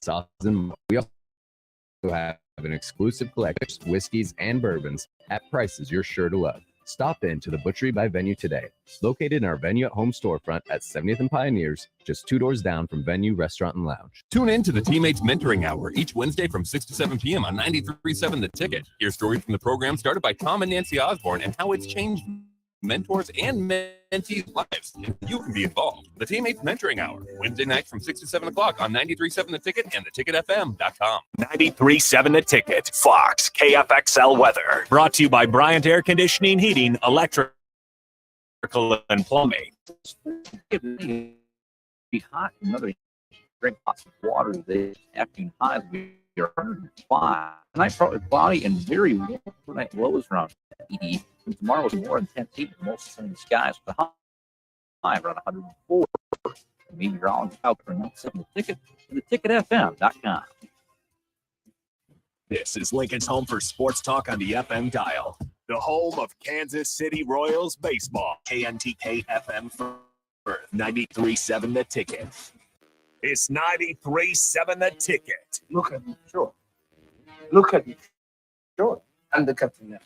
sauces, and more. We also have an exclusive collection of whiskeys and bourbons at prices you're sure to love. Stop in to the Butchery by Venue today, located in our Venue at Home storefront at 70th and Pioneers, just 2 doors down from Venue Restaurant and Lounge. Tune in to the Teammates Mentoring Hour each Wednesday from 6 to 7 p.m. on 93.7 The Ticket. Hear stories from the program started by Tom and Nancy Osborne and how it's changed mentors and mentees' lives. You can be involved. The Teammates Mentoring Hour, Wednesday nights from 6 to 7 o'clock on 93.7 The Ticket and theticketfm.com. 93.7 The Ticket, Fox, KFXL weather. Brought to you by Bryant Air Conditioning, Heating, Electrical, and Plumbing. Be hot. Another drink lots of water today. Afternoon highs will be 105. Tonight probably cloudy and very warm. Tonight lows around 80. And tomorrow is more intense heat with most sunny skies with a high around 104. Meteorologist out for another 7 The Ticket and theticketfm.com. This is Lincoln's home for sports talk on the FM dial. The home of Kansas City Royals baseball. KNTK FM for 93.7 The Ticket. It's 93.7 The Ticket. Look at me, sure. Look at me, sure. And the captain now.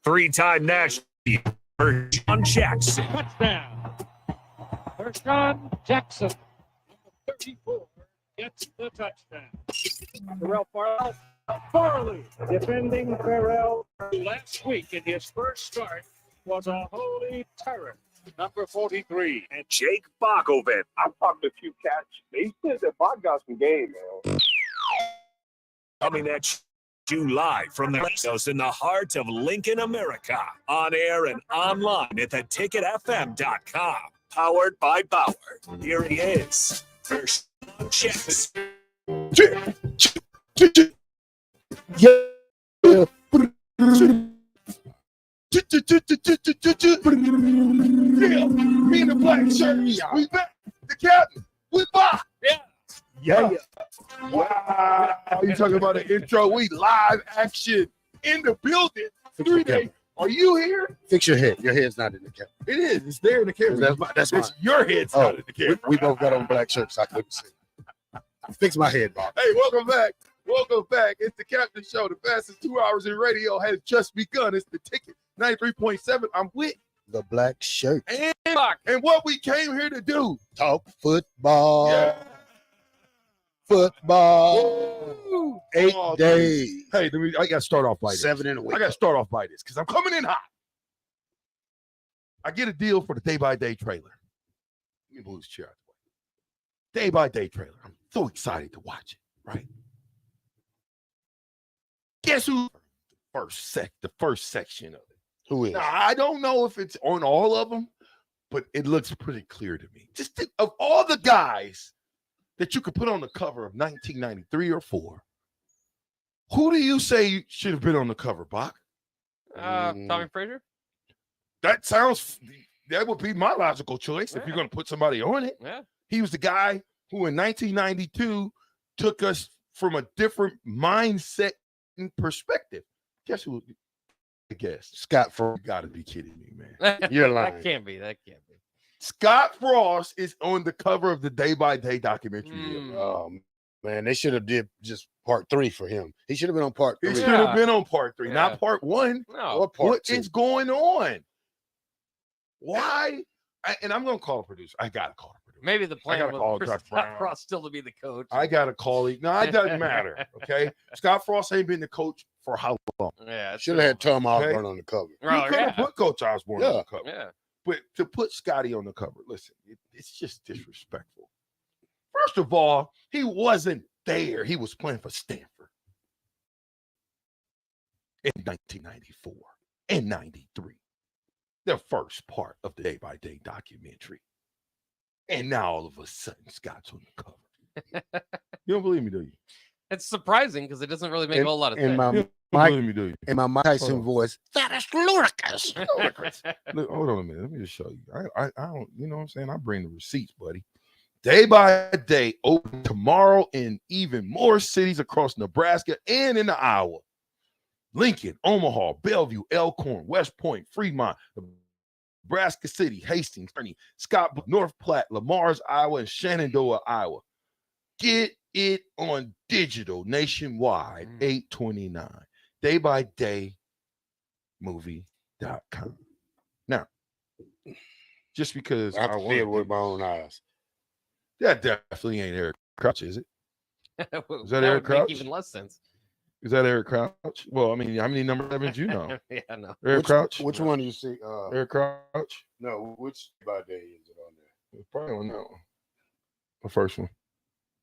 Three-time national John Jackson. Touchdown. Hershon Jackson, number 34, gets the touchdown. Terrell Farley, defending Farrell last week in his first start, was a holy terror. Number 43. And Jake Bakovic. I've talked to a few cats. They said that Bach got some game, man. Coming at you live from the House in the heart of Lincoln, America. On air and online at theticketfm.com. Powered by Bauer. Here he is. First checks. Yeah. Me and the black shirt. We back. The captain. We back. Yeah. Wow. You talking about an intro? We live action in the building. 3 days. Are you here? Fix your head. Your head's not in the camera. It is. It's there in the camera. That's it's your head's not in the camera. We both got on black shirts. I couldn't see. Fix my head, Bob. Hey, welcome back. Welcome back. It's the Captain Show. The fastest 2 hours in radio has just begun. It's the Ticket 93.7. I'm with the black shirt. And what we came here to do. Talk football. Yeah. Football. Ooh. 8 days. Hey, I got to start off by this. 7 in a week. I got to start off by this because I'm coming in hot. I get a deal for the day-by-day trailer. Let me move this chair out the way. Day-by-day trailer. I'm so excited to watch it, right? Guess who? The first section of it. Who is? Now, I don't know if it's on all of them, but it looks pretty clear to me. Just of all the guys that you could put on the cover of 1993 or 4, who do you say should have been on the cover, Bach? Tommy Frazier? That would be my logical choice if you're going to put somebody on it. Yeah. He was the guy who in 1992 took us from a different mindset and perspective. Guess who? I guess Scott Frost. You got to be kidding me, man. You're lying. That can't be. Scott Frost is on the cover of the day-by-day documentary. Oh, man, they should have did just part 3 for him. He should have been on part 3. He should have been on part 3, not part 1. No. Or part What 2. is going on? Why? And I'm going to call a producer. I got to call a producer. Maybe the plan call was for Scott Frost still to be the coach. I got to call him. No, it doesn't matter, okay? Scott Frost ain't been the coach for how long? Yeah. Should have had Tom Osborne on the cover. You could have put Coach Osborne on the cover. Yeah. But to put Scotty on the cover, listen, it's just disrespectful. First of all, he wasn't there. He was playing for Stanford in 1994 and 93. The first part of the day-by-day documentary. And now all of a sudden, Scott's on the cover. You don't believe me, do you? It's surprising because it doesn't really make a whole lot of sense. In my Mike Tyson voice, that is ludicrous. Look, hold on a minute. Let me just show you. I don't, you know what I'm saying? I bring the receipts, buddy. Day by day, open tomorrow in even more cities across Nebraska and in Iowa. Lincoln, Omaha, Bellevue, Elkhorn, West Point, Fremont, Nebraska City, Hastings, Scott, North Platte, Lamar's, Iowa, and Shenandoah, Iowa. Get it on digital nationwide, $8.29. Daybyday.movie.com. Now, just because I I have to want see it to with my own eyes. that definitely ain't Eric Crouch, is it? That Eric would make Crouch? even less sense. Is that Eric Crouch? Well, I mean, how many number 11s you know? Yeah, no. Eric Crouch? Which one do you see? Eric Crouch? No, which by day is it on there? It's probably on that one. The first one.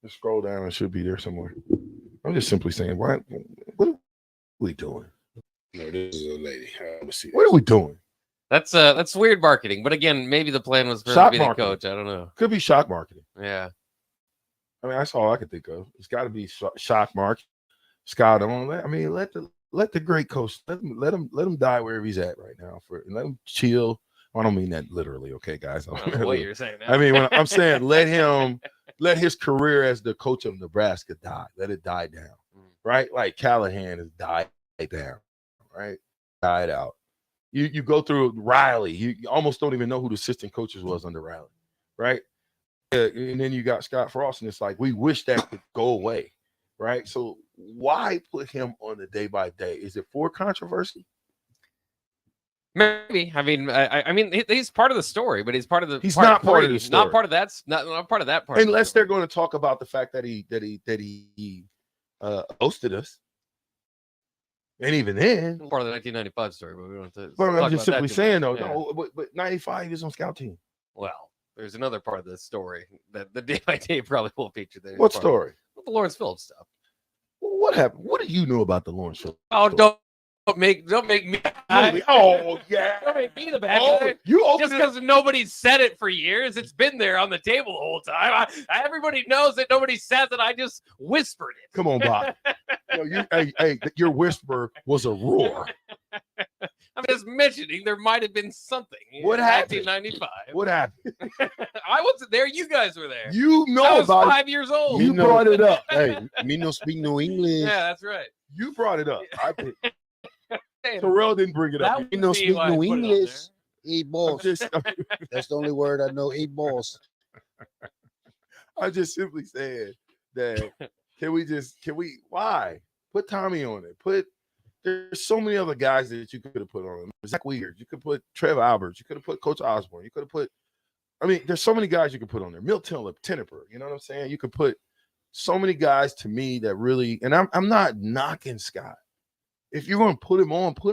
Just scroll down. It should be there somewhere. I'm just simply saying, what are we doing? No, this is a lady. Let me see. What are we doing? That's weird marketing. But again, maybe the plan was for him Shock to be the marketing. coach. I don't know. Could be shock marketing. Yeah. I mean, that's all I could think of. It's got to be shock marketing. Scott on. I mean, let the great coach let him die wherever he's at right now. And let him chill. I don't mean that literally, okay, guys. I don't know what you're saying. Now. I mean, when I'm saying let his career as the coach of Nebraska die. Let it die down, right? Like Callahan has died down, right? Died out. You go through Riley. You almost don't even know who the assistant coaches was under Riley, right? And then you got Scott Frost, and it's like we wish that could go away, right? So why put him on the day by day? Is it for controversy? Maybe. I mean, he's part of the story, but he's part of the. He's not part of the story. Not part of that. Not part of that part. Unless they're going to talk about the fact that he hosted us, and even then, part of the 1995 story. But we don't. Have to but I'm talk just about simply that saying though, yeah. no, but 95 he was on scout team. Well, there's another part of this story that the day by day probably will feature there. What story? The Lawrence Phillips stuff. What happened? What do you know about the Lawrence Phillips? Oh, don't make me. Oh yeah, don't make me the bad guy. You just because nobody said it for years. It's been there on the table the whole time. Everybody knows that nobody says it. I just whispered it. Come on, Bob. Hey, your whisper was a roar. I'm just mentioning there might have been something. What happened? 1995. What happened? I wasn't there. You guys were there. You know I was about 5 years old. You brought it up. Hey, me no speak no English. Yeah, that's right. You brought it up. I did. Terrell didn't bring it up. Me no speak no English. 8 balls. That's the only word I know. 8 balls. I just simply said that. Why put Tommy on it? There's so many other guys that you could have put on. Zach Weird. You could put Trev Alberts. You could have put Coach Osborne. You could have put. I mean, there's so many guys you could put on there. Milt Tenniper. You know what I'm saying? You could put so many guys to me that really. And I'm not knocking Scott. If you're going to put him on for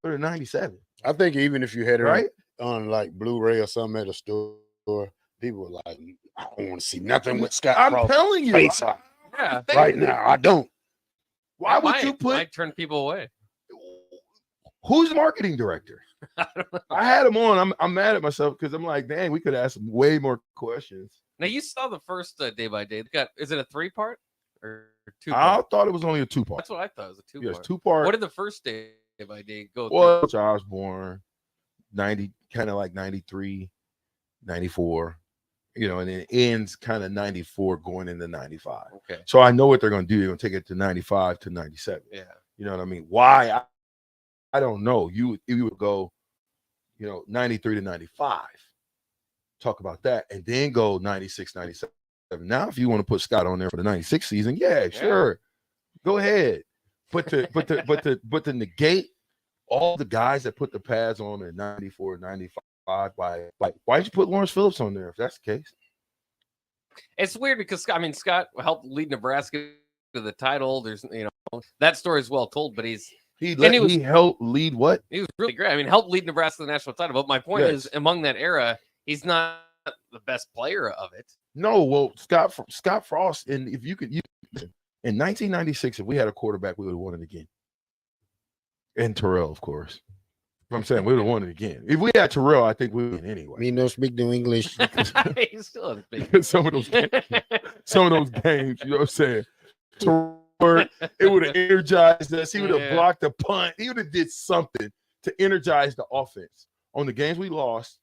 the 97. I think even if you had it right on like Blu-ray or something at a store, people were like, I don't want to see nothing with Scott. I'm telling you. Yeah. Right now, I don't. Why would you put? I turn people away. Who's the marketing director? I had him on. I'm mad at myself because I'm like, dang, we could ask him way more questions. Now you saw the first day by day. Is it a 3-part or 2? I thought it was only a 2-part. That's what I thought. It was a 2-part. Yes, 2-part. What did the first day by day go through? Coach Osborne, 90, kind of like 93, 94. And it ends kind of 94 going into 95. Okay. So I know what they're going to do. They're going to take it to 95 to 97. Yeah. You know what I mean? Why? I don't know. You would go, 93 to 95. Talk about that. And then go 96, 97. Now, if you want to put Scott on there for the 96 season, yeah, sure. Go ahead. But to negate all the guys that put the pads on in 94, 95. Why'd you put Lawrence Phillips on there if that's the case? It's weird because Scott helped lead Nebraska to the title. There's that story is well told, but he helped lead what? He was really great. Helped lead Nebraska to the national title. But my point is, among that era, he's not the best player of it. No, well, Scott Frost, and if you could, in 1996, if we had a quarterback, we would have won it again. And Terrell, of course. I'm saying we would have won it again. If we had Terrell, I think we would anyway. Me no speak no English. He still doesn't speak. some of those games, you know what I'm saying? Terrell, it would have energized us. He would have blocked a punt. He would have did something to energize the offense. On the games we lost,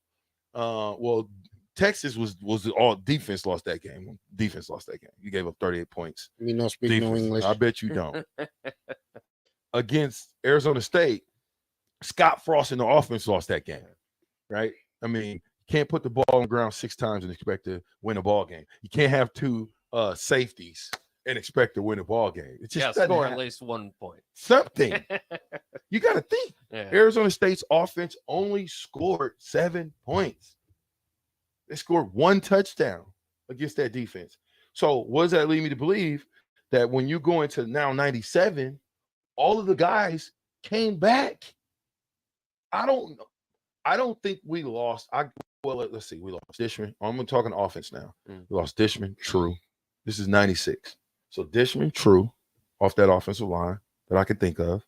Texas was all defense lost that game. Defense lost that game. You gave up 38 points. Me no speak no English. I bet you don't. Against Arizona State, Scott Frost in the offense lost that game, right? Can't put the ball on the ground 6 times and expect to win a ball game. You can't have 2 safeties and expect to win a ball game. It just score doesn't at least 1 point. something. You got to think. Yeah. Arizona State's offense only scored 7 points. They scored 1 touchdown against that defense. So what does that lead me to believe? That when you go into now 97, all of the guys came back. I don't think we lost. Let's see. We lost Dishman. I'm talking offense now. We lost Dishman, true. This is 96. So Dishman, true, off that offensive line that I can think of.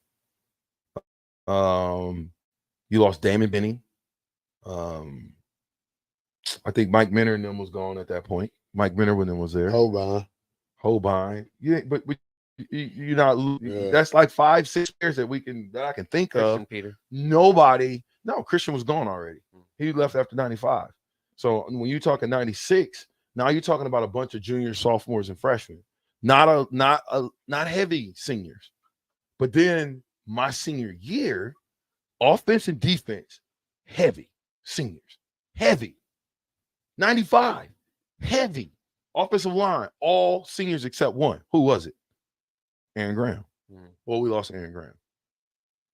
You lost Damon Benning. I think Mike Minner and them was gone at that point. Mike Minner when them was there. Holbein. Yeah, but you're not. Yeah. That's like 5-6 players that I can think Christian of. Peter. Nobody. No, Christian was gone already. He left after 95. So when you're talking 96, now you're talking about a bunch of juniors, sophomores, and freshmen. Not heavy seniors. But then my senior year, offense and defense, heavy seniors, heavy. 95, heavy. Offensive line, all seniors except one. Who was it? Aaron Graham. Well, we lost Aaron Graham.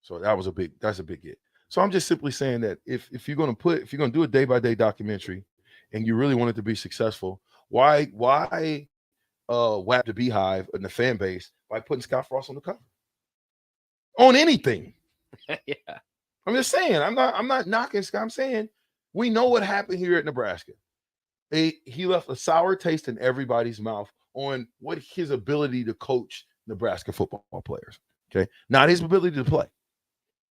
So that's a big hit. So I'm just simply saying that if you're going to do a day-by-day documentary and you really want it to be successful, why whap the beehive and the fan base by putting Scott Frost on the cover? On anything. Yeah. I'm just saying, I'm not knocking Scott. I'm saying we know what happened here at Nebraska. He left a sour taste in everybody's mouth on what his ability to coach Nebraska football players. Okay. Not his ability to play,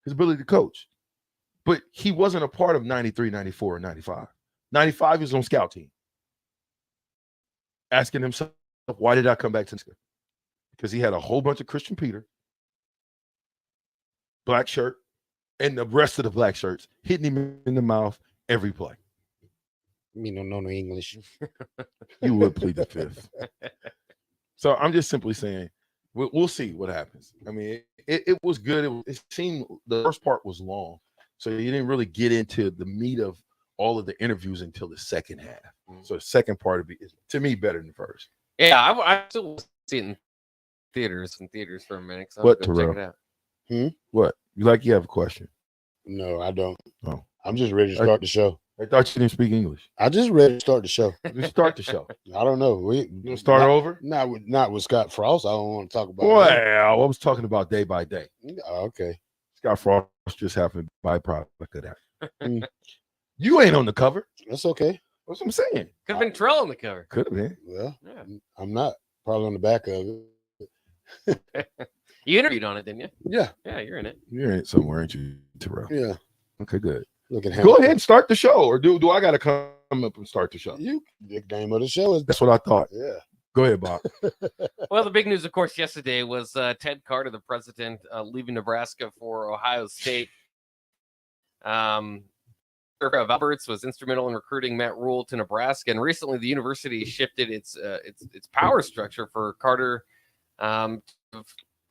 his ability to coach. But he wasn't a part of 93, 94, and 95. 95 he was on scout team. Asking himself, why did I come back to Nebraska? Because he had a whole bunch of Christian Peter, black shirt, and the rest of the black shirts hitting him in the mouth every play. Me don't know no English. You would plead the fifth. So I'm just simply saying, we'll see what happens. I mean, it was good. It seemed the first part was long, so you didn't really get into the meat of all of the interviews until the second half. So the second part is, to me, better than the first. Yeah, I still see it in theaters for a minute. So What, I'll go check it out. What? You have a question? No, I don't. Oh. I'm just ready to start the show. I thought you didn't speak English. I just ready to start the show. Just start the show. I don't know. You want to start over? Not with Scott Frost. I don't want to talk about Well, that. I was talking about day by day. Oh, okay. Scott Frost just happened to byproduct of that. You ain't on the cover. That's okay. That's what I'm saying. Could have been Terrell on the cover. Could have been. Well, Yeah. I'm not. Probably on the back of it. You interviewed on it, didn't you? Yeah. Yeah, you're in it. You're in it somewhere, ain't you, Terrell? Yeah. Okay, good. Look at him. Go ahead and start the show, or do I got to come up and start the show? The name of the show is. That's what I thought. Yeah. Go ahead, Bob. Well, the big news, of course, yesterday was Ted Carter, the president, leaving Nebraska for Ohio State. Of Alberts was instrumental in recruiting Matt Rule to Nebraska, and recently the university shifted its power structure for Carter to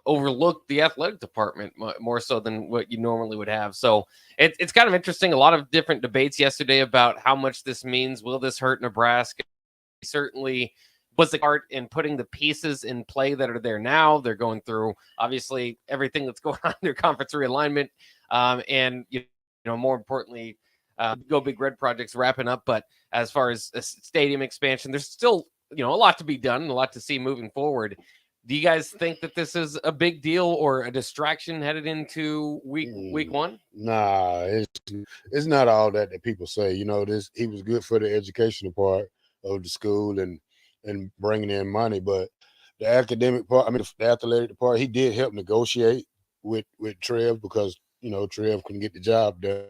overlook the athletic department more so than what you normally would have. So it's kind of interesting. A lot of different debates yesterday about how much this means. Will this hurt Nebraska? Certainly was the part in putting the pieces in play that are there now. They're going through obviously everything that's going on in their conference realignment, and more importantly, Go Big Red project's wrapping up. But as far as a stadium expansion, there's still a lot to be done and a lot to see moving forward. Do you guys think that this is a big deal or a distraction headed into week one? Nah, it's not all that people say. He was good for the educational part of the school and bringing in money, but the academic part, the athletic part, he did help negotiate with Trev because Trev couldn't get the job done.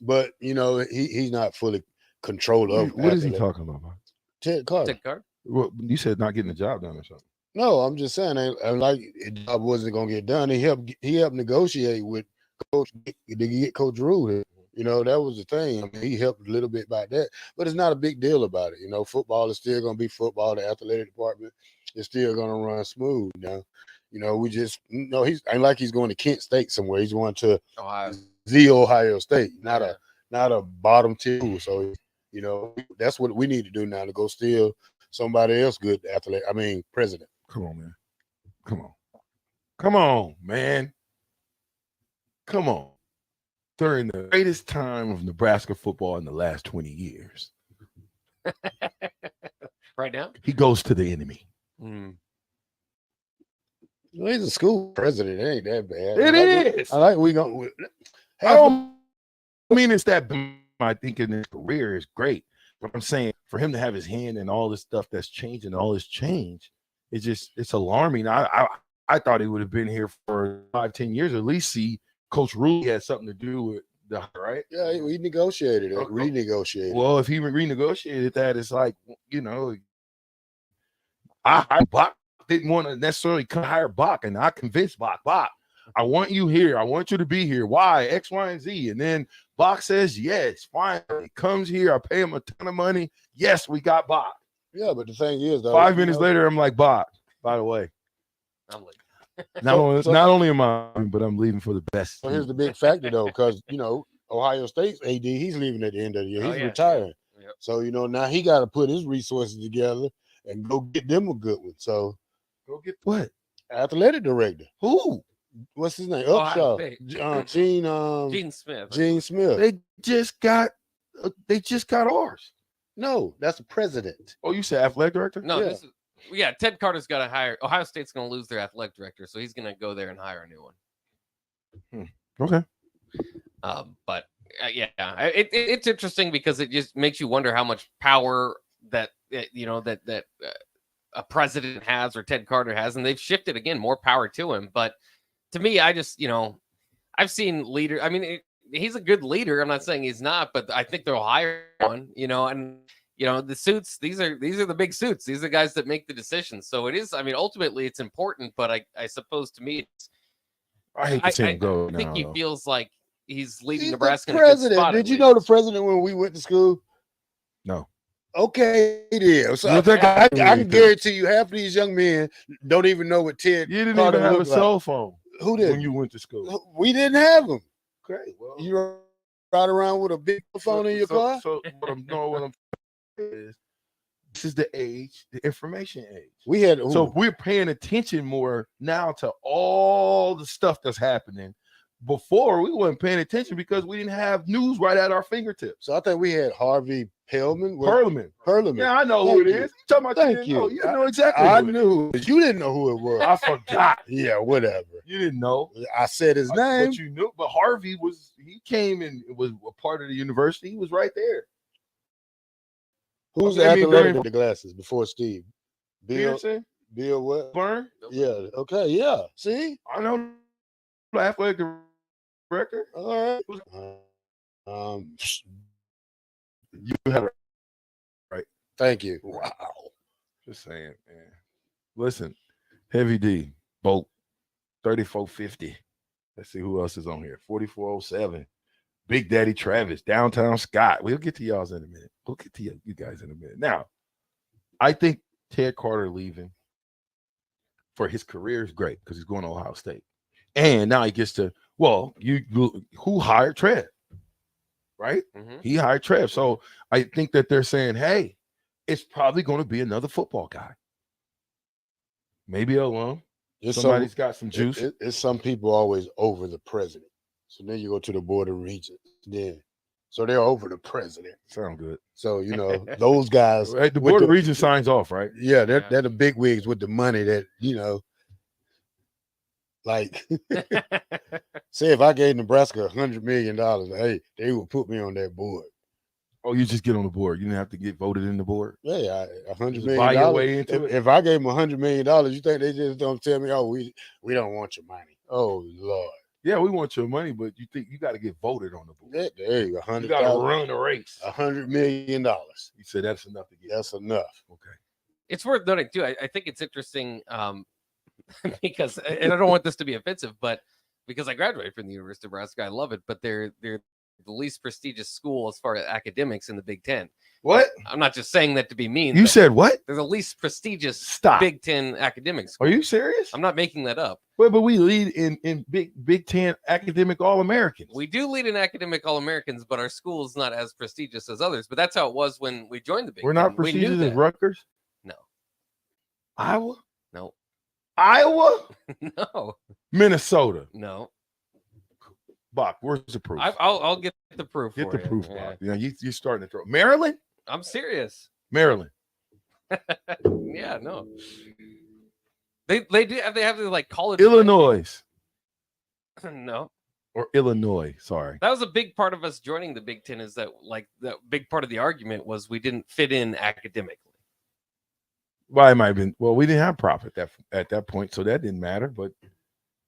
But he's not fully control of. What is he talking about? Ted Carter. Ted Carter? Well, you said not getting the job done or something. No, I'm just saying, like the job wasn't gonna get done. He helped negotiate with Coach to get Coach Rule here. That was the thing. He helped a little bit by that, but it's not a big deal about it. Football is still gonna be football. The athletic department is still gonna run smooth. We just he's ain't like he's going to Kent State somewhere. He's going to Ohio State, not a bottom tier. So that's what we need to do now to go still somebody else good athlete. I mean, president. Come on, man. Come on, man. Come on. During the greatest time of Nebraska football in the last 20 years, Right now? he goes to the enemy. Mm. Well, he's a school president. It ain't that bad. It is. I like we going. I don't mean it's that bad. I think in his career is great. But I'm saying for him to have his hand in all this stuff that's changing, all this change, it's alarming. I thought he would have been here for 5-10 years, at least see Coach Rule had something to do with the right. Yeah, we negotiated it, renegotiated. Well, if he renegotiated that, it's like, you know, Bach didn't want to necessarily hire Bach, and I convinced Bach, I want you here. I want you to be here. Why? X, Y, and Z. And then Bach says, yes, fine. He comes here. I pay him a ton of money. Yes, we got Bach. Yeah, but the thing is, though, 5 minutes later, I'm like, Bach, by the way. I'm like, Not only am I, but I'm leaving for the best. So here's the big factor, though, because, you know, Ohio State's AD, he's leaving at the end of the year. He's retiring. Yep. So, you know, now he got to put his resources together and go get them a good one. So, Go get what? athletic director. Who? What's his name? Ohio Upshaw. State. Gene Smith. Gene Smith. They just got ours. No, that's the president. Oh, you said athletic director? No, Yeah. Ted Carter's got to hire. Ohio State's going to lose their athletic director, so he's going to go there and hire a new one. Okay. But it's interesting because it just makes you wonder how much power that a president has or Ted Carter has, and they've shifted again. More power to him. But to me, I just I've seen leader. I mean, he's a good leader. I'm not saying he's not, but I think they'll hire one. And the suits. These are the big suits. These are the guys that make the decisions. So it is. I mean, ultimately, it's important. But I suppose to me, I hate to see him go. I think he feels like he's leading He's Nebraska. the president. Did you know the president when we went to school? No. Okay, then. So You I think can guarantee you half of these young men don't even know what Ted You didn't Carter even have a looked like. cell phone Who when did? you went to school. We didn't have them. Okay. Well, You ride around with a big phone in your car? So what I'm is this is the age, the information age. We had So we're paying attention more now to all the stuff that's happening. Before we wasn't paying attention because we didn't have news right at our fingertips. So I think we had Harvey Perlman. Perlman. Yeah, I know who it is. You talking about Thank you. you. You know exactly. I who it knew. You didn't know who it was. is. I forgot. Yeah, whatever. You didn't know. I said his name. But you knew. But Harvey he came and was a part of the university. He was right there. Who's Okay, the I mean, athletic during- with the glasses before Steve? Bill what? Burn. Yeah. Okay. Yeah. See? I know the athletic director. All right. You had it right. Thank you. Wow. Just saying, man. Listen, Heavy D, Bolt, 3450. Let's see who else is on here. 4407. Big Daddy Travis, Downtown Scott. We'll get to y'all's in a minute. We'll get to you guys in a minute. Now, I think Ted Carter leaving for his career is great because he's going to Ohio State. And now he gets to, who hired Trev? Right? Mm-hmm. He hired Trev. So I think that they're saying, hey, it's probably going to be another football guy. Maybe a alum. Somebody's got some juice. It's some people always over the president. So then you go to the board of regents. Then, so they're over the president. Sound good. So those guys. Right, the board of regents signs off, right? Yeah, they're the big wigs with the money that like. Say if I gave Nebraska $100 million, hey, they would put me on that board. Oh, you just get on the board. You didn't have to get voted in the board. Yeah, $100 Just million. buy your way into it. If I gave them $100 million, you think they just don't tell me, oh, we don't want your money? Oh Lord. Yeah, we want your money, but you think you got to get voted on the board. There you go. You got to run the race. $100 million. You said that's enough to get. That's enough. Okay. It's worth noting too. I think it's interesting because, and I don't want this to be offensive, but because I graduated from the University of Nebraska, I love it. But they're the least prestigious school as far as academics in the Big Ten. What? I'm not just saying that to be mean. You said what? They're the least prestigious Stop. Big Ten academics. Are you serious? I'm not making that up. Well, but we lead in Big Ten academic All-Americans. We do lead in academic All-Americans, but our school is not as prestigious as others. But that's how it was when we joined the Big We're Ten. not We knew prestigious as that. Rutgers. No. Iowa? No. Iowa? No. Minnesota. No. Bach, where's the proof? I'll get the proof. Get for the you. proof, Yeah. Bach. You're starting to throw. Maryland? I'm serious. Maryland. Yeah, no. They have to like college. Illinois. No. Or Illinois, sorry. That was a big part of us joining the Big Ten, is that like that big part of the argument was we didn't fit in academically. Well, it might have been. Well, we didn't have profit at that point, so that didn't matter. But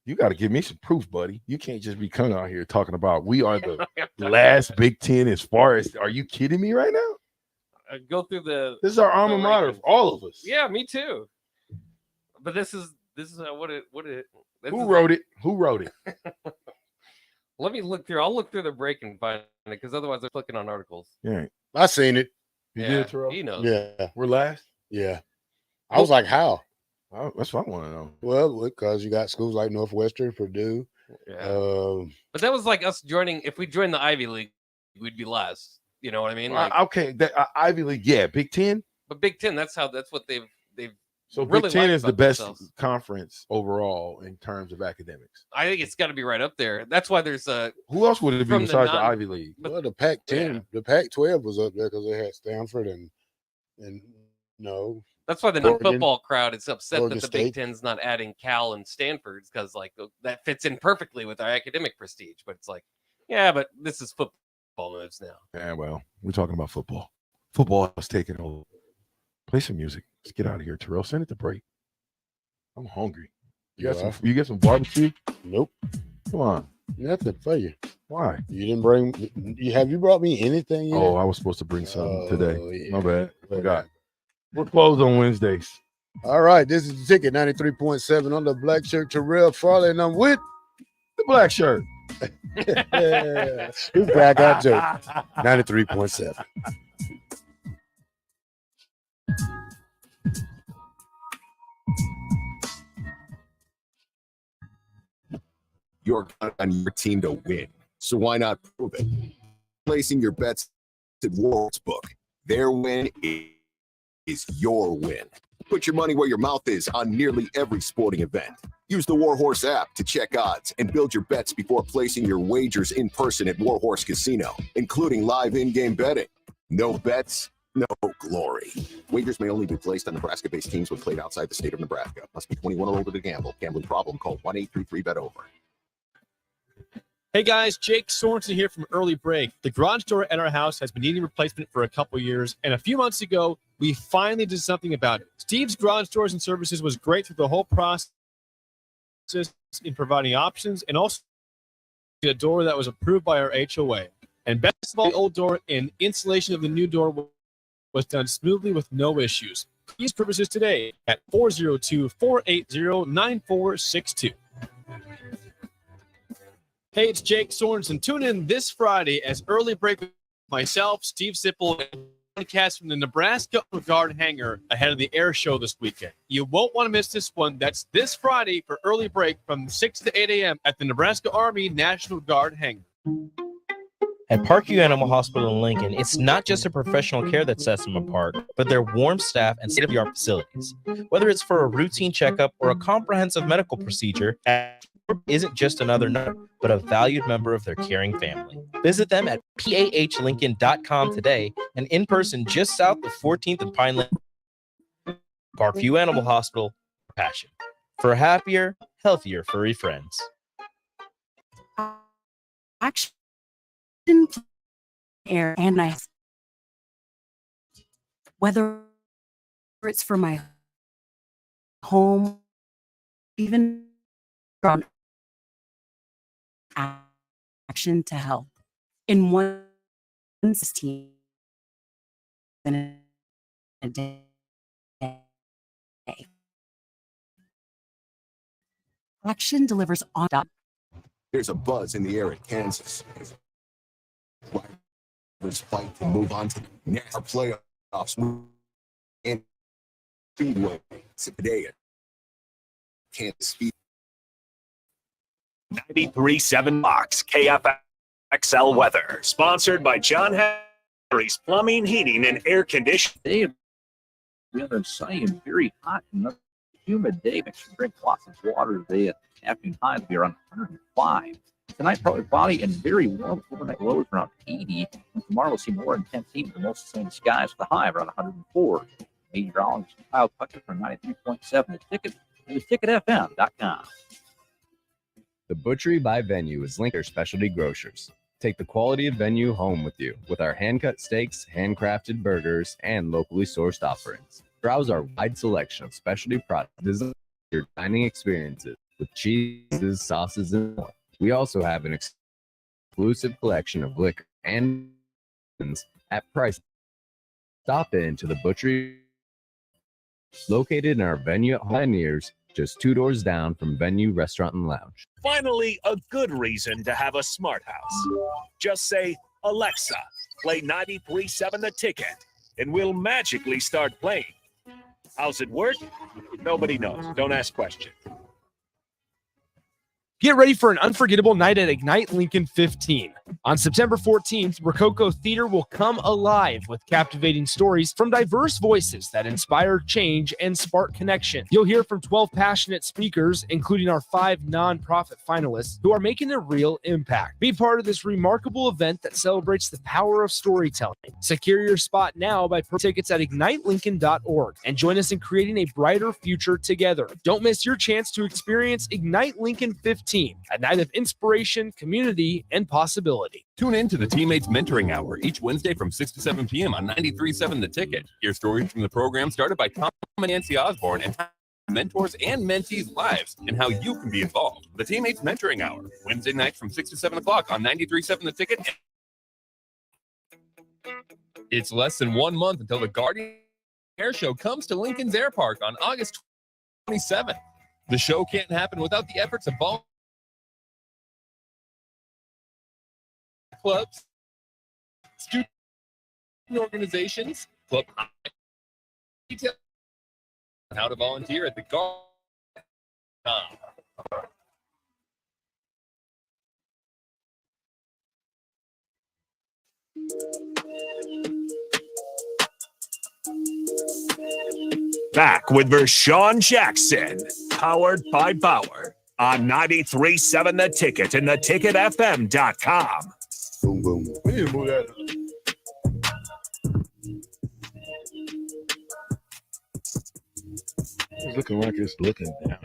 you got to give me some proof, buddy. You can't just be coming out here talking about we are the last Big Ten as far as. Are you kidding me right now? Go through the. This is our alma mater for all of us. Yeah, me too. But this is what it. Who wrote it? Who wrote it? Let me look through. I'll look through the break and find it, because otherwise they're clicking on articles. Yeah, I seen it. You Yeah, did, Terrell? he knows. Yeah, We're last. yeah. I was like, how? Oh, that's what I want to know. Well, because you got schools like Northwestern, Purdue. Yeah. But that was like us joining. If we joined the Ivy League, we'd be last. You know what I mean? Like, okay, Ivy League, yeah, Big Ten. but Big Ten, that's what they've. So really Big Ten like is the about best themselves. conference overall in terms of academics. I think it's got to be right up there. That's why there's a. Who else would it be From the besides the non- Ivy League? Well, the Pac-10, Yeah. the Pac-12 was up there because they had Stanford and That's why the Oregon- non-football crowd is upset Oregon that the Big State. Ten's not adding Cal and Stanford, because like that fits in perfectly with our academic prestige. But it's like, yeah, but this is football moves now. Yeah, well, we're talking about football. Football is taking over. Play some music. Let's get out of here, Terrell. Send it to break. I'm hungry. You get some barbecue? Nope, Come on. nothing for you. Why? You didn't bring. Have you brought me anything yet? Oh, I was supposed to bring something today. yeah. My bad. Forgot. We're closed on Wednesdays. All right, this is the ticket 93.7 on the black shirt. Terrell Farley, and I'm with The black shirt. who's back out joke 93.7. You're on your team to win, so why not prove it? Placing your bets at Sportsbook. Their win is your win. Put your money where your mouth is on nearly every sporting event. Use the Warhorse app to check odds and build your bets before placing your wagers in person at Warhorse Casino, including live in-game betting. No bets, no glory. Wagers may only be placed on Nebraska-based teams when played outside the state of Nebraska. Must be 21 or older to gamble. Gambling problem? Call 1-833-BET-OVER. Hey guys, Jake Sorensen here from Early Break. The garage door at our house has been needing replacement for a couple years, and a few months ago, we finally did something about it. Steve's Garage Doors and Services was great through the whole process in providing options and also a door that was approved by our HOA. And best of all, the old door and installation of the new door was done smoothly with no issues. Please services today at 402-480-9462. Hey, it's Jake Sorensen. Tune in this Friday as Early Break with myself, Steve Sipple, and podcast from the Nebraska Guard Hangar ahead of the air show this weekend. You won't want to miss this one. That's this Friday for Early Break from 6 to 8 a.m. at the Nebraska Army National Guard Hangar. At Parkview Animal Hospital in Lincoln, it's not just the professional care that sets them apart, but their warm staff and state-of-the-art facilities. Whether it's for a routine checkup or a comprehensive medical procedure, isn't just another number, but a valued member of their caring family. Visit them at pahlincoln.com today and in person just south of 14th and Pine Lane. Parkview Animal Hospital, passion for happier, healthier furry friends. Action, air, and nice. Whether it's for my home, even from action to health in one team in a day. Action delivers on. There's a buzz in the air at Kansas. Drivers fight to move on to the NASCAR playoffs and Speedway today at Kansas Speed. 93.7 Fox KFXL weather, sponsored by John Henry's Plumbing, Heating, and Air Conditioning. Today, be under sunny and very hot and another humid day. Make sure you drink lots of water today. Afternoon highs will be around 105. Tonight, probably cloudy and very warm. Overnight lows around 80. And tomorrow, we'll see more intense heat with most sunny skies with a high around 104. Meteorologist Kyle Tucker from 93.7 The Ticket and theticketfm.com. The Butchery by Venue is Linker Specialty Grocers. Take the quality of Venue home with you with our hand-cut steaks, handcrafted burgers, and locally sourced offerings. Browse our wide selection of specialty products designed for your dining experiences with cheeses, sauces, and more. We also have an exclusive collection of liquor and at price. Stop in to the Butchery located in our Venue at Pioneers, just 2 doors down from Venue Restaurant and Lounge. Finally, a good reason to have a smart house. Just say, Alexa, play 93.7 The Ticket, and we'll magically start playing. How's it work? Nobody knows. Don't ask questions. Get ready for an unforgettable night at Ignite Lincoln 15. On September 14th, Rococo Theater will come alive with captivating stories from diverse voices that inspire change and spark connection. You'll hear from 12 passionate speakers, including our 5 nonprofit finalists, who are making a real impact. Be part of this remarkable event that celebrates the power of storytelling. Secure your spot now by purchasing tickets at ignitelincoln.org and join us in creating a brighter future together. Don't miss your chance to experience Ignite Lincoln 15, a night of inspiration, community, and possibility. Tune in to the Teammates Mentoring Hour each Wednesday from 6 to 7 p.m. on 93.7 The Ticket. Hear stories from the program started by Tom and Nancy Osborne and mentors and mentees' lives and how you can be involved. The Teammates Mentoring Hour, Wednesday nights from 6 to 7 o'clock on 93.7 The Ticket. It's less than 1 month until the Guardian Air Show comes to Lincoln's Air Park on August 27th. The show can't happen without the efforts of volunteers, clubs, student organizations, club details on how to volunteer at the Guard. Back with Vershawn Jackson, powered by Bauer on 93.7 The Ticket and theticketfm.com. Boom, boom. We need to move that. It's looking like it's looking down.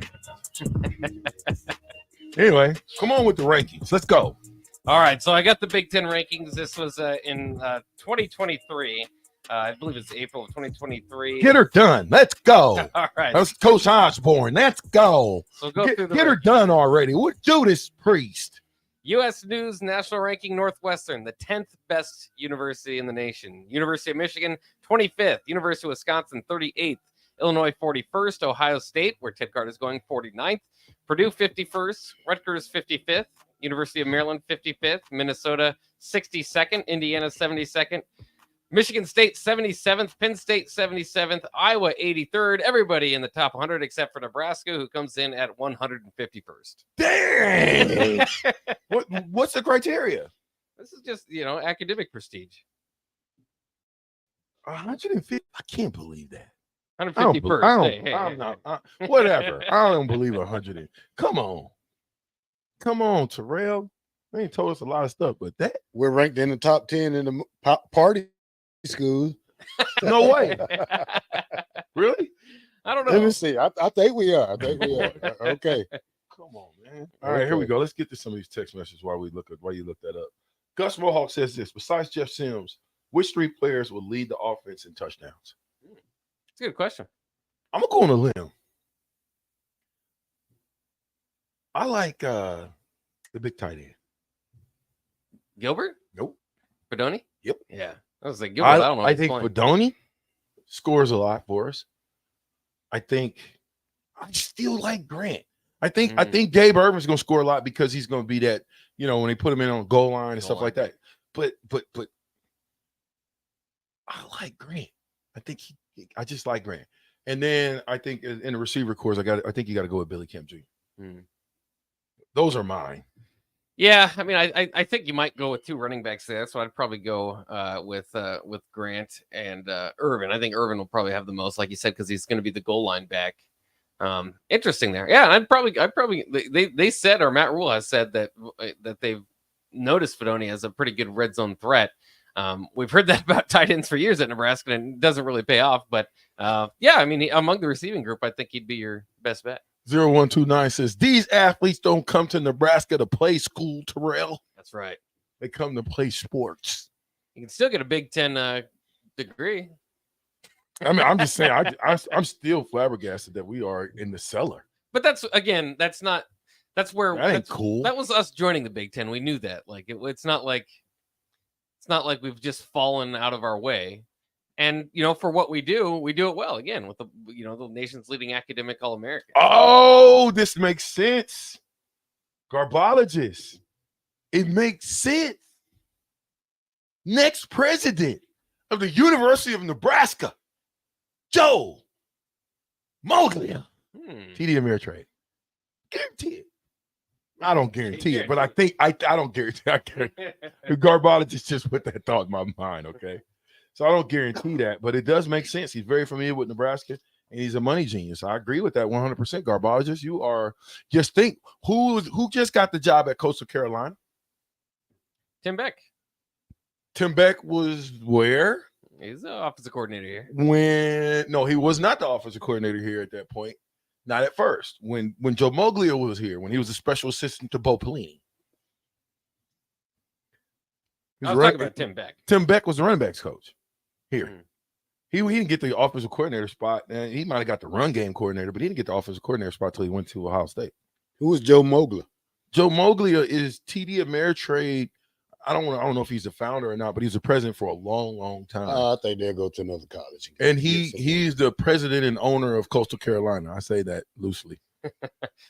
Anyway, come on with the rankings. Let's go. All right, so I got the Big Ten rankings. This was in 2023. I believe it's April of 2023. Get her done. Let's go. All right. That's Coach Osborne. Let's go. So go through the get her done already. What Judas Priest? U.S. News National Ranking Northwestern, the 10th best university in the nation. University of Michigan, 25th. University of Wisconsin, 38th. Illinois, 41st. Ohio State, where Ted Carter is going, 49th. Purdue, 51st. Rutgers, 55th. University of Maryland, 55th. Minnesota, 62nd. Indiana, 72nd. Michigan State, 77th. Penn State, 77th. Iowa, 83rd. Everybody in the top 100 except for Nebraska, who comes in at 151st. Dang! What's the criteria? This is just, academic prestige. 150. I can't believe that. 151st. I'm not. Whatever. I don't believe 100. Come on, Terrell. They ain't told us a lot of stuff, but that We're ranked in the top 10 in the party schools. no way. Really? I don't know. Let me see. I think we are. Okay. Come on, man. All right, here we go. Let's get to some of these text messages while you look that up. Gus Mohawk says this: besides Jeff Sims, which 3 players will lead the offense in touchdowns? It's a good question. I'm gonna go on a limb. I like the big tight end. Gilbert? Nope. Bedoni? Yep. Yeah. I was like, Gilbert, I don't know. I think Bedoni scores a lot for us. I still like Grant. I think Gabe Irvin's gonna score a lot because he's gonna be that, when they put him in on goal line and stuff like that. But I like Grant. I just like Grant. And then I think in the receiver course, I think you got to go with Billy Kemp Jr. Those are mine. Yeah, I mean, I think you might go with 2 running backs there. So I'd probably go with Grant and Irvin. I think Irvin will probably have the most, like you said, because he's going to be the goal line back. Interesting there. Yeah, I'd probably they said, or Matt Rule has said that they've noticed Fedoni as a pretty good red zone threat. We've heard that about tight ends for years at Nebraska, and it doesn't really pay off. But yeah, I mean, among the receiving group, I think he'd be your best bet. 0129 says, these athletes don't come to Nebraska to play school, Terrell. That's right. They come to play sports. You can still get a Big Ten degree. I mean, I'm just saying, I'm still flabbergasted that we are in the cellar. But that's where that ain't cool. That was us joining the Big Ten. We knew that. Like it's not like we've just fallen out of our way. And for what we do it well. Again, with the nation's leading academic All-American. Oh, this makes sense. Garbologist. It makes sense. Next president of the University of Nebraska, Joe Moglia. TD Ameritrade. Guarantee it. I don't guarantee it, but I think I don't guarantee. The Garbologist just put that thought in my mind, okay? So I don't guarantee that, but it does make sense. He's very familiar with Nebraska, and he's a money genius. I agree with that 100%. Garbologist, you are. Just think who just got the job at Coastal Carolina? Tim Beck. Tim Beck was where? He's the offensive coordinator here. No, he was not the offensive coordinator here at that point. Not at first. When Joe Moglia was here, when he was a special assistant to Bo Pelini. I was talking about Tim Beck. Tim Beck was the running backs coach here. He didn't get the offensive coordinator spot. And he might have got the run game coordinator, but he didn't get the offensive coordinator spot until he went to Ohio State. Who was Joe Moglia? Joe Moglia is TD Ameritrade. I don't know if he's the founder or not, but he's the president for a long, long time. I think they'll go to another college. And he's the president and owner of Coastal Carolina. I say that loosely.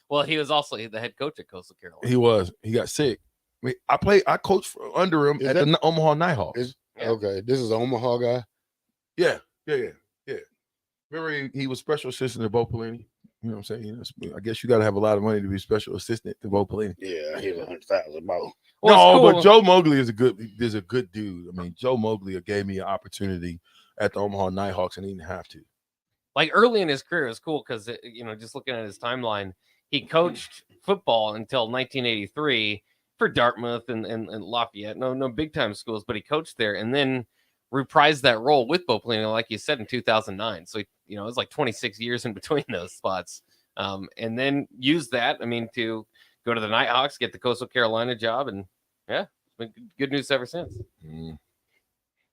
Well, he was also the head coach at Coastal Carolina. He was. He got sick. I coached under him at the Omaha Nighthawks. Okay, this is an Omaha guy? Yeah. Remember, he was special assistant to Bo Pelini. You know what I'm saying? I guess you got to have a lot of money to be special assistant to Bo Pelini. Yeah, he's 100,000 more. Well, no, but Joe Moglia is a good dude. I mean, Joe Moglia gave me an opportunity at the Omaha Nighthawks, and he didn't have to. Like early in his career, it was cool because just looking at his timeline, he coached football until 1983 for Dartmouth and Lafayette. No big time schools, but he coached there, and then reprised that role with Bo Pelini, like you said, in 2009. So it was like 26 years in between those spots, and then used that. I mean, to go to the Nighthawks, get the Coastal Carolina job, and yeah, it's been good news ever since.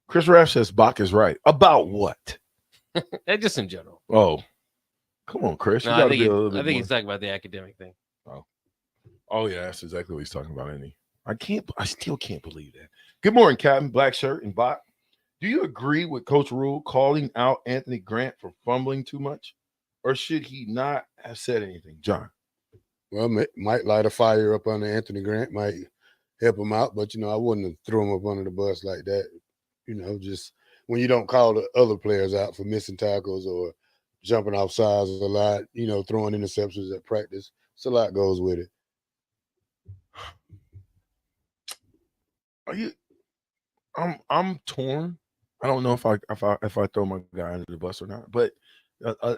Chris Raff says Bach is right. About what? Just in general. Oh, come on, Chris. No, I think he's talking about the academic thing. Oh yeah, that's exactly what he's talking about, isn't he? I still can't believe that. Good morning, Captain Black Shirt and Bach. Do you agree with Coach Rule calling out Anthony Grant for fumbling too much, or should he not have said anything, John? Well, might light a fire up under Anthony Grant, might help him out, but I wouldn't have thrown him up under the bus like that. Just when you don't call the other players out for missing tackles or jumping off sides a lot, throwing interceptions at practice, it's a lot goes with it. I'm torn. I don't know if I throw my guy under the bus or not, but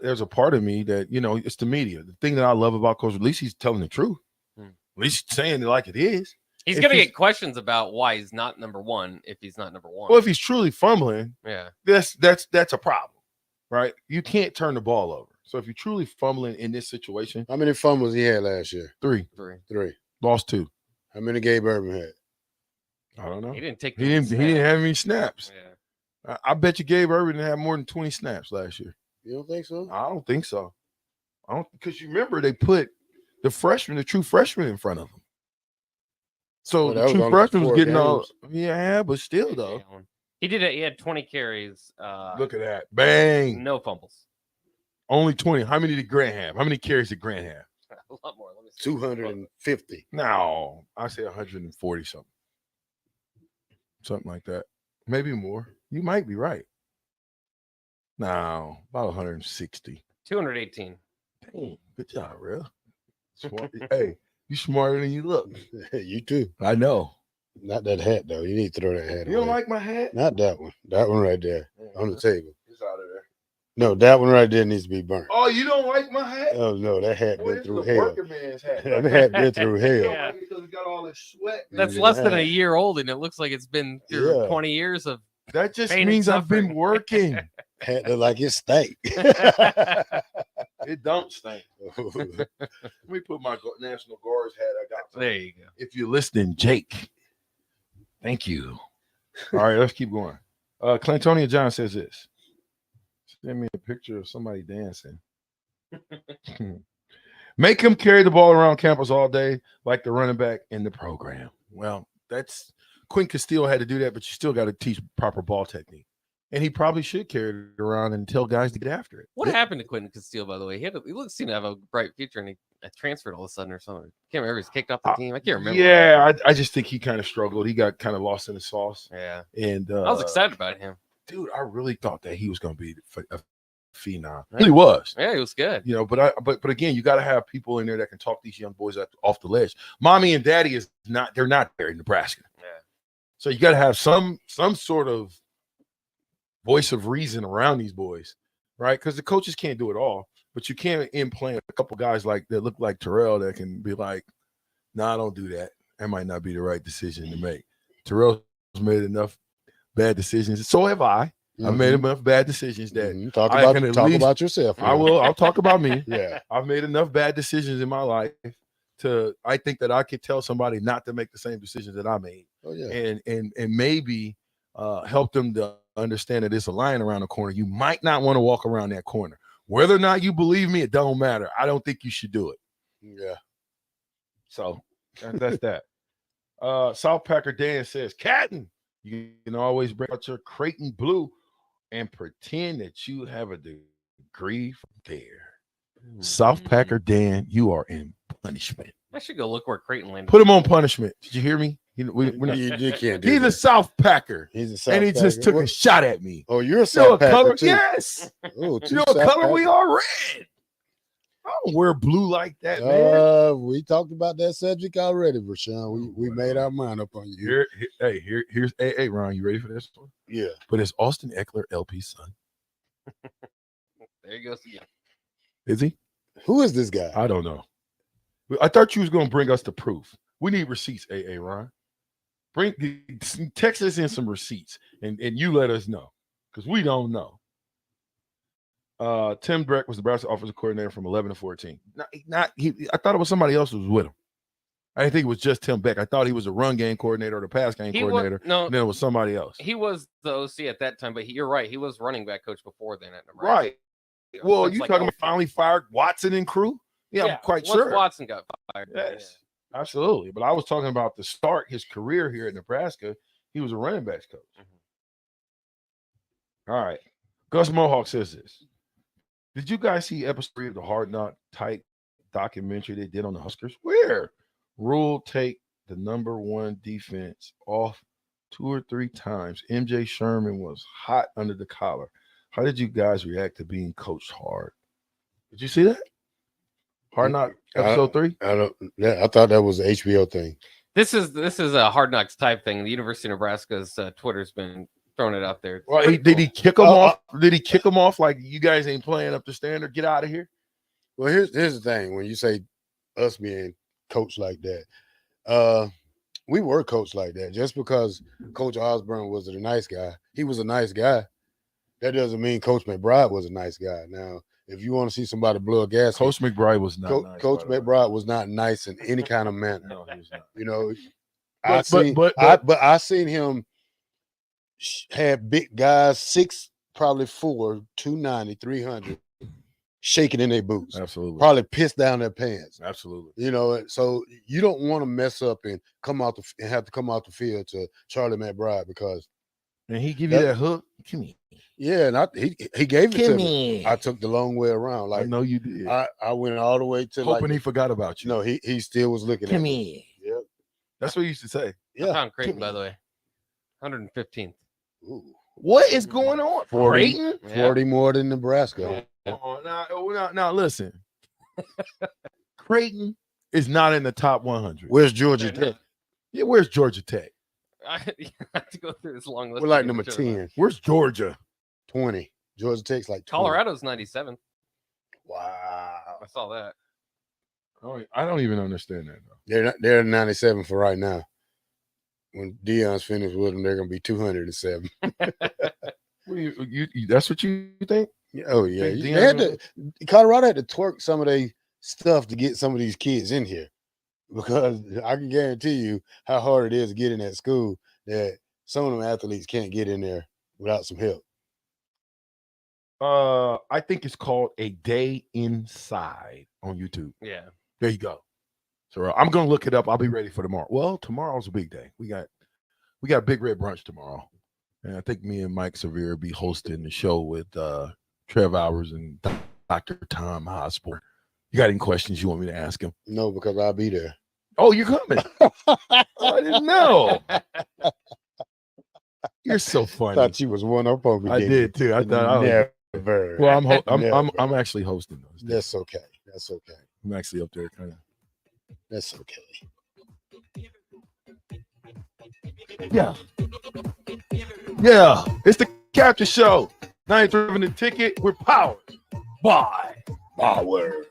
there's a part of me that it's the media. The thing that I love about Coach, at least he's telling the truth. At least he's saying it like it is. He's going to get questions about why he's not number one if he's not number one. Well, if he's truly fumbling, yeah, that's a problem, right? You can't turn the ball over. So if you're truly fumbling in this situation, how many fumbles he had last year? Three. Lost 2. How many Gabe Urban had? I don't know. He didn't take. He didn't have any snaps. Yeah. I bet you Gabe Urban didn't have more than 20 snaps last year. You don't think so? I don't think so. Because you remember they put the true freshman in front of him. So the true freshman was getting all. Yeah, but still though. He did it. He had 20 carries. Look at that. Bang. No fumbles. Only 20. How many did Grant have? How many carries did Grant have? A lot more. Let me see. 250. No, I say 140 something. Something like that. Maybe more. You might be right. No, about 160. 218. Dang, good job, real. Hey, You smarter than you look. You too. I know. Not that hat though. You need to throw that hat You don't away. like my hat? Not that one. That one right there on the table. It's out of there. No, that one right there needs to be burnt. Oh, you don't like my hat? Oh no, that hat Boy, been this through is a hell. working man's hat. That hat been through You hell. don't like it because it got all this sweat. That's Yeah. less than a year old, and it looks like it's been through Yeah. 20 years of. That just pain and means I've been suffering. working. Hat look like it stank. It don't stink. Let me put my National Guard's hat I got. There you go. If you're listening, Jake, thank you. All right, let's keep going. Clantonia John says this. Send me a picture of somebody dancing. Make him carry the ball around campus all day like the running back in the program. Well, that's Quinn Castillo had to do that, but you still got to teach proper ball technique. And he probably should carry it around and tell guys to get after it. What happened to Quentin Castillo, by the way? He seemed to have a bright future, and he transferred all of a sudden or something. Can't remember. He's kicked off the team. I can't remember. Yeah, I just think he kind of struggled. He got kind of lost in the sauce. Yeah. And I was excited about him. Dude, I really thought that he was going to be a phenom. He really was. Yeah, he was good. You know, but again, you got to have people in there that can talk these young boys off the ledge. Mommy and daddy they're not there in Nebraska. Yeah. So you got to have some sort of voice of reason around these boys, right? Because the coaches can't do it all, but you can implant a couple guys like that look like Terrell that can be like, "Nah, don't do that. That might not be the right decision to make." Terrell's made enough bad decisions. So have I. I made enough bad decisions that Talk I can about yourself. I will. I'll talk about me. Yeah. I've made enough bad decisions in my life I think that I could tell somebody not to make the same decisions that I made. Oh yeah. And maybe help them to understand that there's a lion around the corner. You might not want to walk around that corner. Whether or not you believe me, it don't matter. I don't think you should do it. Yeah. So that's that. South Packer Dan says, Catton, you can always bring out your Creighton blue and pretend that you have a degree from there. South Packer Dan, you are in punishment. I should go look where Creighton landed. Put him on punishment. Did you hear me? You can't do He's that. a South Packer. He's a South and he Packer. just took a shot at me. Oh, you're a You know South what Packer color? too. Yes. Oh, You know what color we are? Red. I don't wear blue like that, man. We talked about that subject already, Rashawn. We made our mind up on you. Here's hey, Ron, you ready for this one? Yeah. But it's Austin Eckler, LP's son. There you go. Yeah. Is he? Who is this guy? I don't know. I thought you was going to bring us the proof. We need receipts, Ron. Text us in some receipts, and you let us know, because we don't know. Tim Breck was the Nebraska offensive coordinator from 11 to 14. I thought it was somebody else who was with him. I didn't think it was just Tim Beck. I thought he was a run game coordinator or the pass game coordinator. And then it was somebody else. He was the OC at that time, but you're right. He was running back coach before then at Nebraska. Right. Well, you like, talking about finally fired Watson and crew? Yeah, I'm quite once sure. Watson got fired. Yes, absolutely. But I was talking about the start, his career here at Nebraska. He was a running backs coach. All right. Gus Mohawk says this. Did you guys see episode 3 of the Hard Knock type documentary they did on the Huskers? Where Rule take the number 1 defense off 2 or 3 times. MJ Sherman was hot under the collar. How did you guys react to being coached hard? Did you see that? Hard Knock episode 3? I thought that was an HBO thing. This is a Hard Knocks type thing. The University of Nebraska's Twitter's been throwing it out there. Well, did he kick them off? Did he kick them off like, you guys ain't playing up to standard? Get out of here. Well, here's the thing. When you say us being coached like that, we were coached like that. Just because Coach Osborne was a nice guy, he was a nice guy. That doesn't mean Coach McBride was a nice guy. Now, if you want to see somebody blow a gasket, Coach McBride was not nice. Coach McBride was not nice in any kind of manner. No, he was not. You know, I seen him have big guys, 6, probably 4, 290, 300, shaking in their boots. Absolutely. Probably pissed down their pants. Absolutely. You know, so you don't want to mess up and have to come out the field to Charlie McBride because. And he give you that hook? Come here. Yeah, and he gave it to me. Here. I took the long way around. Like I know you did. I went all the way to hoping he forgot about you. No, he still was looking at me. Yep. That's what he used to say. Yeah. I found Creighton, by the way. 115th. Ooh. What is going on? 40 more than Nebraska. Oh, now listen. Creighton is not in the top 100. Where's Georgia Tech? Yeah, where's Georgia Tech? I have to go through this long list. We're like to number get sure. 10, Where's Georgia? 20. Georgia Tech's like 20. Colorado's 97. Wow. I saw that. Oh, I don't even understand that though. They're 97 for right now. When Deion's finished with them, they're gonna be 207. What do you that's what you think? Oh yeah. Think They had to, Colorado had to twerk some of their stuff to get some of these kids in here. Because I can guarantee you how hard it is to get in that school that some of them athletes can't get in there without some help. I think it's called A Day Inside on YouTube. Yeah. There you go. So I'm gonna look it up. I'll be ready for tomorrow. Well, tomorrow's a big day. We got a big red brunch tomorrow. And I think me and Mike Severe will be hosting the show with Trev Hours and Dr. Tom Osborne. You got any questions you want me to ask him? No, because I'll be there. Oh, you're coming. I didn't know. You're so funny. I thought you was one up on me. I did too. I thought I was. Never. Well, I'm actually hosting those. That's okay. That's okay. I'm actually up there kind of. That's okay. Yeah. Yeah. It's the Capture Show. 93 The Ticket. We're powered by Power.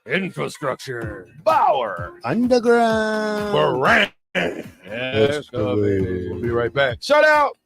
Infrastructure. Power. Underground. Brand. Yes, baby. We'll be right back. Shout out.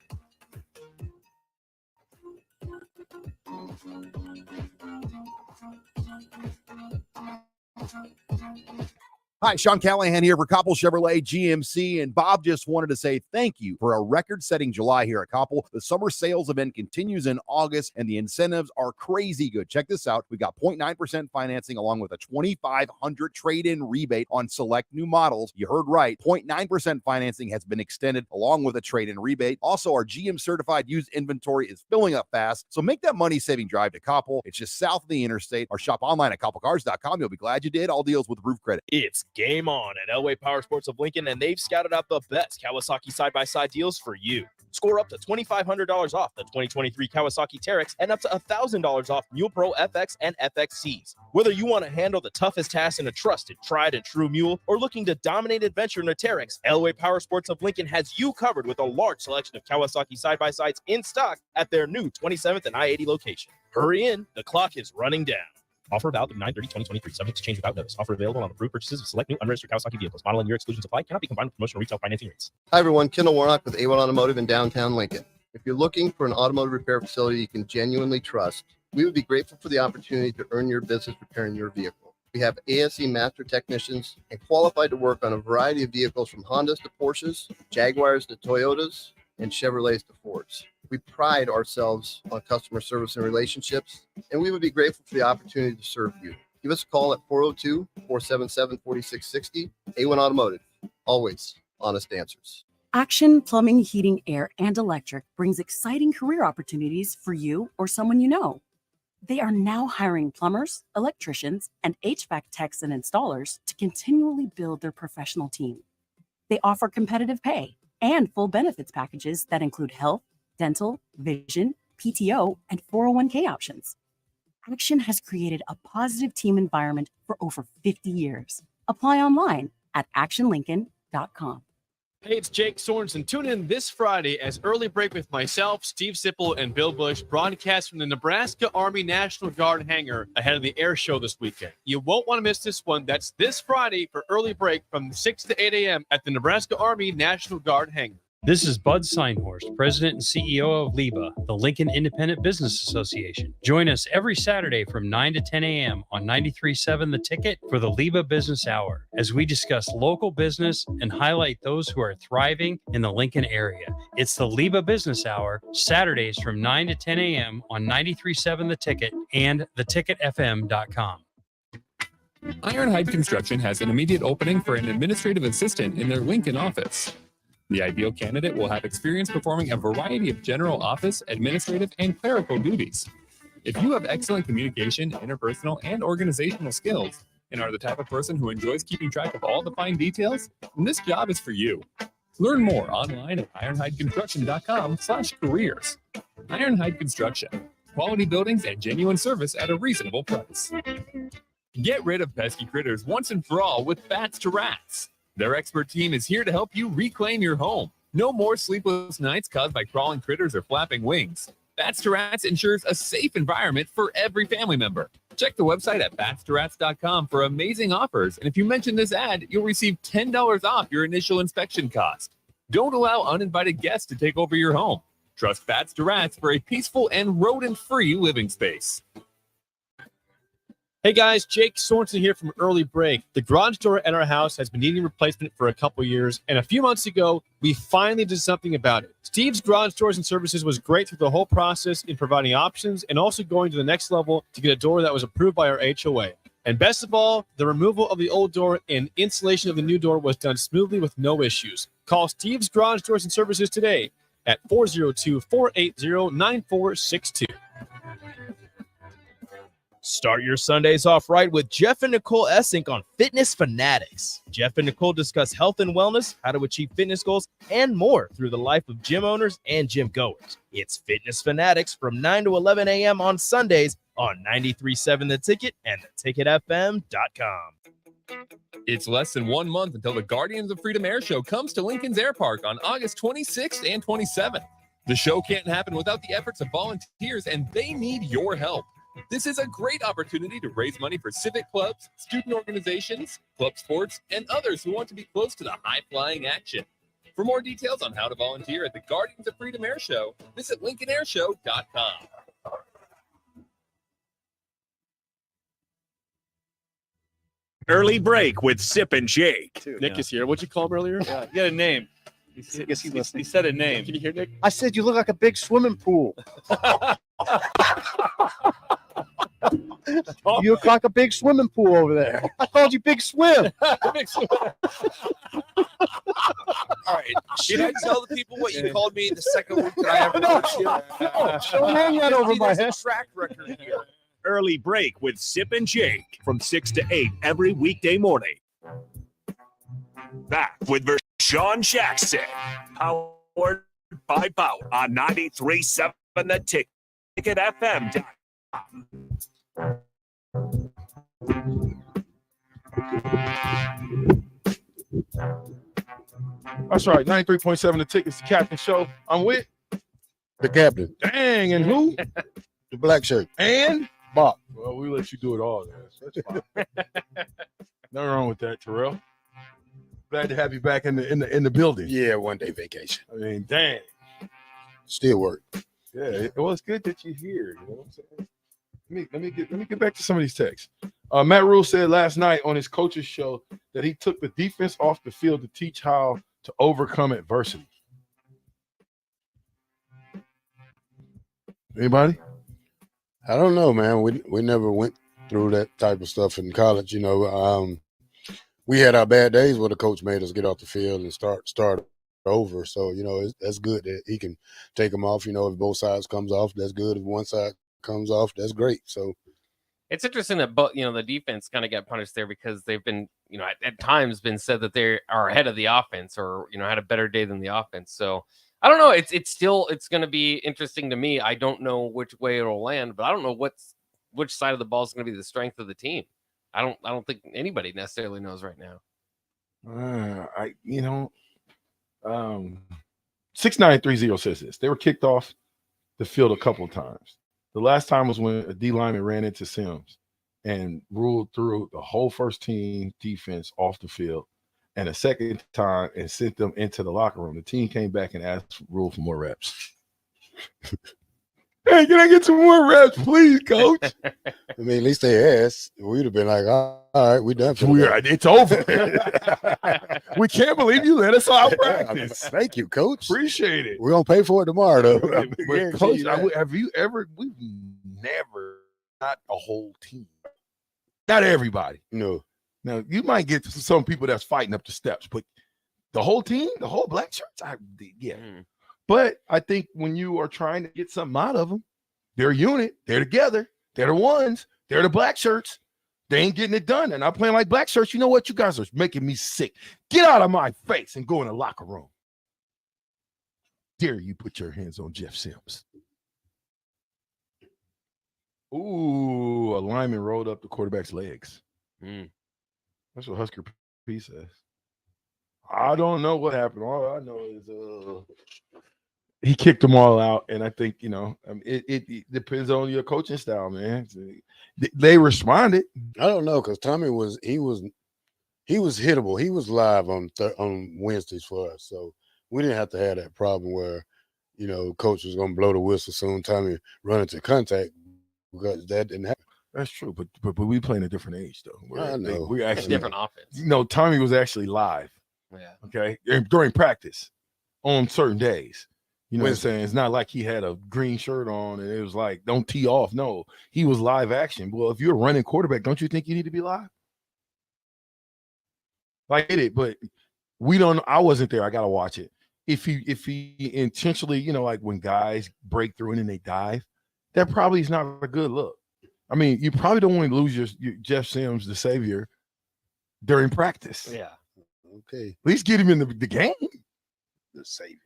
Hi, Sean Callahan here for Koppel Chevrolet GMC, and Bob just wanted to say thank you for a record-setting July here at Koppel. The summer sales event continues in August, and the incentives are crazy good. Check this out. We got 0.9% financing along with a $2,500 trade-in rebate on select new models. You heard right. 0.9% financing has been extended along with a trade-in rebate. Also, our GM-certified used inventory is filling up fast, so make that money-saving drive to Koppel. It's just south of the interstate, or shop online at koppelcars.com. You'll be glad you did. All deals with roof credit. It's game on at Elway Power Sports of Lincoln, and they've scouted out the best Kawasaki side-by-side deals for you. Score up to $2,500 off the 2023 Kawasaki Teryx and up to $1,000 off Mule Pro FX and FXCs. Whether you want to handle the toughest task in a trusted, tried and true mule or looking to dominate adventure in a Teryx, Elway Power Sports of Lincoln has you covered with a large selection of Kawasaki side-by-sides in stock at their new 27th and I-80 location. Hurry in, the clock is running down. Offer valid through 9/30/2023. Subject to change without notice. Offer available on approved purchases of select new unregistered Kawasaki vehicles. Model and year exclusions apply. Cannot be combined with promotional retail financing rates. Hi, everyone. Kendall Warnock with A1 Automotive in downtown Lincoln. If you're looking for an automotive repair facility you can genuinely trust, we would be grateful for the opportunity to earn your business repairing your vehicle. We have ASE master technicians and qualified to work on a variety of vehicles from Hondas to Porsches, Jaguars to Toyotas, and Chevrolets to Fords. We pride ourselves on customer service and relationships, and we would be grateful for the opportunity to serve you. Give us a call at 402-477-4660. A1 Automotive, always honest answers. Action Plumbing, Heating, Air, and Electric brings exciting career opportunities for you or someone you know. They are now hiring plumbers, electricians, and HVAC techs and installers to continually build their professional team. They offer competitive pay and full benefits packages that include health, dental, vision, PTO, and 401k options. Action has created a positive team environment for over 50 years. Apply online at actionlincoln.com. Hey, it's Jake Sorensen. Tune in this Friday as Early Break with myself, Steve Sipple, and Bill Bush broadcast from the Nebraska Army National Guard hangar ahead of the air show this weekend. You won't want to miss this one. That's this Friday for Early Break from 6 to 8 a.m. at the Nebraska Army National Guard hangar. This is Bud Seinhorst, President and CEO of LIBA, the Lincoln Independent Business Association. Join us every Saturday from 9 to 10 a.m. on 93.7 The Ticket for the LIBA Business Hour, as we discuss local business and highlight those who are thriving in the Lincoln area. It's the LIBA Business Hour, Saturdays from 9 to 10 a.m. on 93.7 The Ticket and theticketfm.com. Ironhide Construction has an immediate opening for an administrative assistant in their Lincoln office. The ideal candidate will have experience performing a variety of general office, administrative, and clerical duties. If you have excellent communication, interpersonal, and organizational skills, and are the type of person who enjoys keeping track of all the fine details, then this job is for you. Learn more online at ironhideconstruction.com/careers. Ironhide Construction, quality buildings and genuine service at a reasonable price. Get rid of pesky critters once and for all with Bats to Rats. Their expert team is here to help you reclaim your home. No more sleepless nights caused by crawling critters or flapping wings. Bats to Rats ensures a safe environment for every family member. Check the website at batstorats.com for amazing offers. And if you mention this ad, you'll receive $10 off your initial inspection cost. Don't allow uninvited guests to take over your home. Trust Bats to Rats for a peaceful and rodent-free living space. Hey guys, Jake Sorensen here from Early Break. The garage door at our house has been needing replacement for a couple years, and a few months ago, we finally did something about it. Steve's Garage Doors and Services was great through the whole process in providing options and also going to the next level to get a door that was approved by our HOA. And best of all, the removal of the old door and installation of the new door was done smoothly with no issues. Call Steve's Garage Doors and Services today at 402-480-9462. Start your Sundays off right with Jeff and Nicole Essink on Fitness Fanatics. Jeff and Nicole discuss health and wellness, how to achieve fitness goals, and more through the life of gym owners and gym goers. It's Fitness Fanatics from 9 to 11 a.m. on Sundays on 93.7 The Ticket and theticketfm.com. It's less than 1 month until the Guardians of Freedom Air Show comes to Lincoln's Air Park on August 26th and 27th. The show can't happen without the efforts of volunteers, and they need your help. This is a great opportunity to raise money for civic clubs, student organizations, club sports, and others who want to be close to the high-flying action. For more details on how to volunteer at the Guardians of Freedom Air Show, visit LincolnAirShow.com. Early Break with Sip and Jake. Nick is here. What'd you call him earlier? Yeah, he had a name. He said a name. Can you hear Nick? I said you look like a big swimming pool. You look like a big swimming pool over there. I called you Big Swim. Big Swim. All right. Should I tell the people what you called me the second week that I ever coached you? Don't hang that over my head. Track record here. Early Break with Sip and Jake from 6 to 8 every weekday morning. Back with Vershawn Jackson, powered by Bauer on 93.7 The Ticket FM. That's right. 93.7 The Ticket's the Captain Show. I'm with The captain. Dang, and who? The black shirt. And Bob. well, we let you do it all. That's fine. Nothing wrong with that, Terrell. Glad to have you back in the building. Yeah, 1 day vacation. I mean, dang. Still work. Yeah, well, it's good that you're here. You know what I'm saying? Let me get back to some of these texts. Matt Rule said last night on his coach's show that he took the defense off the field to teach how to overcome adversity. Anybody? I don't know, man. We never went through that type of stuff in college. You know, we had our bad days where the coach made us get off the field and start over. So, you know, that's good that he can take them off. You know, if both sides comes off, that's good. If one side comes off, that's great. So it's interesting that the defense kind of got punished there because they've been, at times been said that they are ahead of the offense or, had a better day than the offense. So I don't know. It's going to be interesting to me. I don't know which way it'll land, but I don't know which side of the ball is going to be the strength of the team. I don't think anybody necessarily knows right now. 6930 says this. They were kicked off the field a couple of times. The last time was when a D lineman ran into Sims and ruled through the whole first team defense off the field, and a second time and sent them into the locker room. The team came back and asked Rule for more reps. Hey, can I get some more reps, please, coach? I mean, at least they asked. We'd have been like, all right, we done for it's over. We can't believe you let us out practice. Thank you, coach. Appreciate it. We're gonna pay for it tomorrow, though. But coach, we've never not a whole team. Not everybody. No. Now you might get some people that's fighting up the steps, but the whole team, the whole black shirts, yeah. But I think when you are trying to get something out of them, they're a unit, they're together, they're the ones, they're the black shirts. They ain't getting it done. And I'm playing like black shirts. You know what? You guys are making me sick. Get out of my face and go in the locker room. Dare you put your hands on Jeff Sims. Ooh, a lineman rolled up the quarterback's legs. That's what Husker P says. I don't know what happened. All I know is he kicked them all out, and I think it depends on your coaching style, man. They responded. I don't know because Tommy was hittable. He was live on Wednesdays for us, so we didn't have to have that problem where coach was going to blow the whistle soon. Tommy run into contact because that didn't happen. That's true, but we playing a different age though. I know. We actually different offense. Tommy was actually live. Yeah. Okay. During practice on certain days. You know what I'm saying? It's not like he had a green shirt on and it was like, don't tee off. No, he was live action. Well, if you're a running quarterback, don't you think you need to be live? Like it, but I wasn't there. I gotta watch it. If he intentionally, like when guys break through and they dive, that probably is not a good look. I mean, you probably don't want to lose your Jeff Sims, the savior, during practice. Yeah. Okay. At least get him in the game. The savior.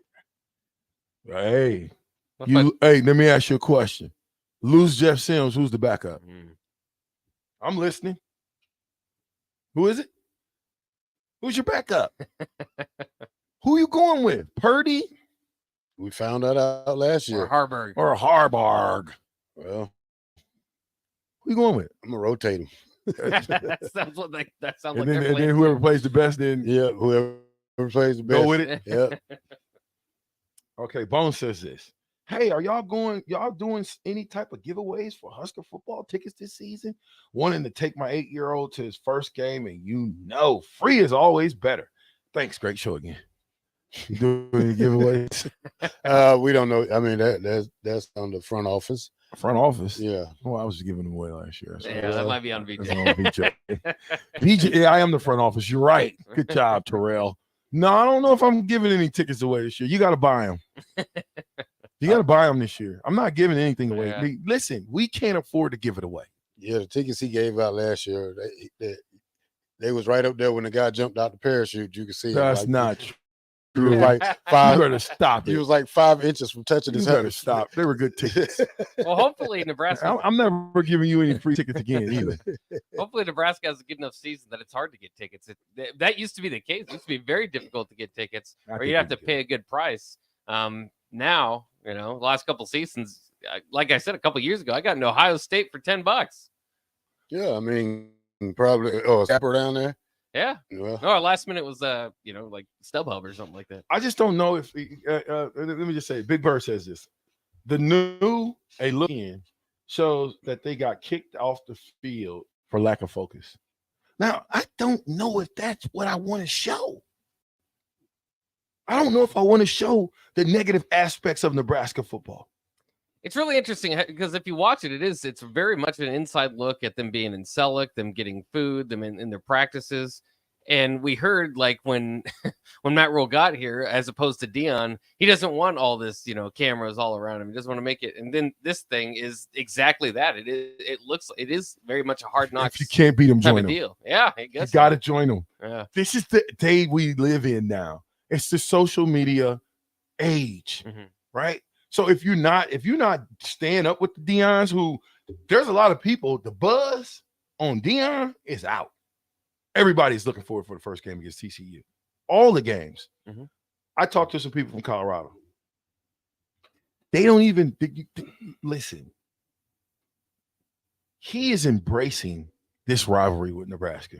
Hey, let me ask you a question. Lose Jeff Sims, who's the backup? I'm listening. Who is it? Who's your backup? Who you going with? Purdy? We found that out last year. Or Harburg. Well, who you going with? I'm gonna rotate him. that sounds like And then whoever plays the best, then whoever plays the best. Go with it. Yeah. Okay, Bone says this. Hey, are y'all doing any type of giveaways for Husker football tickets this season? Wanting to take my 8-year-old to his first game, and free is always better. Thanks, great show again. You doing any giveaways? We don't know. I mean, that's on the front office. Front office? Yeah. Well, I was giving them away last year. So that might be on VJ. That's on VJ. VJ, yeah, I am the front office. You're right. Good job, Terrell. No, I don't know if I'm giving any tickets away this year. You got to buy them. You got to buy them this year. I'm not giving anything away. Yeah. Listen, we can't afford to give it away. Yeah, the tickets he gave out last year, they was right up there when the guy jumped out the parachute. You could see that's not true. He was like 5. You better stop it. He was like 5 inches from touching his You head. better stop. They were good tickets. Well, hopefully Nebraska. I'm never giving you any free tickets again either. Hopefully Nebraska has a good enough season that it's hard to get tickets. That used to be the case. It used to be very difficult to get tickets, or you'd have to pay a good price. Now, the last couple seasons, like I said a couple years ago, I got in Ohio State for $10. Yeah, I mean, probably. Sapper down there. Yeah. Well, no, our last minute was like StubHub or something like that. I just don't know if let me just say, Big Bird says this. The new look in shows that they got kicked off the field for lack of focus. Now, I don't know if that's what I want to show. I don't know if I want to show the negative aspects of Nebraska football. It's really interesting because if you watch it's very much an inside look at them being in Selleck, them getting food, them in their practices. And we heard like when Matt Rule got here, as opposed to Dion, he doesn't want all this, cameras all around him. He doesn't want to make it. And then this thing is exactly that. It is very much a hard knocks. If you can't beat them, join them. Deal. Yeah, I guess you got to join them. Yeah. This is the day we live in now. It's the social media age, right? So if you're not staying up with the Deons, who there's a lot of people, the buzz on Dion is out. Everybody's looking forward for the first game against TCU. All the games. I talked to some people from Colorado. They don't even listen. He is embracing this rivalry with Nebraska.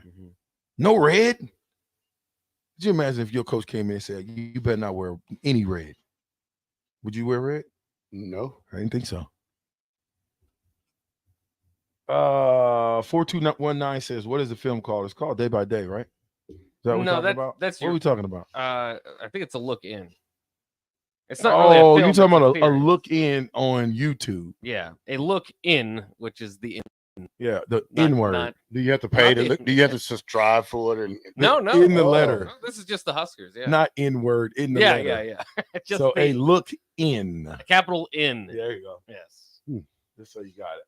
No red. Could you imagine if your coach came in and said, you better not wear any red? Would you wear red? No. I didn't think so. 4219 says, what is the film called? It's called Day by Day, right? Is that what we're talking about? That's what are we talking about? I think it's a look in. It's not really a film, you're talking about a theory. look in on YouTube. Yeah, a look in, which is the in. Yeah, the in word. Do you have to pay to look? Do you have to subscribe for it? No. In the letter. No, this is just the Huskers. Yeah. Not in word, in the letter. Yeah. Just so a look in. A capital in. There you go. Yes. Just so you got it.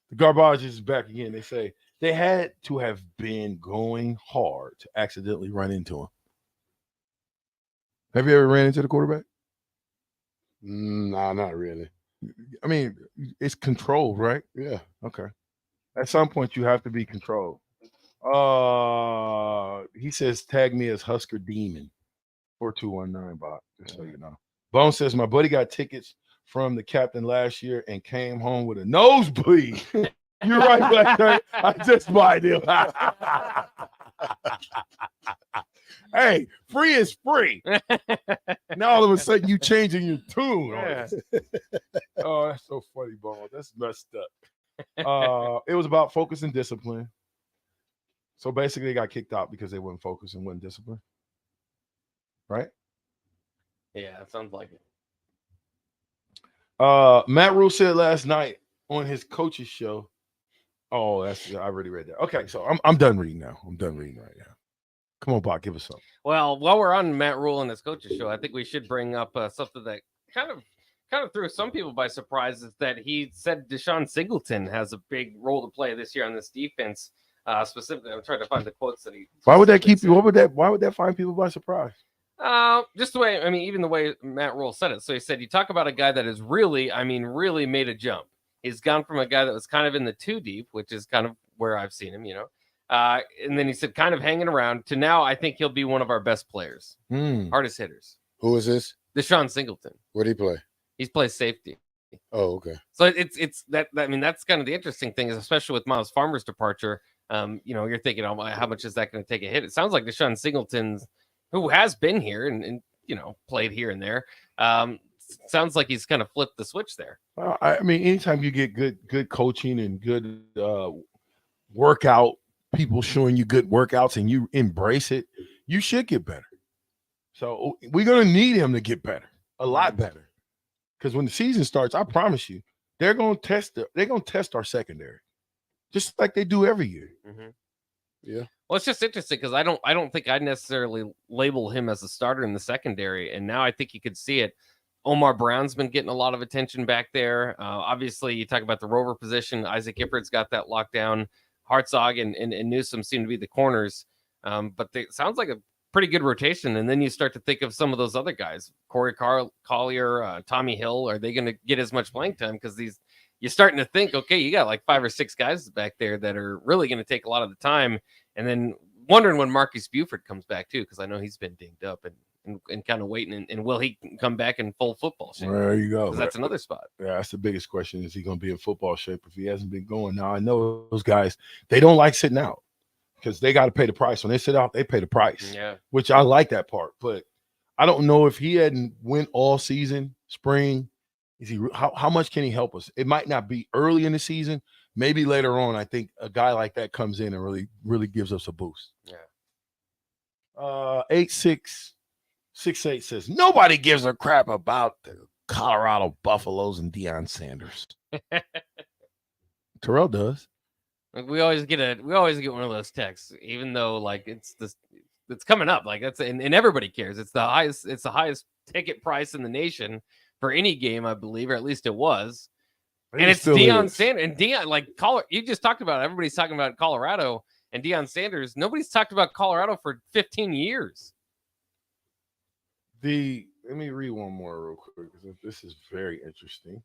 The garbage is back again. They say they had to have been going hard to accidentally run into him. Have you ever ran into the quarterback? No, not really. I mean, it's controlled, right? Yeah. Okay. At some point, you have to be controlled. He says tag me as Husker Demon 4219 bot, just so you know. Bone says my buddy got tickets from the captain last year and came home with a nosebleed. You're right, Black Knight. I just bought him. Hey, free is free. Now all of a sudden you changing your tune. Yeah. Oh, that's so funny, Bone. That's messed up. It was about focus and discipline. So basically, they got kicked out because they wouldn't focus and wouldn't discipline. Right? Yeah, it sounds like it. Matt Rule said last night on his coach's show. Oh, I already read that. Okay, so I'm done reading now. I'm done reading right now. Come on, Bob, give us something. Well, while we're on Matt Rule and his coach's show, I think we should bring up something that kind of threw some people by surprise, is that he said Deshaun Singleton has a big role to play this year on this defense. Specifically, I'm trying to find the quotes that he. Why would that keep you? Why would that find people by surprise? Just the way, even the way Matt Rule said it. So he said, you talk about a guy that has really made a jump. He's gone from a guy that was kind of in the 2 deep, which is kind of where I've seen him, and then he said kind of hanging around to now I think he'll be one of our best players, hardest hitters. Who is this? Deshaun Singleton. Where'd he play? He plays safety. Oh, okay. So it's that. I mean, that's kind of the interesting thing, is especially with Miles Farmer's departure. You're thinking, oh, how much is that going to take a hit? It sounds like Deshaun Singleton's, who has been here and played here and there. Sounds like he's kind of flipped the switch there. Well, I mean, anytime you get good coaching and good workout, people showing you good workouts and you embrace it, you should get better. So we're going to need him to get better, a lot better. Because when the season starts, I promise you, they're going to test our secondary, just like they do every year. Mm-hmm. Yeah. Well, it's just interesting because I don't think I'd necessarily label him as a starter in the secondary, and now I think you could see it. Omar Brown's been getting a lot of attention back there. Obviously, you talk about the rover position. Isaac Giffords got that locked down. Hartzog and Newsome seem to be the corners, but it sounds like a pretty good rotation. And then you start to think of some of those other guys, Corey Collier, Tommy Hill. Are they going to get as much playing time? Because you're starting to think, okay, you got like 5 or 6 guys back there that are really going to take a lot of the time. And then wondering when Marcus Buford comes back too, because I know he's been dinged up and kind of waiting. And will he come back in full football shape? There you go. That's another spot. Yeah, that's the biggest question. Is he going to be in football shape if he hasn't been going? Now, I know those guys, they don't like sitting out because they got to pay the price. When they sit out, they pay the price. Yeah. Which I like that part. But I don't know if he hadn't went all season, spring. How much can he help us? It might not be early in the season. Maybe later on, I think a guy like that comes in and really gives us a boost. Yeah. 8668 says, nobody gives a crap about the Colorado Buffaloes and Deion Sanders. Terrell does. Like we always get one of those texts, even though like it's coming up. Like that's and everybody cares. It's the highest ticket price in the nation for any game, I believe, or at least it was. And it's Deion Sanders and Deion, like you just talked about it. Everybody's talking about Colorado and Deion Sanders. Nobody's talked about Colorado for 15 years. Let me read one more real quick because this is very interesting.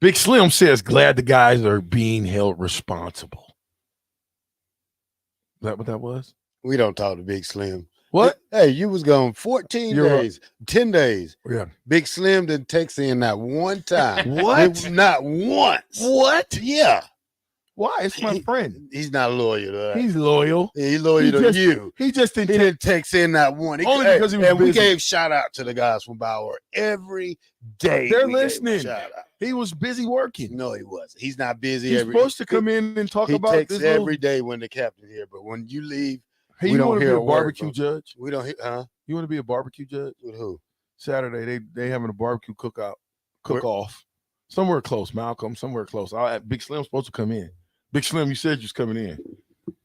Big Slim says, glad the guys are being held responsible. Is that what that was? We don't talk to Big Slim. What? Hey, you was gone 14 days, 10 days. Yeah. Big Slim didn't text in not one time. What? Not once. What? Yeah. Why? It's my friend. He's not loyal to us. He's loyal. Yeah, he's loyal to you. He just didn't text in not one. Only because he was and busy. We gave shout out to the guys from Bauer every day. They're listening. He was busy working. No, he wasn't. He's not busy. He's supposed to come in and talk about texts this every day when the captain's here. But when you leave, hey, we you don't want to be hear a barbecue judge? We don't hear, huh? You want to be a barbecue judge? With who? Saturday, they having a barbecue cook-off. Somewhere close, Malcolm, somewhere close. Big Slim's supposed to come in. Big Slim, you said you was coming in.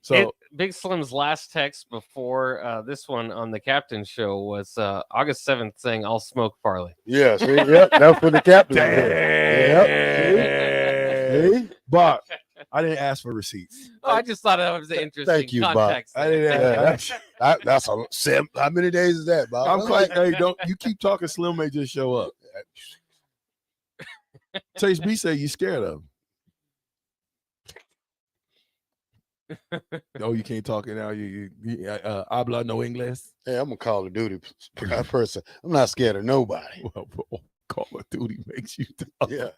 So Big Slim's last text before this one on the captain show was August 7th saying, I'll smoke Farley. Yeah, see, yep, that's for the captain. Yep. But I didn't ask for receipts. Oh, I just thought that was an interesting Thank you, context. Bob. I didn't ask. That's a 7. How many days is that, Bob? I'm quite, hey, don't you keep talking. Slim may just show up. Chase B say you scared of him. Oh, you can't talk it now. You habla no inglés. Hey, I'm a Call of Duty person. I'm not scared of nobody. Well, Call of Duty makes you tough. Yeah.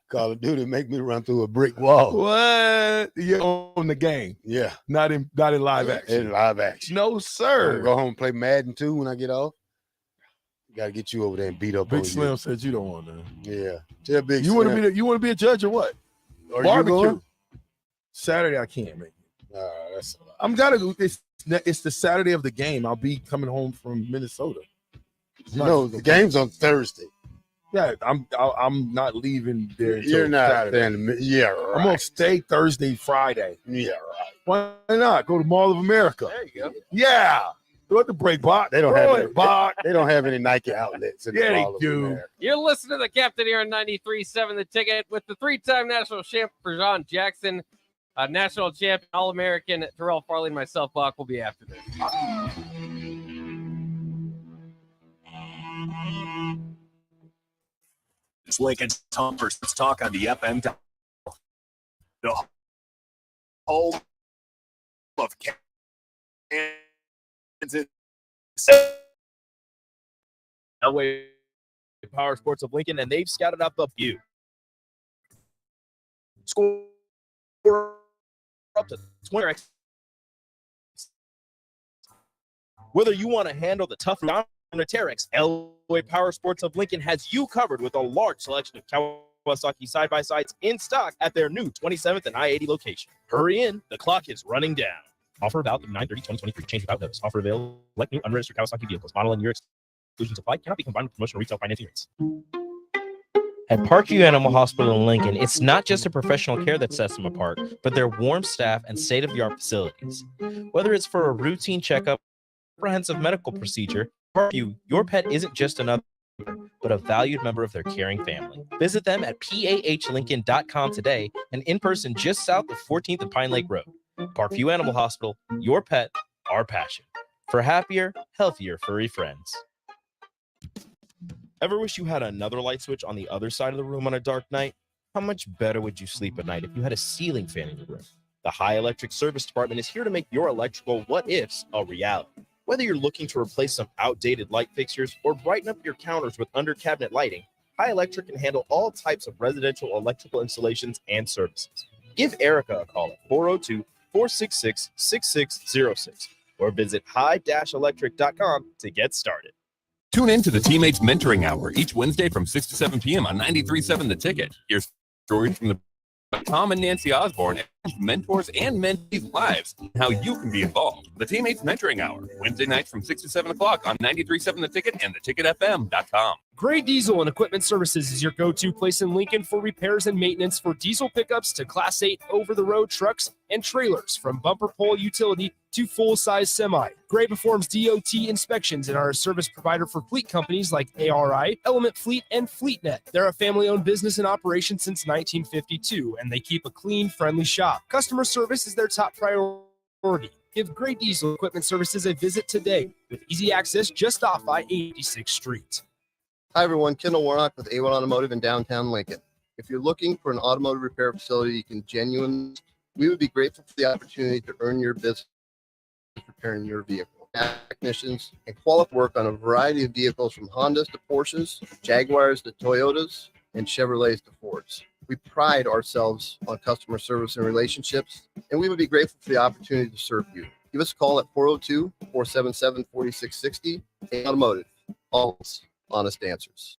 Call of Duty make me run through a brick wall. What? You're on the game. Yeah. Not in live action. In live action. No, I'm sir. gonna go home and play Madden 2 when I get off. Gotta get you over there and beat up Big on Slim you. said you don't want to. Yeah. Tell Big You Slim. want to be a judge or what? Are you Barbecue. going? Saturday I can't make it. That's a lot. I'm gotta go. It's the Saturday of the game. I'll be coming home from Minnesota. No, the game's on Thursday. Yeah, I'm not leaving there. Until You're not Saturday. Yeah, right. I'm gonna stay Thursday, Friday. Yeah, right. Why not? Go to Mall of America. There you go. Yeah. Throw it the break box. They don't Throw have it, Bach. They don't have any Nike outlets in the Yeah, they Mall of do. America. You're listening to the Captain here on 93.7 The Ticket with the three-time national champ for John Jackson, national champion, All-American Terrell Farley, and myself, Bach, will be after this. It's Lincoln's home for sports talk on the FM dial. The home of Kansas. Elway Power Sports of Lincoln, and they've scouted up a few. Score up to 20. Whether you want to handle the tough Terex, Elway Power Sports of Lincoln has you covered with a large selection of Kawasaki side-by-sides in stock at their new 27th and I-80 location. Hurry in, the clock is running down. Offer about 9/30/2023. Change without notice. Offer available. Like new unregistered Kawasaki vehicles. Model and year exclusions apply. Cannot be combined with promotional retail financing rates. At Parkview Animal Hospital in Lincoln, it's not just a professional care that sets them apart, but their warm staff and state-of-the-art facilities. Whether it's for a routine checkup, comprehensive medical procedure, Parkview, your pet isn't just another, but a valued member of their caring family. Visit them at pahlincoln.com today and in person just south of 14th and Pine Lake Road. Parkview Animal Hospital, your pet, our passion. For happier, healthier furry friends. Ever wish you had another light switch on the other side of the room on a dark night? How much better would you sleep at night if you had a ceiling fan in your room? The High Electric Service Department is here to make your electrical what-ifs a reality. Whether you're looking to replace some outdated light fixtures or brighten up your counters with under-cabinet lighting, High Electric can handle all types of residential electrical installations and services. Give Erica a call at 402-466-6606 or visit high-electric.com to get started. Tune in to the Teammates Mentoring Hour each Wednesday from 6 to 7 p.m. on 93.7 The Ticket. Hear stories from Tom and Nancy Osborne, mentors and mentees' lives, and how you can be involved. The Teammates Mentoring Hour, Wednesday nights from 6 to 7 o'clock on 93.7 The Ticket and theticketfm.com. Gray Diesel and Equipment Services is your go-to place in Lincoln for repairs and maintenance for diesel pickups to Class 8 over-the-road trucks and trailers, from bumper pole utility to full-size semi. Gray performs DOT inspections and are a service provider for fleet companies like ARI, Element Fleet, and FleetNet. They're a family-owned business in operation since 1952, and they keep a clean, friendly shop. Customer service is their top priority. Give Gray Diesel Equipment Services a visit today with easy access just off I-86th Street. Hi, everyone. Kendall Warnock with A1 Automotive in downtown Lincoln. If you're looking for an automotive repair facility you can genuinely, we would be grateful for the opportunity to earn your business repairing your vehicle. Technicians and quality work on a variety of vehicles from Hondas to Porsches, Jaguars to Toyotas, and Chevrolets to Fords. We pride ourselves on customer service and relationships, and we would be grateful for the opportunity to serve you. Give us a call at 402-477-4660. Automotive, always honest answers.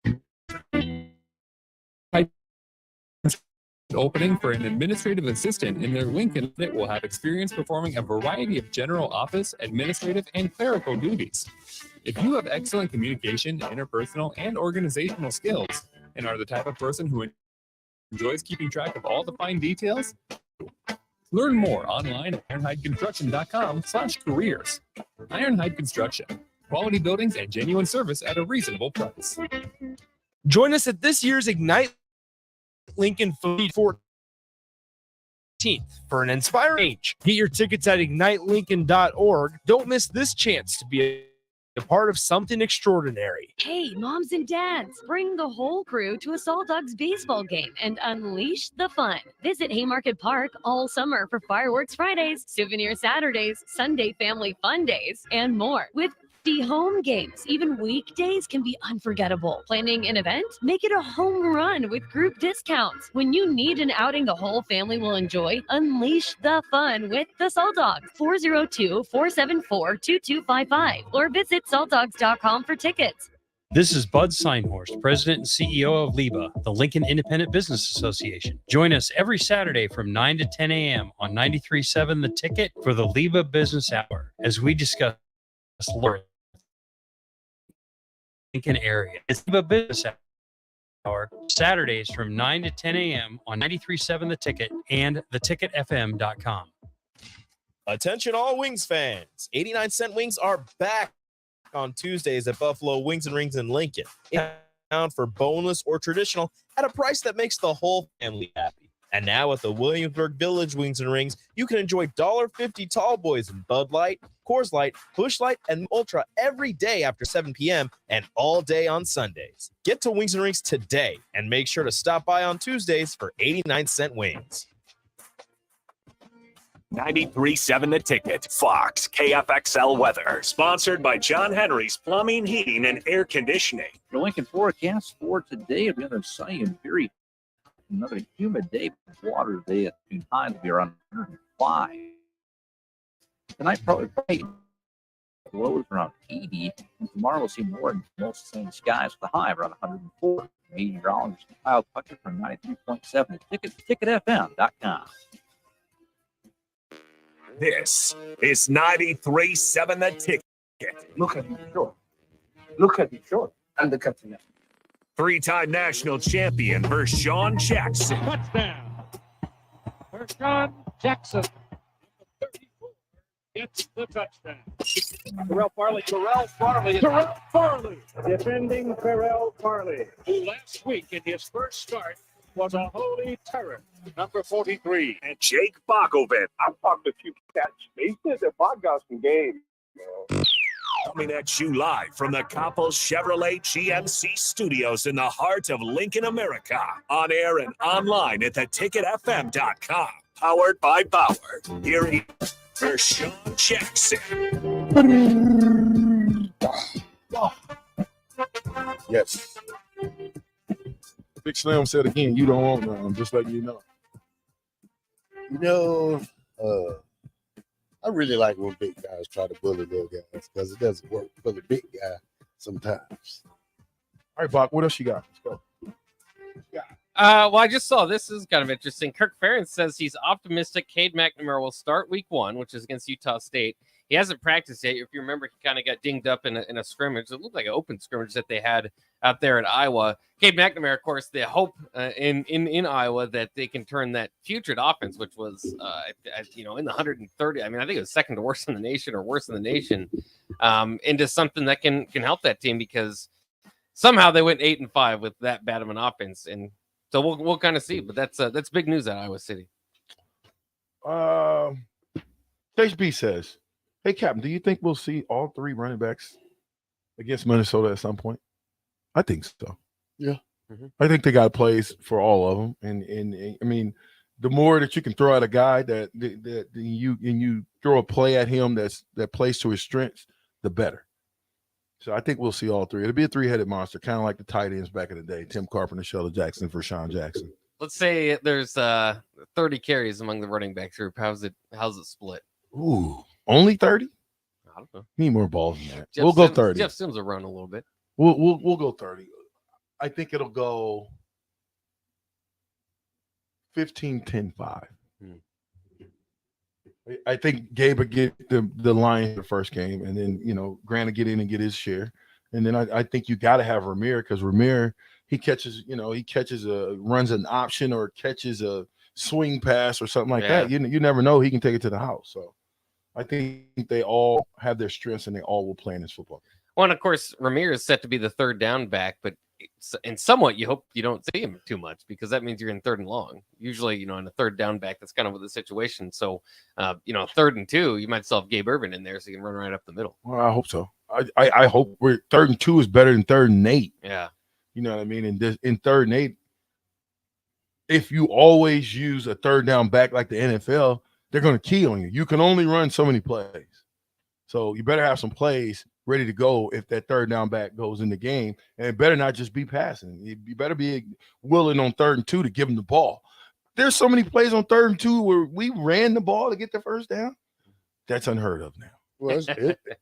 Opening for an administrative assistant in their Lincoln that will have experience performing a variety of general office, administrative, and clerical duties. If you have excellent communication, interpersonal, and organizational skills, and are the type of person who enjoys keeping track of all the fine details, learn more online at ironhideconstruction.com/careers. Ironhide Construction, quality buildings and genuine service at a reasonable price. Join us at this year's Ignite Lincoln 14th for an inspiring age. Get your tickets at ignitelincoln.org. Don't miss this chance to be a part of something extraordinary. Hey, moms and dads, bring the whole crew to a Salt Dogs baseball game and unleash the fun. Visit Haymarket Park all summer for fireworks Fridays, souvenir Saturdays, Sunday family fun days, and more. With home games, even weekdays can be unforgettable. Planning an event? Make it a home run with group discounts. When you need an outing the whole family will enjoy, unleash the fun with the Salt Dogs. 402-474-2255 or visit saltdogs.com for tickets. This is Bud Seinhorst, President and CEO of LIBA, the Lincoln Independent Business Association. Join us every Saturday from 9 to 10 a.m. on 93.7 The Ticket for the LIBA Business Hour as we discuss Lincoln area. It's LIBA Business Hour, Saturdays from 9 to 10 a.m. on 93.7 The Ticket and theticketfm.com. Attention all Wings fans. 89-cent wings are back on Tuesdays at Buffalo Wings and Rings in Lincoln. In town for boneless or traditional at a price that makes the whole family happy. And now at the Williamsburg Village Wings and Rings, you can enjoy $1.50 tall boys in Bud Light, Coors Light, Busch Light, and Ultra every day after 7 p.m. and all day on Sundays. Get to Wings and Rings today and make sure to stop by on Tuesdays for 89-cent wings. 93.7 The Ticket, Fox, KFXL weather, sponsored by John Henry's Plumbing, Heating, and Air Conditioning. Your Lincoln forecast for today will be another sunny and very another humid day. Water today at between highs will be around 105. Tonight probably lows around 80. And tomorrow we'll see more in most sunny skies with a high around 104. Meteorologist Kyle Tucker from 93.7 The Ticket, ticketfm.com. This is 93.7 The Ticket. Look at him short. Look at him short. And the captain. Three-time national champion Vershawn Jackson. Touchdown. Vershawn Jackson. 34 gets the touchdown. Terrell Farley. Defending Terrell Farley, who last week in his first start was a holy terror. Number 43. And Jake Bakovic. I've talked a few cats. They said that Bog got some game. Coming at you live from the Coppel Chevrolet GMC studios in the heart of Lincoln, America. On air and online at theticketfm.com. Powered by Bauer. Here he is, Vershawn Jackson. Yes. Big Slim said again, you don't want none, just letting you know. You know, I really like when big guys try to bully little guys because it doesn't work for the big guy sometimes. All right, Bach, what else you got? Let's go. Well, I just saw this is kind of interesting. Kirk Ferentz says he's optimistic Cade McNamara will start week 1, which is against Utah State. He hasn't practiced yet. If you remember, he kind of got dinged up in a scrimmage. It looked like an open scrimmage that they had out there at Iowa. Cade McNamara, of course, the hope in Iowa that they can turn that putrid offense, which was, in the 130. I mean, I think it was second to worst in the nation or worse in the nation, into something that can help that team because somehow they went 8-5 with that bad of an offense. And so we'll kind of see. But that's big news at Iowa City. HB says, hey, Captain, do you think we'll see all 3 running backs against Minnesota at some point? I think so. Yeah. Mm-hmm. I think they got plays for all of them. And I mean, the more that you can throw at a guy that you throw a play at him that plays to his strengths, the better. So I think we'll see all 3. It'll be a 3-headed monster, kind of like the tight ends back in the day, Tim Carpenter, Sheldon Jackson, Vershawn Jackson. Let's say there's 30 carries among the running back group. How's it split? Ooh, only 30? I don't know. Need more balls than that. Jeff We'll Sims, go 30. Jeff Sims will run a little bit. We'll go 30. I think it'll go 15, 10, 5. I think Gabe would get the Lions the first game, and then Grant will get in and get his share. And then I think you got to have Ramir because Ramir runs an option or catches a swing pass or something like that. You never know, he can take it to the house. So I think they all have their strengths and they all will play in this football game. Well, and of course, Ramir is set to be the third down back, but in somewhat you hope you don't see him too much because that means you're in 3rd and long. Usually, in a third down back, that's kind of what the situation. So, 3rd and 2, you might still have Gabe Ervin in there so you can run right up the middle. Well, I hope so. I hope we're 3rd and 2 is better than 3rd and 8. Yeah. You know what I mean? And in 3rd and 8, if you always use a 3rd down back like the NFL, they're going to key on you. You can only run so many plays. So you better have some plays ready to go if that 3rd down back goes in the game. And it better not just be passing. You better be willing on 3rd and 2 to give them the ball. There's so many plays on 3rd and 2 where we ran the ball to get the 1st down. That's unheard of now. Well,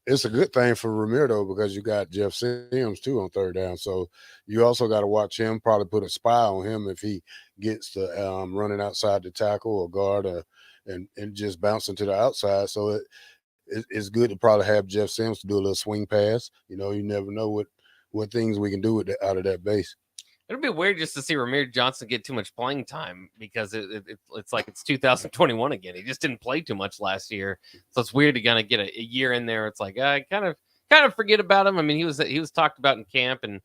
it's a good thing for Ramir, though, because you got Jeff Sims, too, on 3rd down. So you also got to watch him, probably put a spy on him if he gets to running outside the tackle or guard and just bouncing to the outside. So it's good to probably have Jeff Sims to do a little swing pass. You know, you never know what things we can do out of that base. It'll be weird just to see Ramir Johnson get too much playing time because it's like it's 2021 again. He just didn't play too much last year, so it's weird to kind of get a year in there. It's like I kind of forget about him. I mean, he was talked about in camp and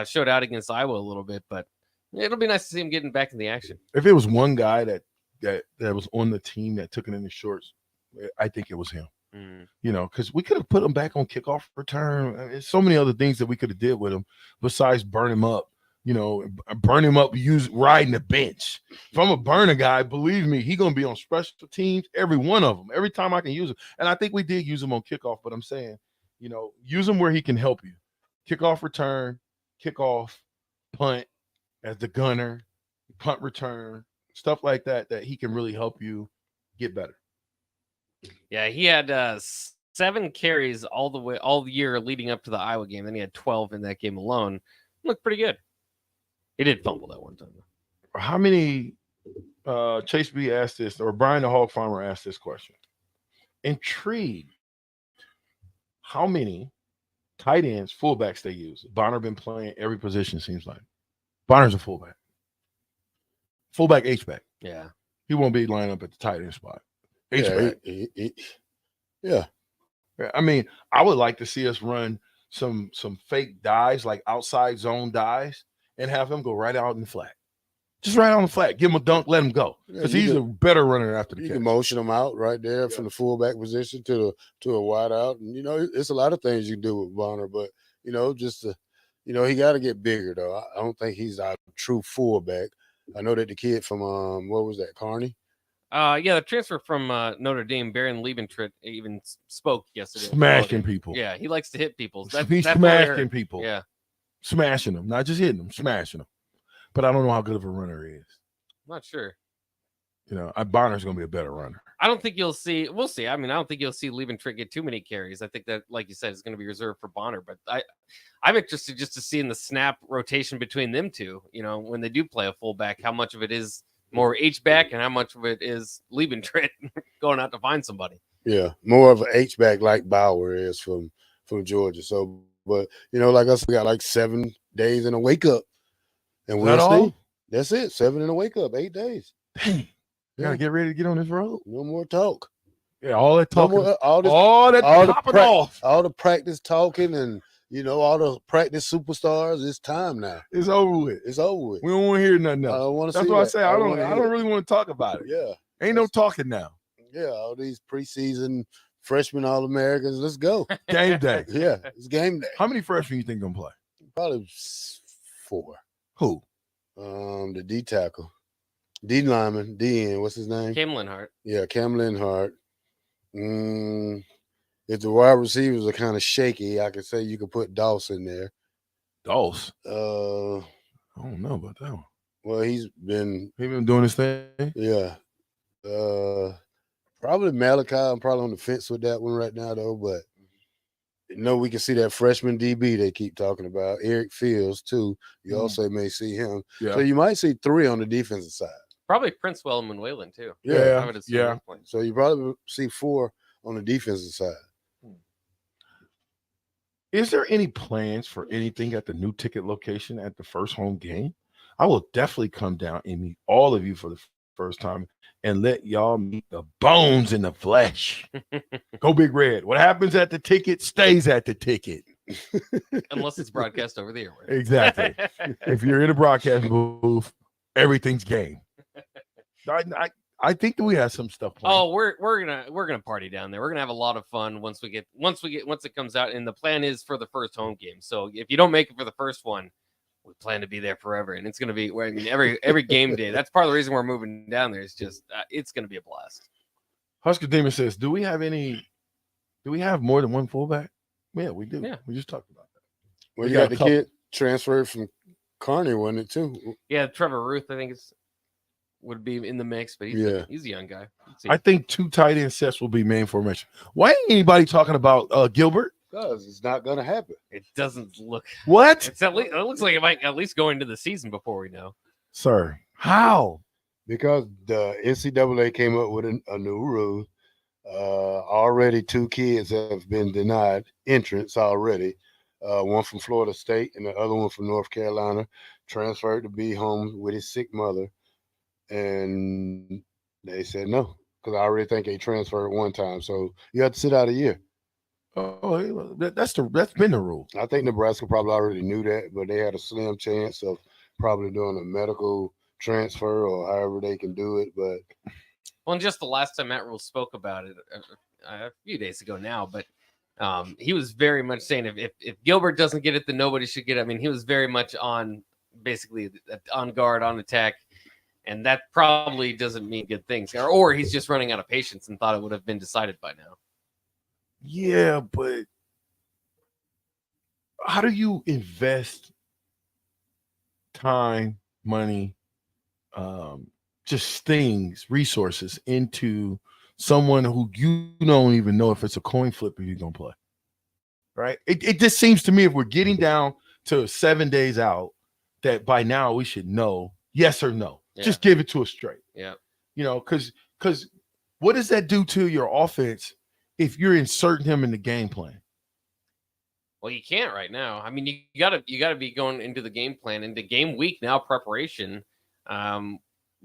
showed out against Iowa a little bit, but it'll be nice to see him getting back in the action. If it was one guy that was on the team that took it in the shorts, I think it was him. You know, because we could have put him back on kickoff return. There's so many other things that we could have did with him besides burn him up. You know, burn him up, riding the bench. If I'm a burner guy, believe me, he's going to be on special teams, every one of them, every time I can use him. And I think we did use him on kickoff, but I'm saying, you know, use him where he can help you. Kickoff return, kickoff, punt as the gunner, punt return, stuff like that he can really help you get better. Yeah, he had 7 carries all year leading up to the Iowa game. Then he had 12 in that game alone. Looked pretty good. He did fumble that one time. How many Chase B asked this, or Brian the Hog Farmer asked this question. Intrigued how many tight ends, fullbacks they use. Bonner been playing every position, seems like. Bonner's a fullback. Fullback H-back. Yeah. He won't be lining up at the tight end spot. H-back. Yeah. I mean, I would like to see us run some fake dives, like outside zone dives, and have him go right out in the flat. Just right on the flat. Give him a dunk, let him go. Because he's a better runner after the catch. You can motion him out right there from the fullback position to a wide out. And, you know, it's a lot of things you can do with Bonner. But, you know, he got to get bigger, though. I don't think he's a true fullback. I know that the kid from, what was that, Kearney? Yeah, the transfer from Notre Dame, Baron Liebentritt, even spoke yesterday. Smashing people. Yeah, he likes to hit people. He's smashing people. Yeah. Smashing them. Not just hitting them, smashing them. But I don't know how good of a runner he is. I'm not sure. You know, Bonner's going to be a better runner. I don't think you'll see. We'll see. I mean, I don't think you'll see Liebentritt get too many carries. I think that, like you said, is going to be reserved for Bonner. But I'm interested just to see in the snap rotation between them two. You know, when they do play a fullback, how much of it is more H-back and how much of it is Liebentritt going out to find somebody. Yeah, more of an H-back like Bauer is from Georgia. So, but, you know, like us, we got like 7 days in a wake-up. And we'll see. That's it. 7 in a wake-up, 8 days. Dang. You got to get ready to get on this road. No more talk. Yeah, all that talking. All the practice talking and, you know, all the practice superstars. It's time now. It's over with. It's over with. We don't want to hear nothing else. I don't want to. That's see what that. I say. I don't really want to talk about it. Yeah. Ain't no talking now. Yeah, all these preseason freshmen All-Americans. Let's go. Game day. Yeah, it's game day. How many freshmen you think gonna play? Probably 4. Who? The D tackle, D lineman, D end. What's his name? Cam Linhart. Yeah, Cam Linhart. If the wide receivers are kind of shaky, I could say you could put Dawson there. Dawson? I don't know about that one. Well, he's been doing his thing. Yeah. Probably Malachi. I'm probably on the fence with that one right now, though. But you know, we can see that freshman DB they keep talking about, Eric Fields too. You also may see him. Yeah. So you might see 3 on the defensive side. Probably Prince Wellman Whalen too. Yeah, I would assume at this point. So you probably see 4 on the defensive side. Is there any plans for anything at the new ticket location at the first home game? I will definitely come down and meet all of you for the first time and let y'all meet the bones in the flesh. Go Big Red. What happens at the ticket stays at the ticket. Unless it's broadcast over the airwaves. Exactly. If you're in a broadcast booth, everything's game. I think that we have some stuff planned. Oh, we're gonna party down there. We're gonna have a lot of fun once it comes out. And the plan is for the first home game. So if you don't make it for the first one, we plan to be there forever. And it's gonna be, I mean, every game day. That's part of the reason we're moving down there. It's just it's gonna be a blast. Husker Demon says, do we have more than one fullback? Yeah, we do. Yeah. We just talked about that. Well, We you got got a the couple- kid transferred from Kearney, wasn't it too? Yeah, Trevor Ruth, I think would be in the mix, but he's a young guy. Let's see. I think 2 tight end sets will be main formation. Why ain't anybody talking about Gilbert? Because it's not going to happen. It doesn't look. What? It's at least, it looks like it might at least go into the season before we know. Sir, how? Because the NCAA came up with a new rule. Already 2 kids have been denied entrance already. One from Florida State and the other one from North Carolina, transferred to be home with his sick mother. And they said no, because I already think they transferred one time. So you have to sit out a year. Oh, that's been the rule. I think Nebraska probably already knew that, but they had a slim chance of probably doing a medical transfer or however they can do it. But Well, and just the last time Matt Rule spoke about it a few days ago now, but he was very much saying if Gilbert doesn't get it, then nobody should get it. I mean, he was very much on basically on guard, on attack, and that probably doesn't mean good things. Or he's just running out of patience and thought it would have been decided by now. Yeah, but how do you invest time, money, just things, resources into someone who you don't even know if it's a coin flip or you're going to play? Right? It just seems to me if we're getting down to 7 days out, that by now we should know yes or no. Yeah. Just give it to us straight. Yeah. You know, because what does that do to your offense if you're inserting him in the game plan? Well, you can't right now. I mean, you gotta be going into the game plan, into game week now, preparation,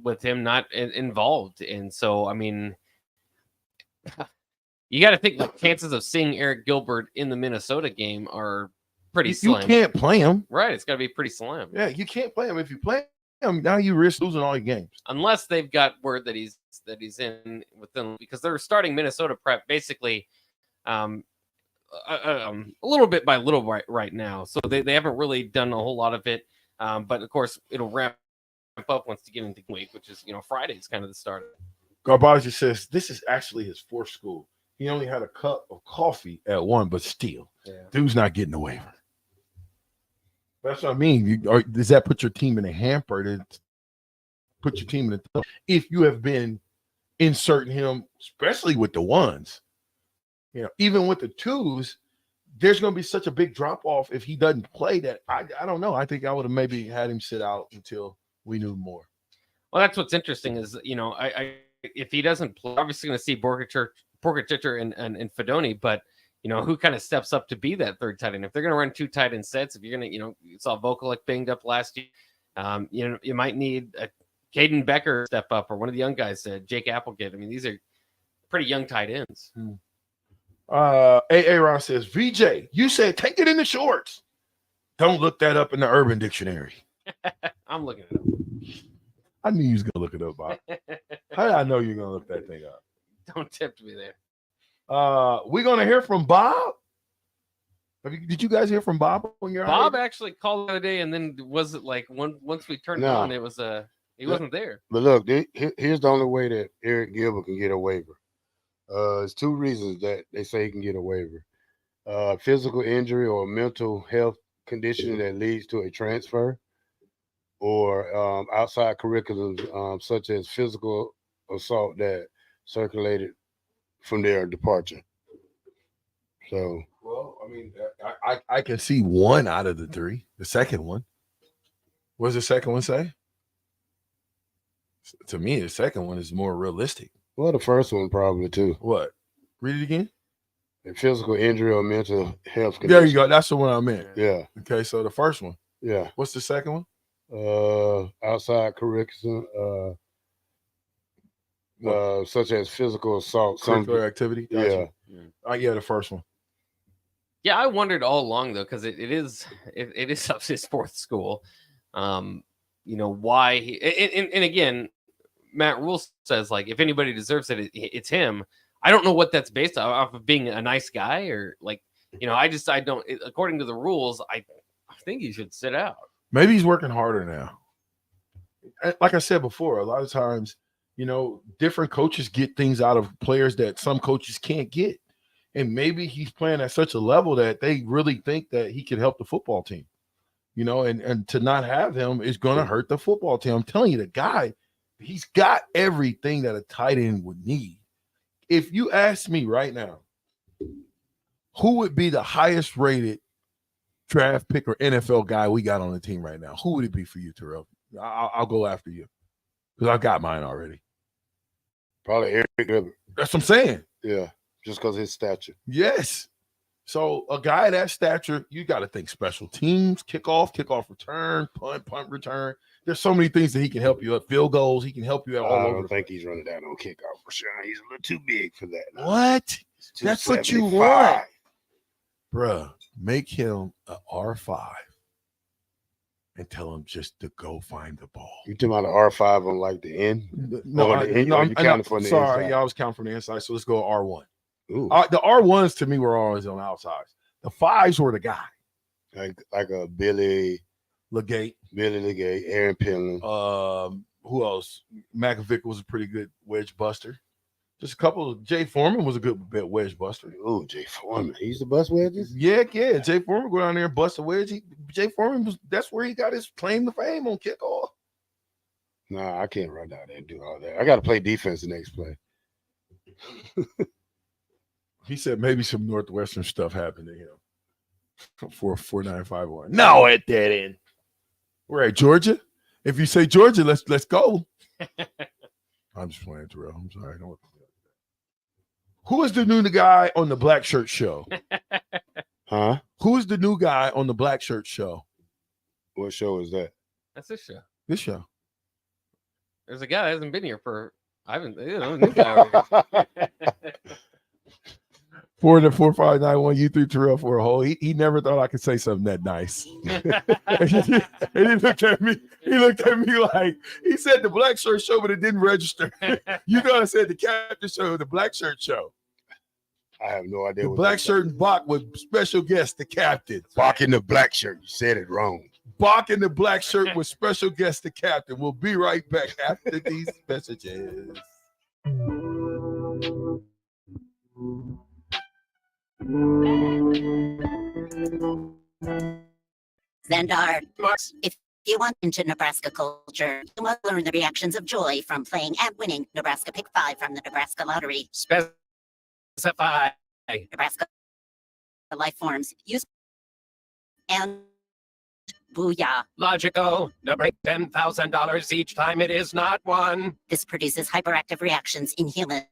with him not involved. And so, I mean, you got to think the chances of seeing Eric Gilbert in the Minnesota game are pretty slim. You can't play him. Right. It's got to be pretty slim. Yeah, you can't play him. If you play him, now you risk losing all your games. Unless they've got word that he's in with them, because they're starting Minnesota prep basically a little bit by little right now. So they haven't really done a whole lot of it. But of course, it'll ramp up once you get into week, which is, Friday is kind of the start. Garbaggio says this is actually his 4th school. He only had a cup of coffee at one, but still, dude's not getting a waiver. That's what I mean. Does that put your team in a hamper? To put your team in a if you have been inserting him, especially with the 1s, even with the 2s, there's going to be such a big drop off if he doesn't play that. I don't know. I think I would have maybe had him sit out until we knew more. Well, that's what's interesting is, if he doesn't play, obviously going to see Borgachicher and Fedoni, but who kind of steps up to be that third tight end? If they're going to run 2 tight end sets, if you're going to, you saw Vokalek banged up last year, you might need a Caden Becker step up, or one of the young guys, Jake Applegate. I mean, these are pretty young tight ends. Aaron says, VJ, you said take it in the shorts. Don't look that up in the Urban Dictionary. I'm looking it up. I knew you was gonna look it up, Bob. How did I know you're gonna look that thing up? Don't tempt me there. We're gonna hear from Bob. Did you guys hear from Bob on your Bob actually called the other day, and then was it like once we turned it on, it was he wasn't there. But look, here's the only way that Eric Gilbert can get a waiver. There's 2 reasons that they say he can get a waiver: physical injury or mental health condition that leads to a transfer, or outside curriculums such as physical assault that circulated from their departure. So, well, I mean, I can see 1 out of the 3. The second one. What does the second one say? To me, the second one is more realistic. Well, the first one probably too. What? Read it again. A physical injury or mental health condition. There you go. That's the one I meant. Yeah. Okay, so the first one. Yeah. What's the second one? Outside curriculum, such as physical assault, curricular activity. Gotcha. Yeah, the first one. Yeah, I wondered all along though, because it is up to his 4th school. Why? And again, Matt Rule says, like, if anybody deserves it, it's him. I don't know what that's based off of, being a nice guy, or like, I don't. According to the rules, I think he should sit out. Maybe he's working harder now. Like I said before, a lot of times, different coaches get things out of players that some coaches can't get. And maybe he's playing at such a level that they really think that he could help the football team, and to not have him is going to hurt the football team. I'm telling you, the guy, he's got everything that a tight end would need. If you ask me right now, who would be the highest rated draft pick or NFL guy we got on the team right now? Who would it be for you, Terrell? I'll go after you because I've got mine already. Probably Eric Gilbert. That's what I'm saying. Yeah, just because of his stature. Yes. So a guy that stature, you got to think special teams, kickoff return, punt return. There's so many things that he can help you at. Field goals, he can help you at all over. I don't think he's running down on kickoff for sure. He's a little too big for that. Now. What? That's what you want. Bruh, make him an R5 and tell him just to go find the ball. You talking about the R5 on like the end? I'm counting from the inside. Yeah, I was counting from the inside. So let's go R1. The R1s to me were always on the outsides. The 5s were the guy. Like a Billy Legate, Aaron Pillen. Who else? Makovic was a pretty good wedge buster. Just a couple of Jay Foreman was a good wedge buster. Oh, Jay Foreman. He used to bust wedges? Yeah. Jay Foreman go down there and bust a wedge. Jay Foreman that's where he got his claim to fame on kickoff. Nah, I can't run down there and do all that. I got to play defense the next play. He said maybe some Northwestern stuff happened to him for 4951. No, at that end. We're at Georgia. If you say Georgia, let's go. I'm just playing, Terrell. I'm sorry. Who is the new guy on the Black Shirt Show? Huh? Who is the new guy on the Black Shirt Show? What show is that? That's this show. This show. There's a guy that hasn't been here new guy. 4-4591. You threw Terrell for a hole. He never thought I could say something that nice. And he looked at me. He looked at me like he said the Black Shirt Show, but it didn't register. You know, I said the Captain Show, the Black Shirt Show. I have no idea. The Black Shirt and Bach with special guest, the Captain. Bach in the Black Shirt. You said it wrong. Bach in the Black Shirt with special guest, the Captain. We'll be right back after these messages. Xandar, if you want into Nebraska culture, you must learn the reactions of joy from playing and winning Nebraska Pick 5 from the Nebraska Lottery. Specify. Nebraska life forms. Use and booyah. Logical. To break $10,000 each time it is not one. This produces hyperactive reactions in humans.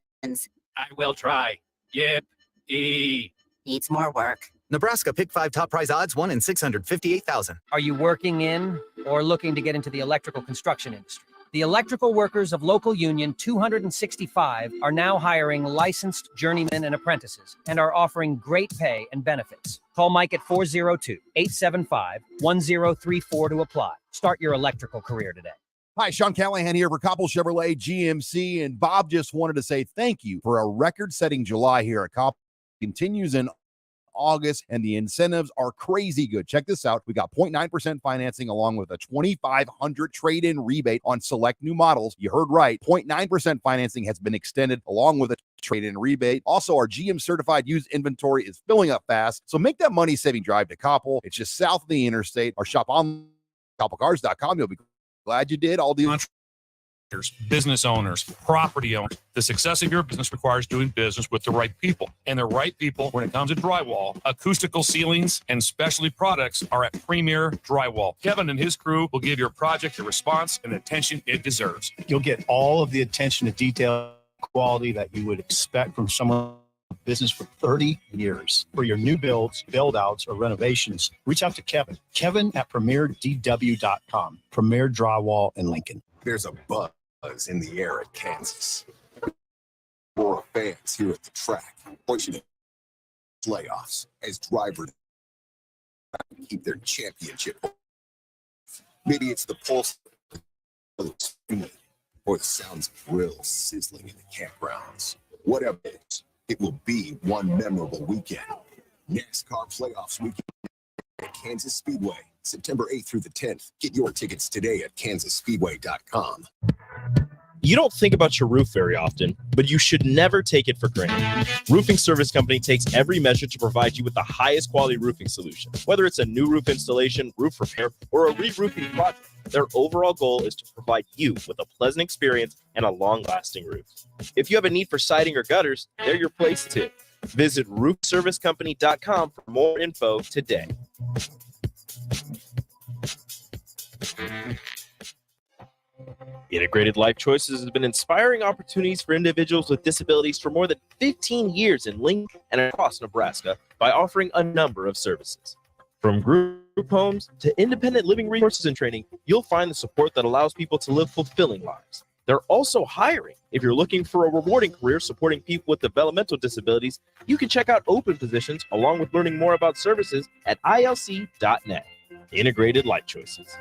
I will try. Yippee. Needs more work. Nebraska Pick 5 top prize odds 1 in 658,000. Are you working in or looking to get into the electrical construction industry? The electrical workers of local union 265 are now hiring licensed journeymen and apprentices and are offering great pay and benefits. Call Mike at 402-875-1034 to apply. Start your electrical career today. Hi, Sean Callahan here for Koppel Chevrolet GMC, and Bob just wanted to say thank you for a record-setting July here at Koppel. Continues in August, and the incentives are crazy good. Check this out. We got 0.9% financing along with a $2,500 trade-in rebate on select new models. You heard right. 0.9% financing has been extended along with a trade-in rebate. Also, our GM certified used inventory is filling up fast. So make that money-saving drive to Koppel. It's just south of the interstate. Or shop on koppelcars.com. You'll be glad you did. All the business owners, property owners. The success of your business requires doing business with the right people. And the right people, when it comes to drywall, acoustical ceilings, and specialty products, are at Premier Drywall. Kevin and his crew will give your project the response and attention it deserves. You'll get all of the attention to detail, quality that you would expect from someone in business for 30 years. For your new builds, build-outs, or renovations, reach out to Kevin. Kevin at PremierDW.com. Premier Drywall in Lincoln. There's a buzz in the air at Kansas. More fans here at the track pushing it. Playoffs as drivers keep their championship. Maybe it's the pulse of the speed, or the sounds of grills sizzling in the campgrounds. Whatever it is, it will be one memorable weekend. NASCAR Playoffs Weekend at Kansas Speedway, September 8th through the 10th. Get your tickets today at kansasspeedway.com. You don't think about your roof very often, but you should never take it for granted. Roofing Service Company takes every measure to provide you with the highest quality roofing solution. Whether it's a new roof installation, roof repair, or a re-roofing project, their overall goal is to provide you with a pleasant experience and a long-lasting roof. If you have a need for siding or gutters, they're your place too. Visit roofservicecompany.com for more info today. Integrated Life Choices has been inspiring opportunities for individuals with disabilities for more than 15 years in Lincoln and across Nebraska by offering a number of services. From group homes to independent living resources and training, you'll find the support that allows people to live fulfilling lives. They're also hiring. If you're looking for a rewarding career supporting people with developmental disabilities, you can check out open positions along with learning more about services at ilc.net. Integrated Life Choices.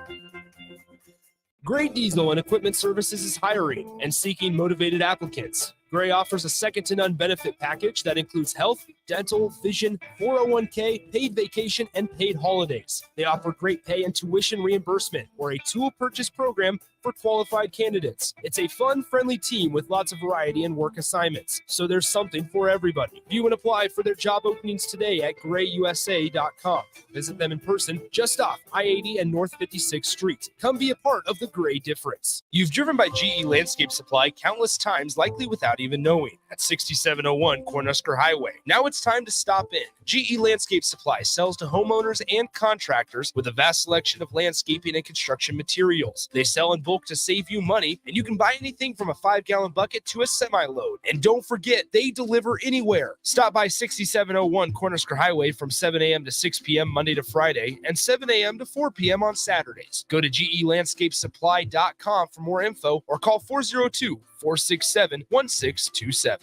Gray Diesel and Equipment Services is hiring and seeking motivated applicants. Gray offers a second-to-none benefit package that includes health, dental, vision, 401k, paid vacation, and paid holidays. They offer great pay and tuition reimbursement or a tool purchase program for qualified candidates. It's a fun, friendly team with lots of variety and work assignments, so there's something for everybody. View and apply for their job openings today at grayusa.com. Visit them in person just off I-80 and North 56th Street. Come be a part of the Gray difference. You've driven by GE Landscape Supply countless times, likely without even knowing, at 6701 Cornhusker Highway. Now it's time to stop in. GE Landscape Supply sells to homeowners and contractors with a vast selection of landscaping and construction materials. They sell in bulk to save you money, and you can buy anything from a 5-gallon bucket to a semi-load. And don't forget, they deliver anywhere. Stop by 6701 Cornhusker Highway from 7 a.m. to 6 p.m. Monday to Friday and 7 a.m. to 4 p.m. on Saturdays. Go to GELandscapeSupply.com for more info or call 402-467-1627.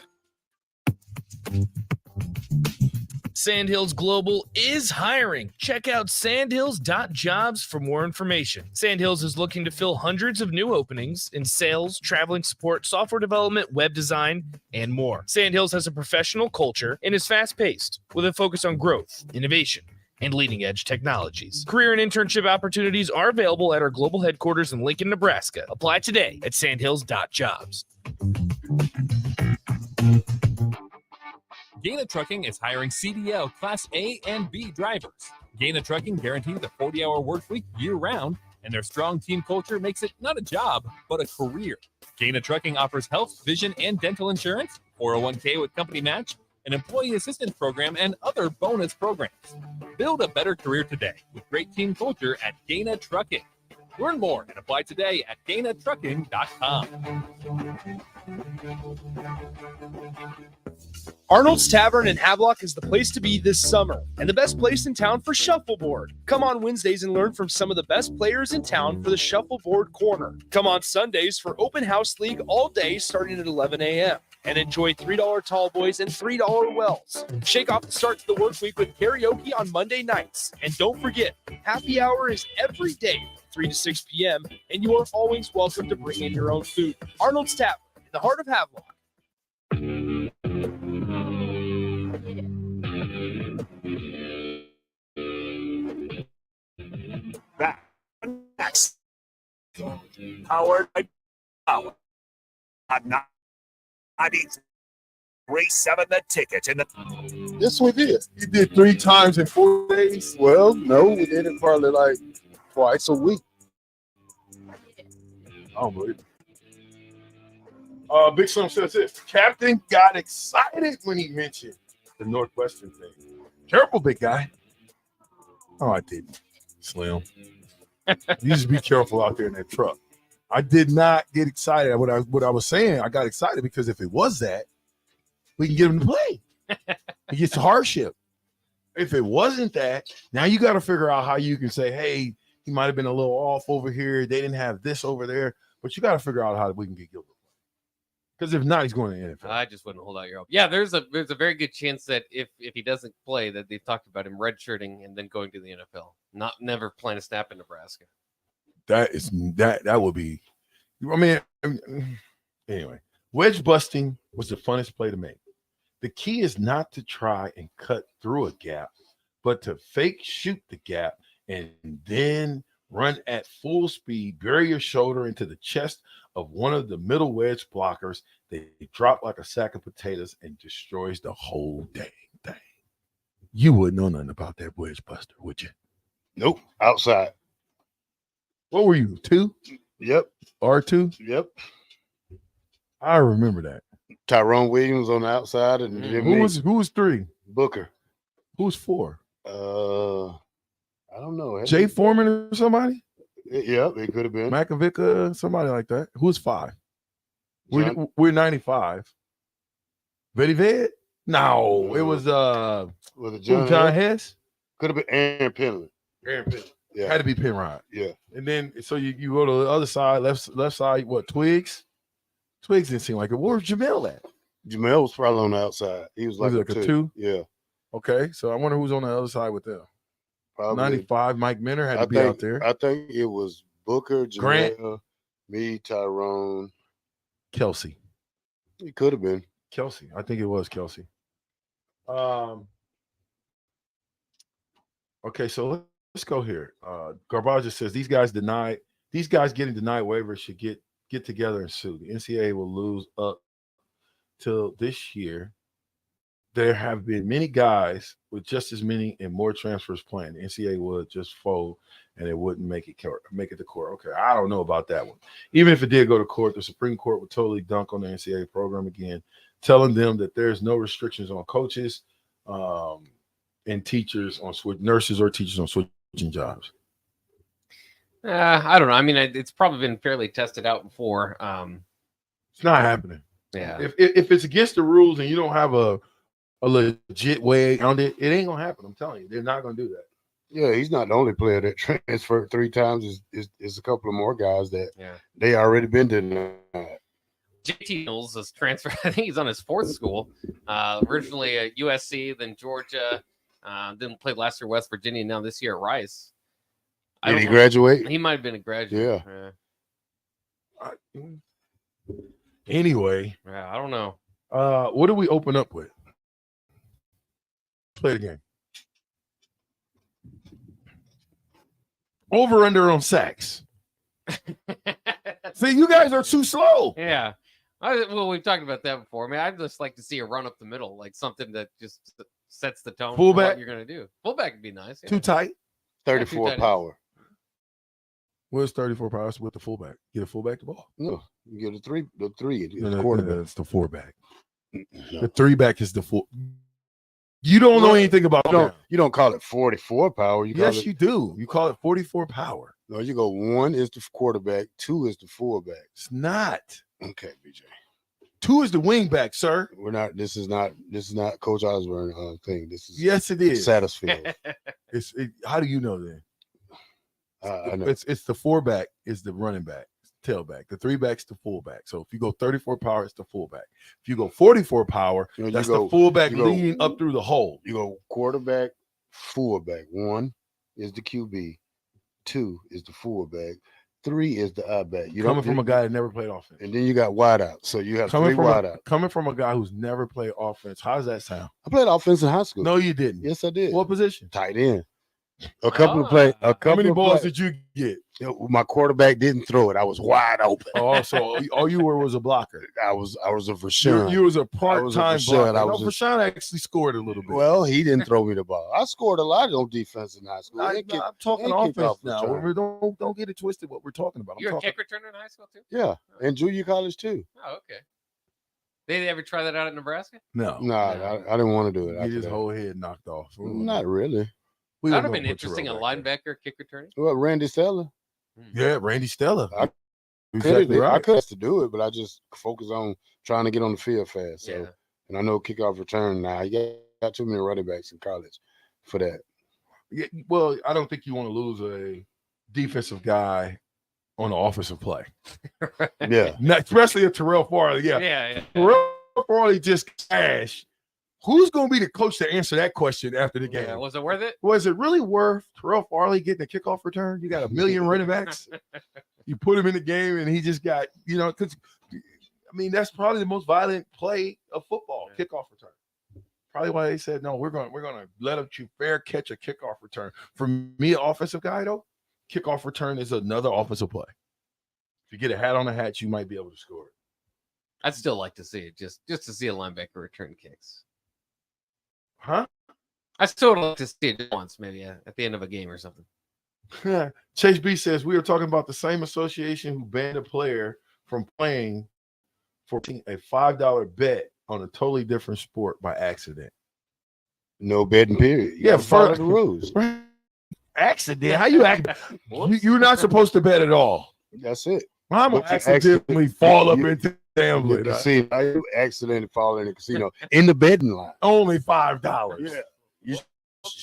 Sandhills Global is hiring. Check out sandhills.jobs for more information. Sandhills is looking to fill hundreds of new openings in sales, traveling support, software development, web design, and more. Sandhills has a professional culture and is fast-paced with a focus on growth, innovation, and leading-edge technologies. Career and internship opportunities are available at our global headquarters in Lincoln, Nebraska. Apply today at sandhills.jobs. Gaina Trucking is hiring CDL Class A and B drivers. Gaina Trucking guarantees a 40-hour work week year-round, and their strong team culture makes it not a job, but a career. Gaina Trucking offers health, vision, and dental insurance, 401k with company match, an employee assistance program, and other bonus programs. Build a better career today with great team culture at Gaina Trucking. Learn more and apply today at GainaTrucking.com. Arnold's Tavern in Havelock is the place to be this summer and the best place in town for shuffleboard. Come on Wednesdays and learn from some of the best players in town for the Shuffleboard Corner. Come on Sundays for Open House League all day starting at 11 a.m. and enjoy $3 tall boys and $3 wells. Shake off the start to the work week with karaoke on Monday nights. And don't forget, happy hour is every day from 3 to 6 p.m. and you are always welcome to bring in your own food. Arnold's Tavern in the heart of Havelock. Back next. Powered by Power. On 93.7 The Ticket. In the Yes, we did. You did 3 times in 4 days. Well, no, we did it probably like twice a week. I don't believe it. Big Slim says this. Captain got excited when he mentioned the Northwestern thing. Careful, big guy. Oh, I didn't. Slim. You just be careful out there in that truck. I did not get excited. What I was saying, I got excited because if it was that, we can get him to play. He gets the hardship. If it wasn't that, now you got to figure out how you can say, hey, he might have been a little off over here. They didn't have this over there. But you got to figure out how we can get Gilbert. Because if not, he's going to the NFL. I just wouldn't hold out your hope. Yeah, there's a very good chance that if he doesn't play, that they've talked about him redshirting and then going to the NFL. Never playing a snap in Nebraska. That would be I mean, anyway, wedge busting was the funnest play to make. The key is not to try and cut through a gap, but to fake shoot the gap and then run at full speed, bury your shoulder into the chest of one of the middle wedge blockers. They drop like a sack of potatoes and destroys the whole dang thing. You wouldn't know nothing about that wedge buster, would you? Nope. Outside. What were you, 2? Yep. R2? Yep. I remember that. Tyrone Williams on the outside, and who was 3? Booker. Who was 4? I don't know. Jay Foreman or somebody? Yeah, it could have been Makovica, somebody like that. Who's 5? We're 95. Betty Ved? No, it was it John Hess? Could have been Aaron Penland. Aaron Penland. Yeah. Had to be Penrod. Yeah. And then so you go to the other side, left side, what, Twigs? Twigs didn't seem like it. Where was Jamel at? Jamel was probably on the outside. He was like, a 2? Yeah. Okay, so I wonder who's on the other side with them. Probably 95, Mike Minner had to be out there. I think it was Booker, Grant, me, Tyrone, Kelsey. It could have been Kelsey. I think it was Kelsey. Okay, so let's go here. Garbage says these guys getting denied waivers should get together and sue. The NCAA will lose up till this year. There have been many guys with just as many and more transfers planned. The NCAA would just fold and it wouldn't make it to court. Okay, I don't know about that one. Even if it did go to court, the Supreme Court would totally dunk on the NCAA program again, telling them that there's no restrictions on coaches and teachers on nurses or teachers on switching jobs. I don't know. I mean, it's probably been fairly tested out before. It's not happening. Yeah. If it's against the rules and you don't have a legit way around it, it ain't gonna happen. I'm telling you, they're not gonna do that. Yeah, he's not the only player that transferred 3 times. Is a couple of more guys that they already been denied. JT Knowles is transferred. I think he's on his 4th school. Originally at USC, then Georgia, then played last year West Virginia, now this year at Rice. Did he graduate? He might have been a graduate. Yeah. Anyway, I don't know. What do we open up with? Play the game. Over under on sacks. See, you guys are too slow. Yeah. Well, we've talked about that before. I mean, I'd just like to see a run up the middle, like something that just sets the tone for what you're going to do. Fullback would be nice. Too tight. 34 power. Where's 34 power with the fullback? Get a fullback the ball. No, you get the three. No, quarterback. it's the 4-back. No. The 3-back is the 4. You don't know anything about that. You don't call it 44 power. Yes, you do. You call it 44 power. No, you go 1 is the quarterback, 2 is the fullback. It's not. Okay, BJ. 2 is the wingback, sir. We're not. This is not Coach Osborne thing. This is yes, it is. Satterfield. How do you know then? I know. It's the 4-back is the running back, tailback. The 3-back's the fullback. So if you go 34 power, it's the fullback. If you go 44 power, that's the fullback leading up through the hole. You go quarterback, fullback. 1 is the QB, 2 is the fullback, 3 is the I-back. Coming from a guy that never played offense. And then you got wide out. So you have 3 wide out. Coming from a guy who's never played offense. How does that sound? I played offense in high school. No, you didn't. Yes, I did. What position? Tight end. A couple of plays. How many balls did you get? My quarterback didn't throw it. I was wide open. Oh, so all you were was a blocker. I was a Rashawn. You was a part-time blocker. Rashawn actually scored a little bit. Well, he didn't throw me the ball. I scored a lot on defense in high school. I'm talking offense now. Don't get it twisted what we're talking about. You're a kick returner in high school too? Yeah, and junior college too. Oh, okay. They ever try that out at Nebraska? No. I didn't want to do it. Get his whole head knocked off. Not really. That would have been interesting, a linebacker kick returning. Well, Randy Stella. Yeah, Randy Stella. I could have to do it, but I just focus on trying to get on the field fast. So, and I know kickoff return now. You got too many running backs in college for that. Yeah, well, I don't think you want to lose a defensive guy on the offensive play. Yeah. Especially a Terrell Farley. Yeah. Terrell Farley just cashed. Who's going to be the coach to answer that question after the game? Yeah, was it worth it? Was it really worth Terrell Farley getting a kickoff return? You got a million running backs. You put him in the game, and he just got, because I mean that's probably the most violent play of football, kickoff return. Probably why they said no. We're gonna let you fair catch a kickoff return. For me, an offensive guy though, kickoff return is another offensive play. If you get a hat on the hat, you might be able to score it. I'd still like to see it just to see a linebacker return kicks. Huh? I still would like to see it once, maybe at the end of a game or something. Chase B says we are talking about the same association who banned a player from playing for a $5 bet on a totally different sport by accident. No betting period. Yeah, follow the rules. Accident? How you act? You're not supposed to bet at all. That's it. I'm gonna accidentally fall up into gambling. See, you accidentally fall in the casino in the betting line. Only $5. Yeah.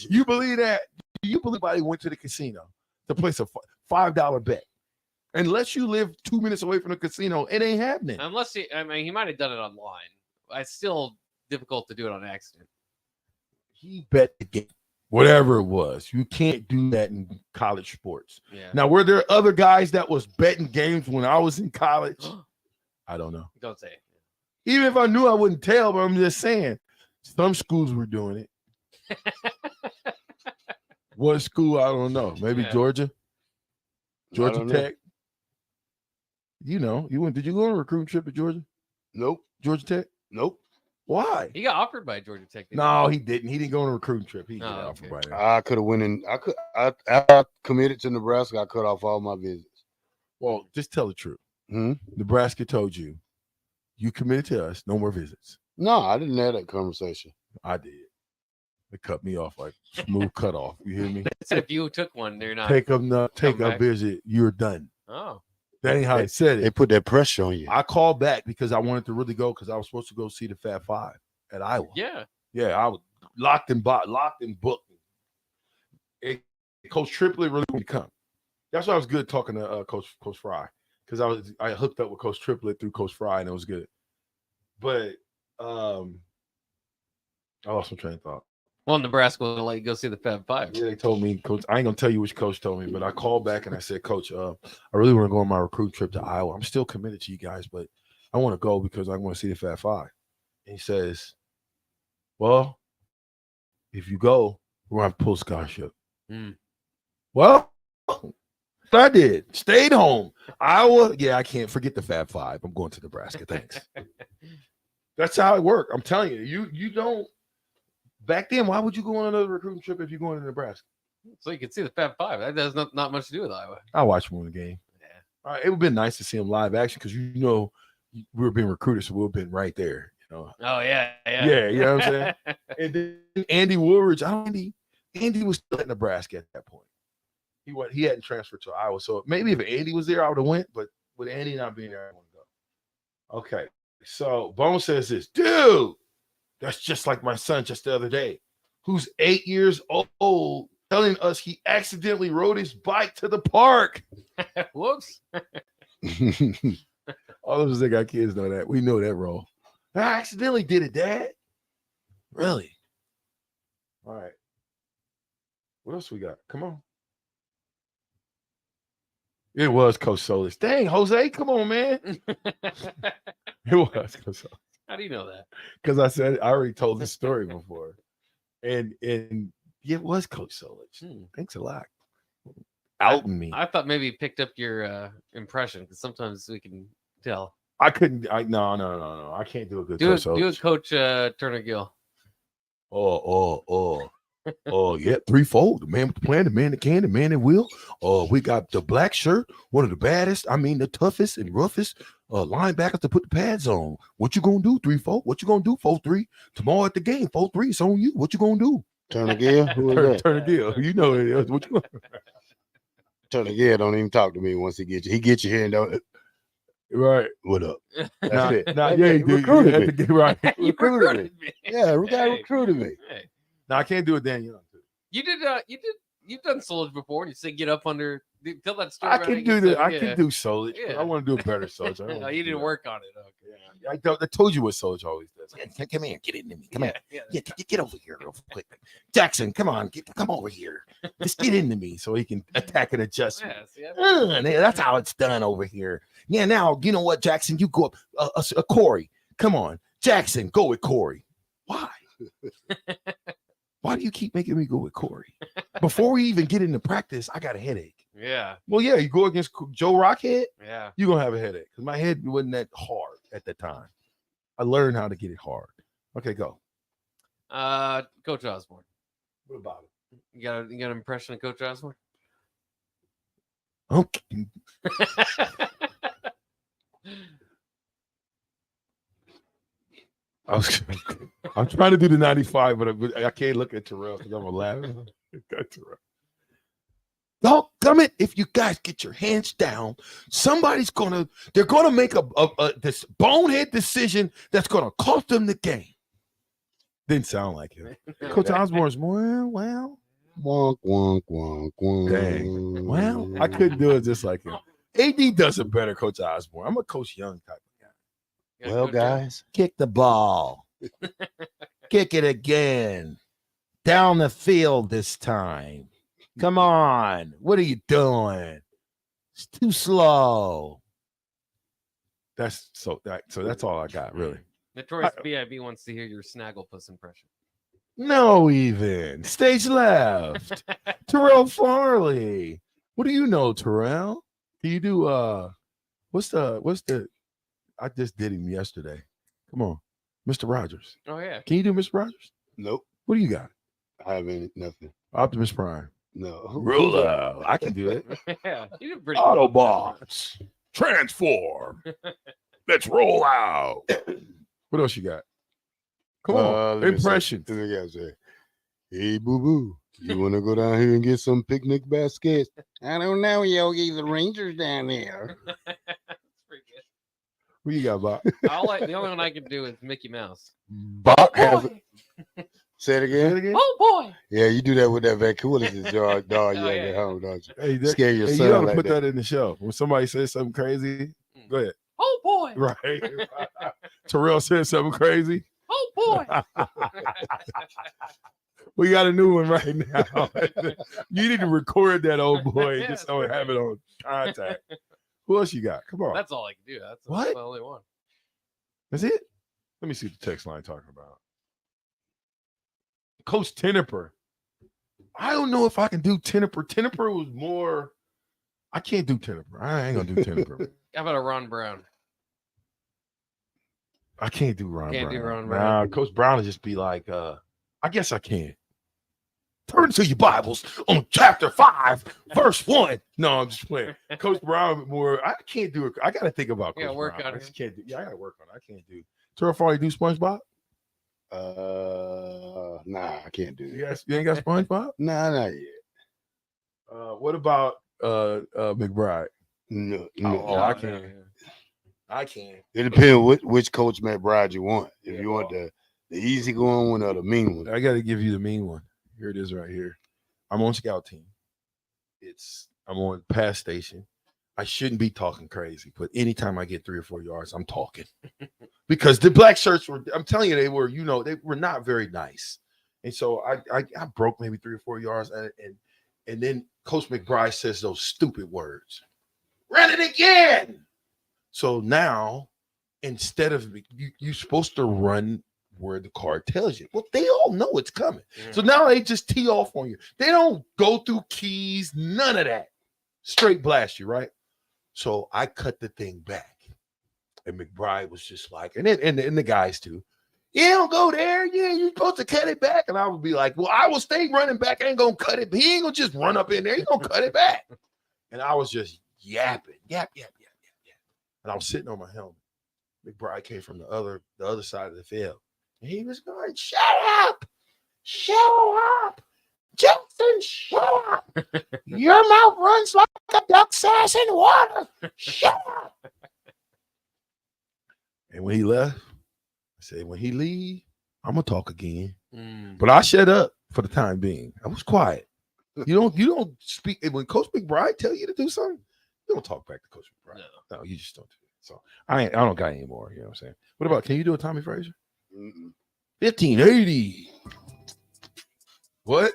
You believe that? You believe anybody went to the casino to place a $5 bet? Unless you live 2 minutes away from the casino, it ain't happening. Unless he might have done it online. It's still difficult to do it on accident. He bet the game, whatever it was. You can't do that in college sports. Yeah. Now, were there other guys that was betting games when I was in college? I don't know. Don't say it. Even if I knew, I wouldn't tell, but I'm just saying some schools were doing it. What school? I don't know. Maybe Georgia Tech. You went. Did you go on a recruiting trip to Georgia? Nope. Georgia Tech? Nope. Why? He got offered by Georgia Tech. No, he didn't. He didn't go on a recruiting trip. He got offered by them. I could have went in. I committed to Nebraska. I cut off all my visits. Well, just tell the truth. Nebraska told you, you committed to us. No more visits. No, I didn't have that conversation. I did. They cut me off like smooth cut off. You hear me? So if you took one, they're not. Take a visit. You're done. Oh. That ain't how they said it. They put that pressure on you. I called back because I wanted to really go because I was supposed to go see the Fab Five at Iowa. Yeah. Yeah, I was locked and booked. Coach Triplett really wanted to come. That's why I was good talking to Coach Fry because I hooked up with Coach Triplett through Coach Fry and it was good. But I lost my train of thought. Well, Nebraska will let you go see the Fab Five. Yeah, they told me, Coach. I ain't gonna tell you which coach told me, but I called back and I said, Coach, I really want to go on my recruit trip to Iowa. I'm still committed to you guys, but I want to go because I want to see the Fab Five. And he says, well, if you go, we're gonna have to pull scholarship. Well, I did. Stayed home. Iowa, yeah, I can't forget the Fab Five. I'm going to Nebraska. Thanks. That's how it worked. I'm telling you, you don't. Back then, why would you go on another recruiting trip if you're going to Nebraska? So you can see the Fab Five. That has not much to do with Iowa. I watched one of the game. Yeah. All right, it would have been nice to see him live action because we were being recruited, so we would have been right there. Oh yeah. Yeah, you know what I'm saying? And then Andy Woolridge, Andy was still at Nebraska at that point. He hadn't transferred to Iowa. So maybe if Andy was there, I would have went, but with Andy not being there, I want to go. Okay. So Bone says this, dude. That's just like my son just the other day, who's 8 years old, telling us he accidentally rode his bike to the park. Whoops. All of us that got kids know that. We know that role. I accidentally did it, Dad. Really? All right. What else we got? Come on. It was Coach Solis. Dang, Jose, come on, man. It was Coach Solis. How do you know that? Because I already told this story before. And it was Coach Solich. Thanks a lot. Outing me. I thought maybe he picked up your impression because sometimes we can tell. I couldn't. No. I can't do a good Coach Solich. Do a Coach Turner Gill. Yeah, threefold. The man with the plan, the man that can, the man that will. We got the black shirt, one of the baddest, the toughest and roughest linebackers to put the pads on. What you gonna do, 3-4? What you gonna do, 4-3? Tomorrow at the game, 4-3, it's on you. What you gonna do? Turner Gill? Who is that? Turner Gill. You know it is. What you gonna Turner Gill don't even talk to me once he gets you. He gets you here and don't. Right. What up? That's it. Yeah, he recruited me. Right. Recruited me. Yeah, the guy recruited me. Hey. No, I can't do it, Daniel. You've done Solich before. And you say get up under. Tell that story. I can do that. I can do Solich. Yeah. I want to do a better Solich. No, you didn't work on it. Okay. I told you what Soldier always does. Come here, get into me. Come on. Yeah, get over here real quick. Jackson, come on, come over here. Just get into me so he can attack and adjust. That's how it's done over here. Yeah, now, you know what, Jackson? You go up. Corey, come on. Jackson, go with Corey. Why? Why do you keep making me go with Corey? Before we even get into practice, I got a headache. Yeah. Well, yeah, you go against Joe Rockhead, Yeah. you're going to have a headache because my head wasn't that hard at the time. I learned how to get it hard. Okay, go. Coach Osborne. What about it? You got an impression of Coach Osborne? Okay. I'm trying to do the 95, but I can't look at Terrell because I'm going to laugh. Don't come it. If you guys get your hands down, they're gonna make this bonehead decision that's gonna cost them the game. Didn't sound like him. Coach Osborne's well. Wonk, wonk, wonk, wonk. Dang. Well, I couldn't do it just like him. AD does it better, Coach Osborne. I'm a Coach Young type of guy. Well, guys, kick the ball. Kick it again. Down the field this time. Come on. What are you doing? It's too slow. So that's all I got, really. Notorious BIB wants to hear your Snagglepuss impression. No, even. Stage left. Terrell Farley. What do you know, Terrell? Can you do what's the I just did him yesterday. Come on. Mr. Rogers. Oh yeah. Can you do Mr. Rogers? Nope. What do you got? I haven't nothing. Optimus Prime. No. Ruler. I can do it. Yeah, you did pretty Autobots. Transform. Let's roll out. What else you got? Come on. Impression. Say, hey, boo boo. You want to go down here and get some picnic baskets? I don't know, Yogi. The Rangers down there. What you got, Bob? the only one I can do is Mickey Mouse. Bob has it. Say it again. Oh boy! Yeah, you do that with that vacuously dog you have at home, don't you? Hey, Scare your son. You gotta like put that in the show. When somebody says something crazy, go ahead. Oh boy! Right. Terrell said something crazy. Oh boy! We got a new one right now. You need to record that, old boy, just so have it on contact. Who else you got? Come on. That's all I can do. That's the only one. That's it? Let me see what the text line talking about. Coach Tenniper. I don't know if I can do Tenniper. Tenniper was more. I can't do Tenniper. I ain't gonna do Tenniper. How about a Ron Brown? I can't do Ron Can't Brown. do Ron Brown. Nah, Coach Brown will just be like, I guess I can. Turn to your Bibles on chapter 5, verse 1. No, I'm just playing. Coach Brown more. I can't do it. I gotta think about Coach work Brown. on I it. just can't do. Yeah, I gotta work on it. I can't do. Terrell Farley do SpongeBob? Nah, I can't do that. Yes, you ain't got SpongeBob? Nah, not yet. What about McBride? No. I can't. I can't. It depends which Coach McBride you want. If you want the easy going one or the mean one. I got to give you the mean one. Here it is right here. I'm on scout team. I'm on pass station. I shouldn't be talking crazy, but anytime I get 3 or 4 yards, I'm talking. Because the black shirts were, I'm telling you, they were not very nice. And so I broke maybe 3 or 4 yards, and then Coach McBride says those stupid words. Run it again. So now, instead of you're supposed to run where the card tells you. Well, they all know it's coming. Mm-hmm. So now they just tee off on you. They don't go through keys, none of that. Straight blast you, right? So I cut the thing back. And McBride was just like, and the guys too. You don't go there. Yeah, you're supposed to cut it back. And I would be like, well, I will stay running back. I ain't gonna cut it. He ain't gonna just run up in there. He's gonna cut it back. And I was just yapping. Yap. And I was sitting on my helmet. McBride came from the other side of the field. And he was going, shut up, Jackson, shut up. Your mouth runs like a duck's ass in water. Shut up. And when he left, I said, when he leave, I'm going to talk again. But I shut up for the time being. I was quiet. You don't speak. When Coach McBride tell you to do something, you don't talk back to Coach McBride. No, you just don't do it. So I don't got any more. You know what I'm saying? What about? Can you do a Tommy Frazier? 1580. What?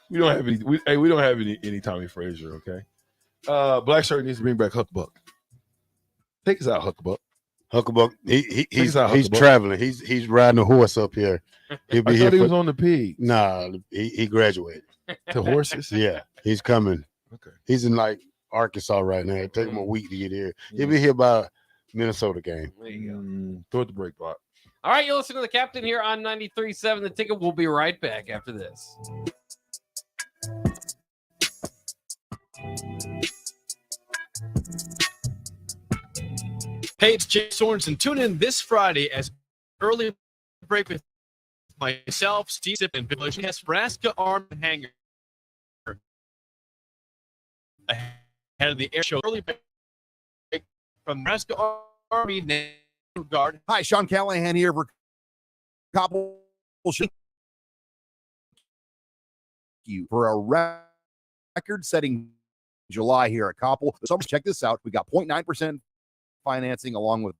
We don't have any. We don't have any Tommy Frazier. Okay. Black Shirt needs to bring back Huckbuck. Take us out, Huckbuck. Hucklebuck, he's traveling. He's riding a horse up here. He'll be I here. thought he was on the pig. Nah, he graduated to horses. Yeah, he's coming. Okay, he's in like Arkansas right now. It take him a week to get here. He'll be here by Minnesota game. There you go. Throw it the break block. All right, you listen to the captain here on 93.7 The Ticket. We'll be right back after this. Hey, it's Jay Sorensen. Tune in this Friday as early break with myself, Steve Sip, and Bill has Nebraska Arm and Hanger ahead of the air show. Early break from Nebraska Army Guard. Hi, Sean Callahan here for Cobble. You for a record-setting July here at Koppel. So check this out. We got 0.9% financing along with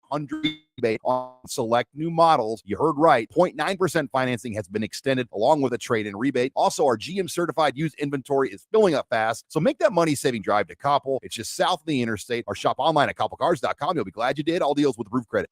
100 rebate on select new models. You heard right. 0.9% financing has been extended along with a trade-in rebate. Also, our GM certified used inventory is filling up fast. So make that money-saving drive to Koppel. It's just south of the interstate or shop online at koppelcars.com. You'll be glad you did. All deals with approved credit.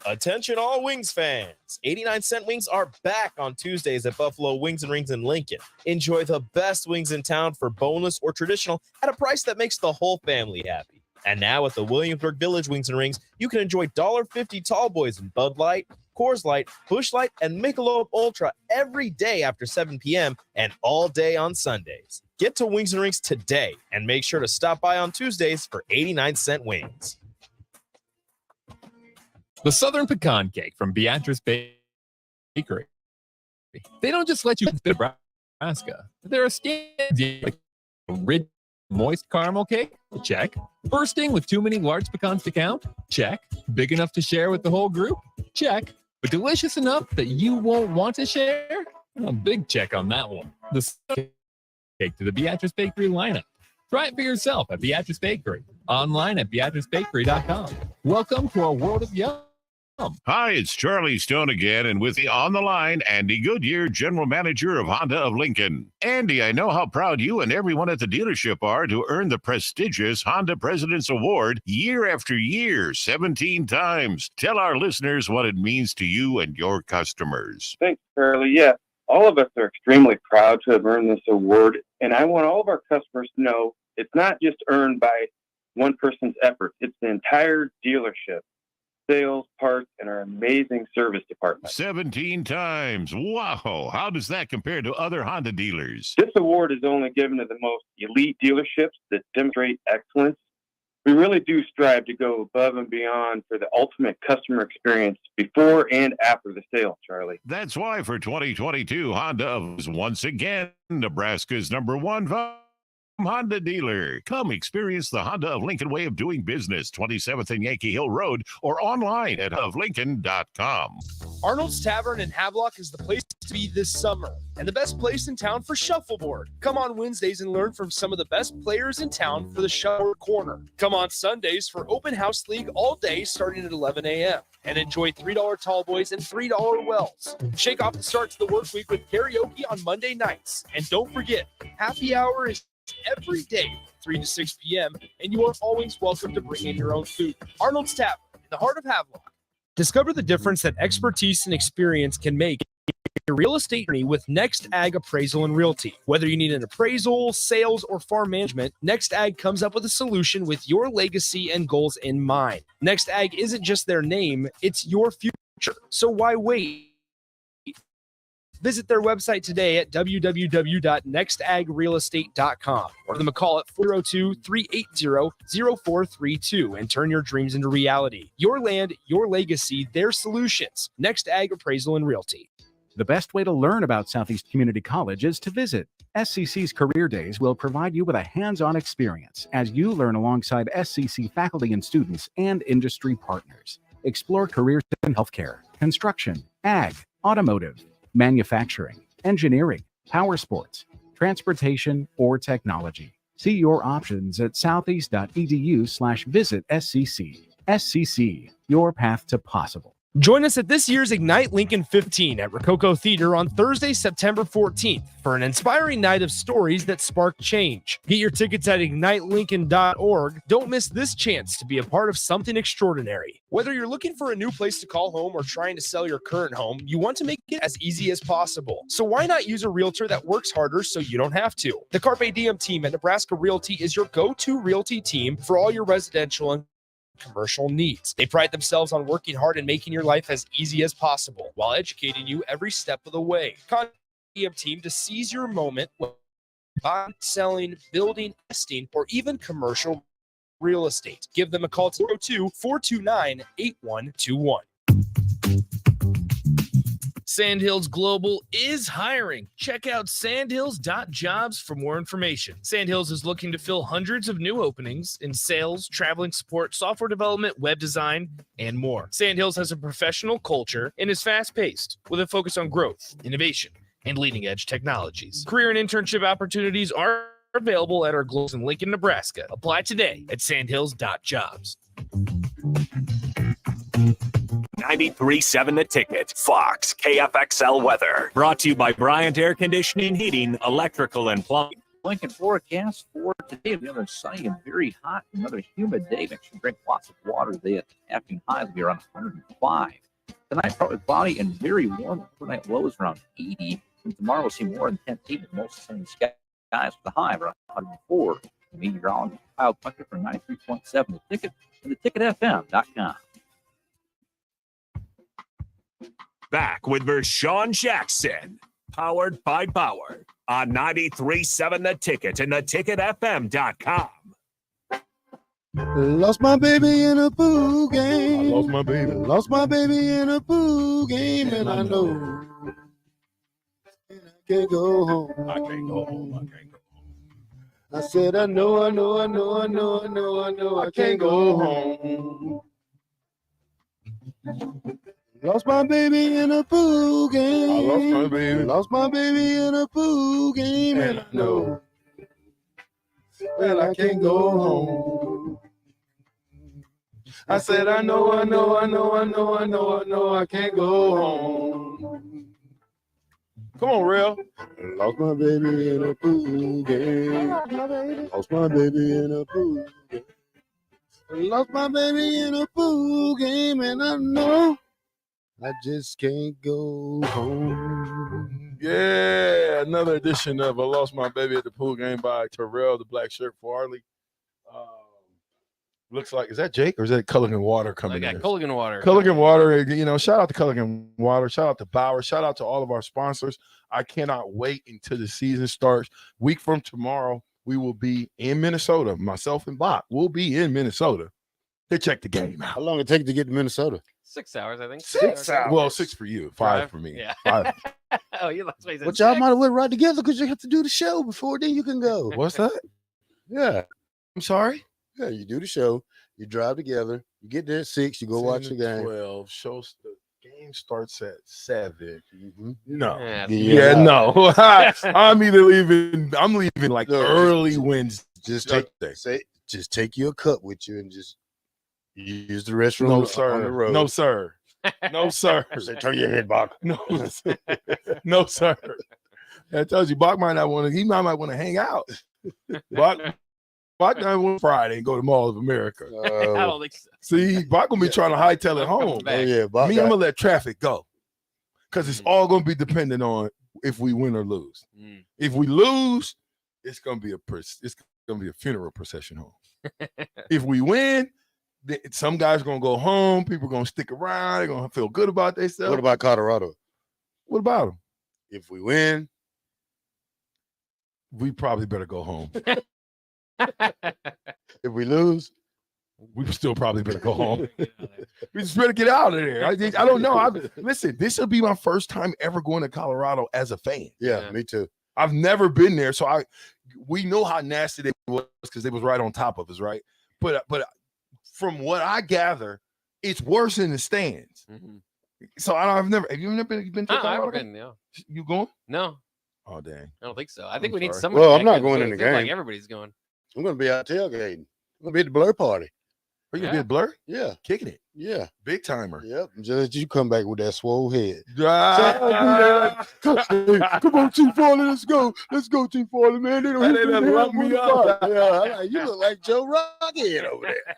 Attention all Wings fans. 89-cent wings are back on Tuesdays at Buffalo Wings and Rings in Lincoln. Enjoy the best wings in town for boneless or traditional at a price that makes the whole family happy. And now at the Williamsburg Village Wings and Rings, you can enjoy $1.50 tall boys in Bud Light, Coors Light, Busch Light, and Michelob Ultra every day after 7 p.m. and all day on Sundays. Get to Wings and Rings today and make sure to stop by on Tuesdays for 89-cent wings. The Southern Pecan Cake from Beatrice Bakery. They don't just let you spit Nebraska. They're a standard like rich, moist caramel cake? Check. Bursting with too many large pecans to count? Check. Big enough to share with the whole group? Check. But delicious enough that you won't want to share? A big check on that one. The Southern Cake to the Beatrice Bakery lineup. Try it for yourself at Beatrice Bakery. Online at BeatriceBakery.com. Welcome to our world of yum. Hi, it's Charlie Stone again, and with me on the line, Andy Goodyear, General Manager of Honda of Lincoln. Andy, I know how proud you and everyone at the dealership are to earn the prestigious Honda President's Award year after year, 17 times. Tell our listeners what it means to you and your customers. Thanks, Charlie. Yeah, all of us are extremely proud to have earned this award, and I want all of our customers to know it's not just earned by one person's effort. It's the entire dealership. Sales, parts, and our amazing service department. 17 times. Wow. How does that compare to other Honda dealers? This award is only given to the most elite dealerships that demonstrate excellence. We really do strive to go above and beyond for the ultimate customer experience before and after the sale, Charlie. That's why for 2022, Honda was once again Nebraska's #1 Honda dealer. Come experience the Honda of Lincoln way of doing business, 27th and Yankee Hill Road, or online at oflincoln.com. Arnold's Tavern in Havelock is the place to be this summer and the best place in town for shuffleboard. Come on Wednesdays and learn from some of the best players in town for the shuffleboard corner. Come on Sundays for open house league all day starting at 11 a.m. and enjoy $3 tall boys and $3 wells. Shake off the start to the work week with karaoke on Monday nights. And don't forget, happy hour is every day, 3 to 6 p.m., and you are always welcome to bring in your own food. Arnold's Tavern, in the heart of Havelock. Discover the difference that expertise and experience can make your real estate journey with Next Ag Appraisal and Realty. Whether you need an appraisal, sales, or farm management, Next Ag comes up with a solution with your legacy and goals in mind. Next Ag isn't just their name, it's your future. So why wait? Visit their website today at www.nextagrealestate.com or give them a call at 402-380-0432 and turn your dreams into reality. Your land, your legacy, their solutions. Next Ag Appraisal and Realty. The best way to learn about Southeast Community College is to visit. SCC's Career Days will provide you with a hands-on experience as you learn alongside SCC faculty and students and industry partners. Explore careers in healthcare, construction, ag, automotive, manufacturing, engineering, power sports, transportation, or technology. See your options at southeast.edu/visit SCC. SCC, your path to possible. Join us at this year's Ignite Lincoln 15 at Rococo Theater on Thursday, September 14th for an inspiring night of stories that spark change. Get your tickets at ignitelincoln.org. Don't miss this chance to be a part of something extraordinary. Whether you're looking for a new place to call home or trying to sell your current home, you want to make it as easy as possible. So why not use a realtor that works harder so you don't have to? The Carpe Diem team at Nebraska Realty is your go-to realty team for all your residential and commercial needs. They pride themselves on working hard and making your life as easy as possible while educating you every step of the way. Contact the DM team to seize your moment when buying, selling, building, investing, or even commercial real estate. Give them a call to 202-429-8121. Sandhills Global is hiring. Check out sandhills.jobs for more information. Sandhills is looking to fill hundreds of new openings in sales, traveling support, software development, web design, and more. Sandhills has a professional culture and is fast-paced with a focus on growth, innovation, and leading-edge technologies. Career and internship opportunities are available at our globals in Lincoln, Nebraska. Apply today at sandhills.jobs. 93.7 The Ticket, Fox, KFXL weather. Brought to you by Bryant Air Conditioning, Heating, Electrical, and Plumbing. Lincoln forecast for today. Another sunny and very hot, another humid day. Make sure you drink lots of water today. Afternoon highs will be around 105. Tonight, probably cloudy and very warm. Overnight lows around 80. And tomorrow we'll see more intensity with most sunny skies with a high around 104. The meteorologist Kyle Punker for 93.7 The Ticket and theticketfm.com. Back with Vershawn Jackson, powered by Bauer on 93.7 The Ticket and theticketfm.com. Lost my baby in a pool game. I lost my baby. Lost my baby in a pool game, and I know I can't go home. I can't go home. I can't go home. I said, I know, I can't go home. Lost my baby in a pool game. I lost my baby. Lost my baby in a pool game, and I know that I can't go home. I said, I know, I can't go home. Come on, Real. Lost my baby in a pool game. Lost my baby in a pool game. Lost my baby in a pool game, and I know I just can't go home. Yeah, another edition of I Lost My Baby at the Pool Game by Terrell, the black shirt for Harley. Looks like, is that Jake or is that Culligan Water coming in? Culligan Water. Culligan Water, shout out to Culligan Water. Shout out to Bauer. Shout out to all of our sponsors. I cannot wait until the season starts. Week from tomorrow, we will be in Minnesota. Myself and Bach will be in Minnesota to check the game out. How long it take to get to Minnesota? 6 hours, I think. 6 hours. Well, 6 for you, 5 for me. Yeah. 5. Oh, you lost me. But y'all might have went right together because you have to do the show before then you can go. What's that? Yeah. I'm sorry? Yeah, you do the show, you drive together, you get there at 6, you go watch the game. 12. Shows the game starts at 7. Mm-hmm. No. Yeah, no. I'm leaving like early Wednesday. Just take your cup with you and just use the restroom No, on sir. the road. No, sir. No, sir. Say, turn your head, Bach. No, sir. No, sir. I tells you, Bach might not want to. He might want to hang out. Bach not want Friday and go to Mall of America. I don't think so. See, Bach gonna be trying to hightail it home. Oh yeah, Bach. I'm gonna let traffic go because it's all gonna be dependent on if we win or lose. If we lose, it's gonna be a funeral procession home. If we win, some guys are gonna go home. People are gonna stick around. They're gonna feel good about themselves. What about Colorado? What about them? If we win, we probably better go home. If we lose, we still probably better go home. We just better get out of there. I don't know. Listen, this will be my first time ever going to Colorado as a fan. Yeah, me too. I've never been there, so we know how nasty it was because it was right on top of us, right? But from what I gather, it's worse in the stands. Mm-hmm. So Have you never been to Colorado? I've never been. No. You going? No. Oh dang. I don't think so. I think we need sorry. some. Well, I'm not going in the It feels like game. everybody's going. I'm gonna be out tailgating. I'm gonna be at the Blur party. Are you gonna be at Blur? Yeah, kicking it. Yeah, big timer. Yep. Just you come back with that swole head. Ah. Come on, Team Farley, let's go. Let's go, Team Farley, man. They done locked me up. Yeah, I'm like, you look like Joe Rockhead over there.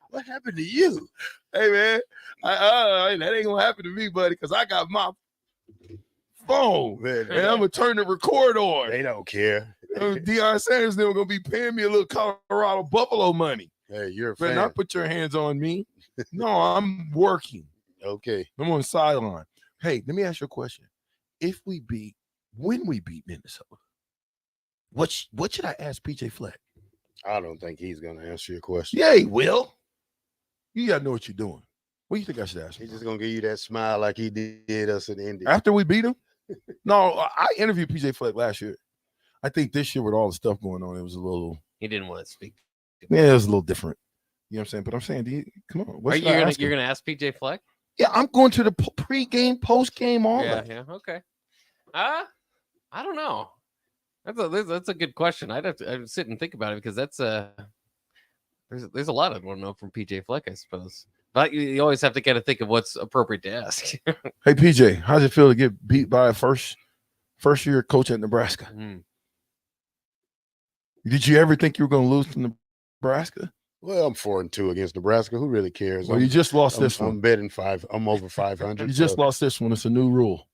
What happened to you? Hey man, that ain't gonna happen to me, buddy, because I got my phone, Man, and I'm gonna turn the record on. They don't care. Deion Sanders, they're gonna be paying me a little Colorado Buffalo money. Hey, you're a Better fan. not put your hands on me. No, I'm working. Okay. I'm on the sideline. Hey, let me ask you a question. When we beat Minnesota, what should I ask PJ Fleck? I don't think he's gonna answer your question. Yeah, he will. You gotta know what you're doing. What do you think I should ask him? He's just gonna give you that smile like he did us in India. After we beat him? No, I interviewed PJ Fleck last year. I think this year with all the stuff going on, it was a little. He didn't want to speak. Yeah, it was a little different. You know what I'm saying? But I'm saying, come on. What should I ask him? You're gonna ask PJ Fleck? Yeah, I'm going to the pregame, postgame, all Yeah, that. yeah, okay. I don't know. That's a good question. I'd sit and think about it because that's there's a lot I want to know from PJ Fleck, I suppose. But you always have to kind of think of what's appropriate to ask. Hey PJ, how's it feel to get beat by a first year coach at Nebraska? Did you ever think you were going to lose to Nebraska? Well, I'm 4-2 against Nebraska. Who really cares? Well, you just lost this one. I'm betting 5. I'm over 500. You just lost this one. It's a new rule.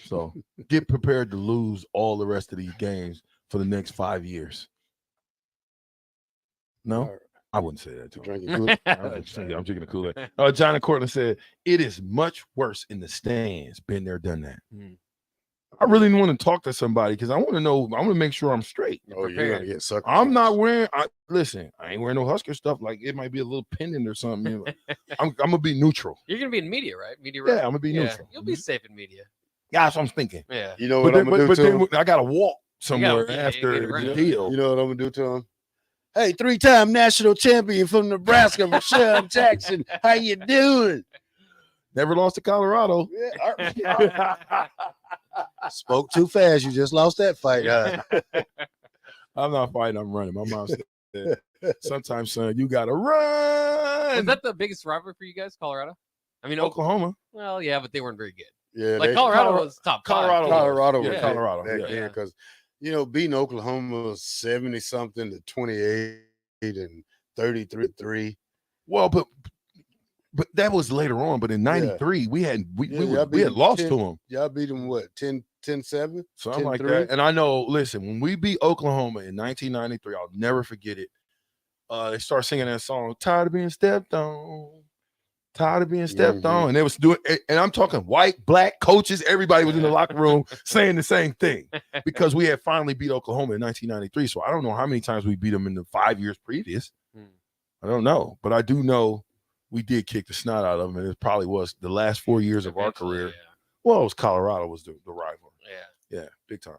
So get prepared to lose all the rest of these games for the next 5 years. No, I wouldn't say that. Drinking Kool-Aid. I'm drinking the Kool-Aid. John and Cortland said it is much worse in the stands. Been there, done that. I really want to talk to somebody because I want to know. I want to make sure I'm straight. Oh, you're gonna get sucked. I'm not wearing. Listen, I ain't wearing no Husker stuff. Like it might be a little pendant or something. I'm gonna be neutral. You're gonna be in media, right? Media. Yeah, I'm gonna be neutral. You'll be safe in media. Yeah, that's what I'm thinking. Yeah. You know what I'm gonna do to him? I gotta walk somewhere Yeah, after get around. the deal. You know what I'm gonna do to him? Hey, 3-time national champion from Nebraska, Rashawn Jackson. How you doing? Never lost to Colorado. Spoke too fast. You just lost that fight. I'm not fighting. I'm running. My mom said, sometimes, son, you gotta run. Was that the biggest rivalry for you guys, Colorado? I mean, Oklahoma. Well, yeah, but they weren't very good. Yeah, like Colorado was top five. Colorado was Colorado. back Yeah. there because beating Oklahoma was 70 something to 28 and 33-3. Well, but that was later on. But in '93, we had lost to them. Y'all beat them what 10-7, something like 10-3? that. And I know. Listen, when we beat Oklahoma in 1993, I'll never forget it. They start singing that song, "Tired of being stepped on." Tired of being stepped on, and they was doing. And I'm talking white, black coaches. Everybody was in the locker room saying the same thing because we had finally beat Oklahoma in 1993. So I don't know how many times we beat them in the 5 years previous. I don't know, but I do know we did kick the snot out of them, and it probably was the last 4 years of our career. Yeah. Well, it was Colorado was the rival. Yeah, big time.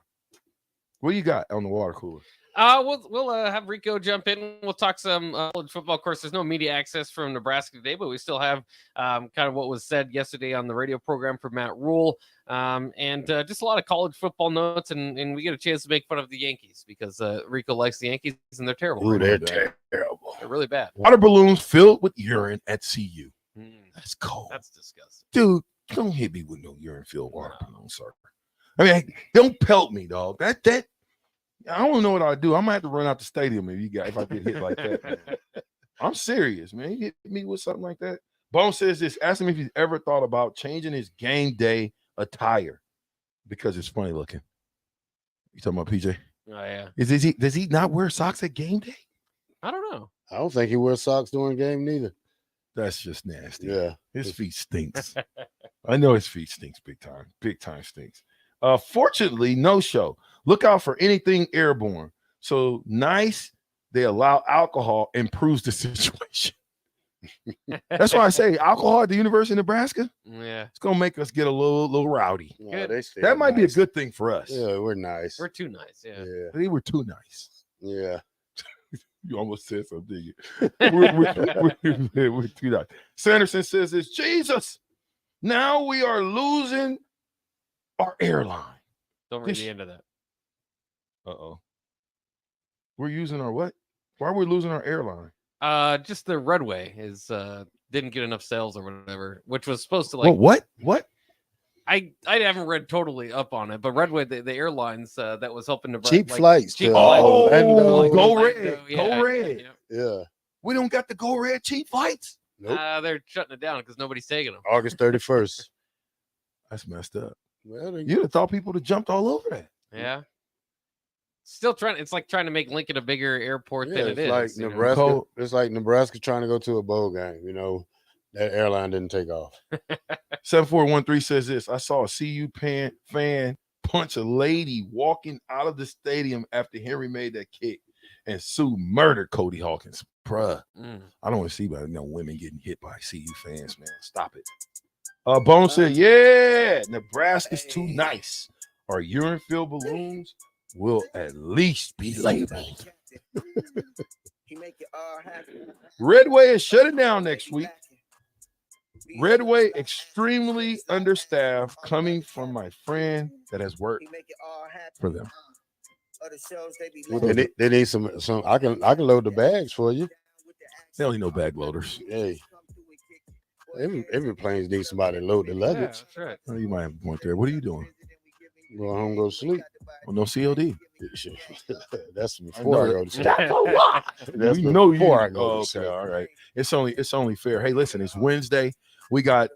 What you got on the water cooler? We'll have Rico jump in. We'll talk some college football. Of course, there's no media access from Nebraska today, but we still have kind of what was said yesterday on the radio program from Matt Rule, and just a lot of college football notes. And we get a chance to make fun of the Yankees because Rico likes the Yankees, and they're terrible. Ooh, they're terrible. They're really bad. Water balloons filled with urine at CU. That's cold. That's disgusting. Dude, don't hit me with no urine-filled water balloon, sir. I mean, don't pelt me, dog. That I don't know what I'd do. I might have to run out the stadium if I get hit like that. Man. I'm serious, man. You hit me with something like that. Bone says this. Ask him if he's ever thought about changing his game day attire because it's funny looking. You talking about PJ? Oh yeah. Does he not wear socks at game day? I don't know. I don't think he wears socks during game neither. That's just nasty. Yeah. His feet stinks. I know his feet stinks big time. Big time stinks. Fortunately, no show. Look out for anything airborne. So nice. They allow alcohol improves the situation. That's why I say alcohol at the University of Nebraska. Yeah. It's gonna make us get a little rowdy. No, That might be a good thing for us. Yeah, we're nice. We're too nice. Yeah. They were too nice. Yeah. You almost said something, didn't you? we're too nice. Sanderson says this, Jesus. Now we are losing our airline. Don't read the end of that. Uh-oh. We're using our what? Why are we losing our airline? Just the Redway is didn't get enough sales or whatever, which was supposed to like What? I haven't read totally up on it, but Redway, the airlines that was helping to Cheap like, flights cheap to flights. Orlando. Go Orlando, red. yeah, Go red. Yeah. We don't got the go red cheap flights. Nope. They're shutting it down because nobody's taking them. August 31st. That's messed up. Well, You'd have thought people would have jumped all over that. Yeah. Still trying. It's like trying to make Lincoln a bigger airport Yeah, than it's it is. like you know? Nebraska. It's like Nebraska trying to go to a bowl game. You know, that airline didn't take off. 7413 says this. I saw a CU fan punch a lady walking out of the stadium after Henry made that kick, and Sue murdered Cody Hawkins. Bruh. I don't want to see about women getting hit by CU fans, man. Stop it. Bone said, yeah, Nebraska's too nice. Our urine-filled balloons will at least be labeled. Redway is shutting down next week. Redway extremely understaffed, coming from my friend that has worked for them. They need some. I can load the bags for you. They don't need no bag loaders. Hey, every planes need somebody to load the luggage. Yeah, that's right. Oh, you might have a point there. What are you doing? Go home, go sleep. Well, no COD. That's before I go to sleep. That's a lot. That's you know before you. I go to sleep. All right. It's only fair. Hey, listen, it's Wednesday. We got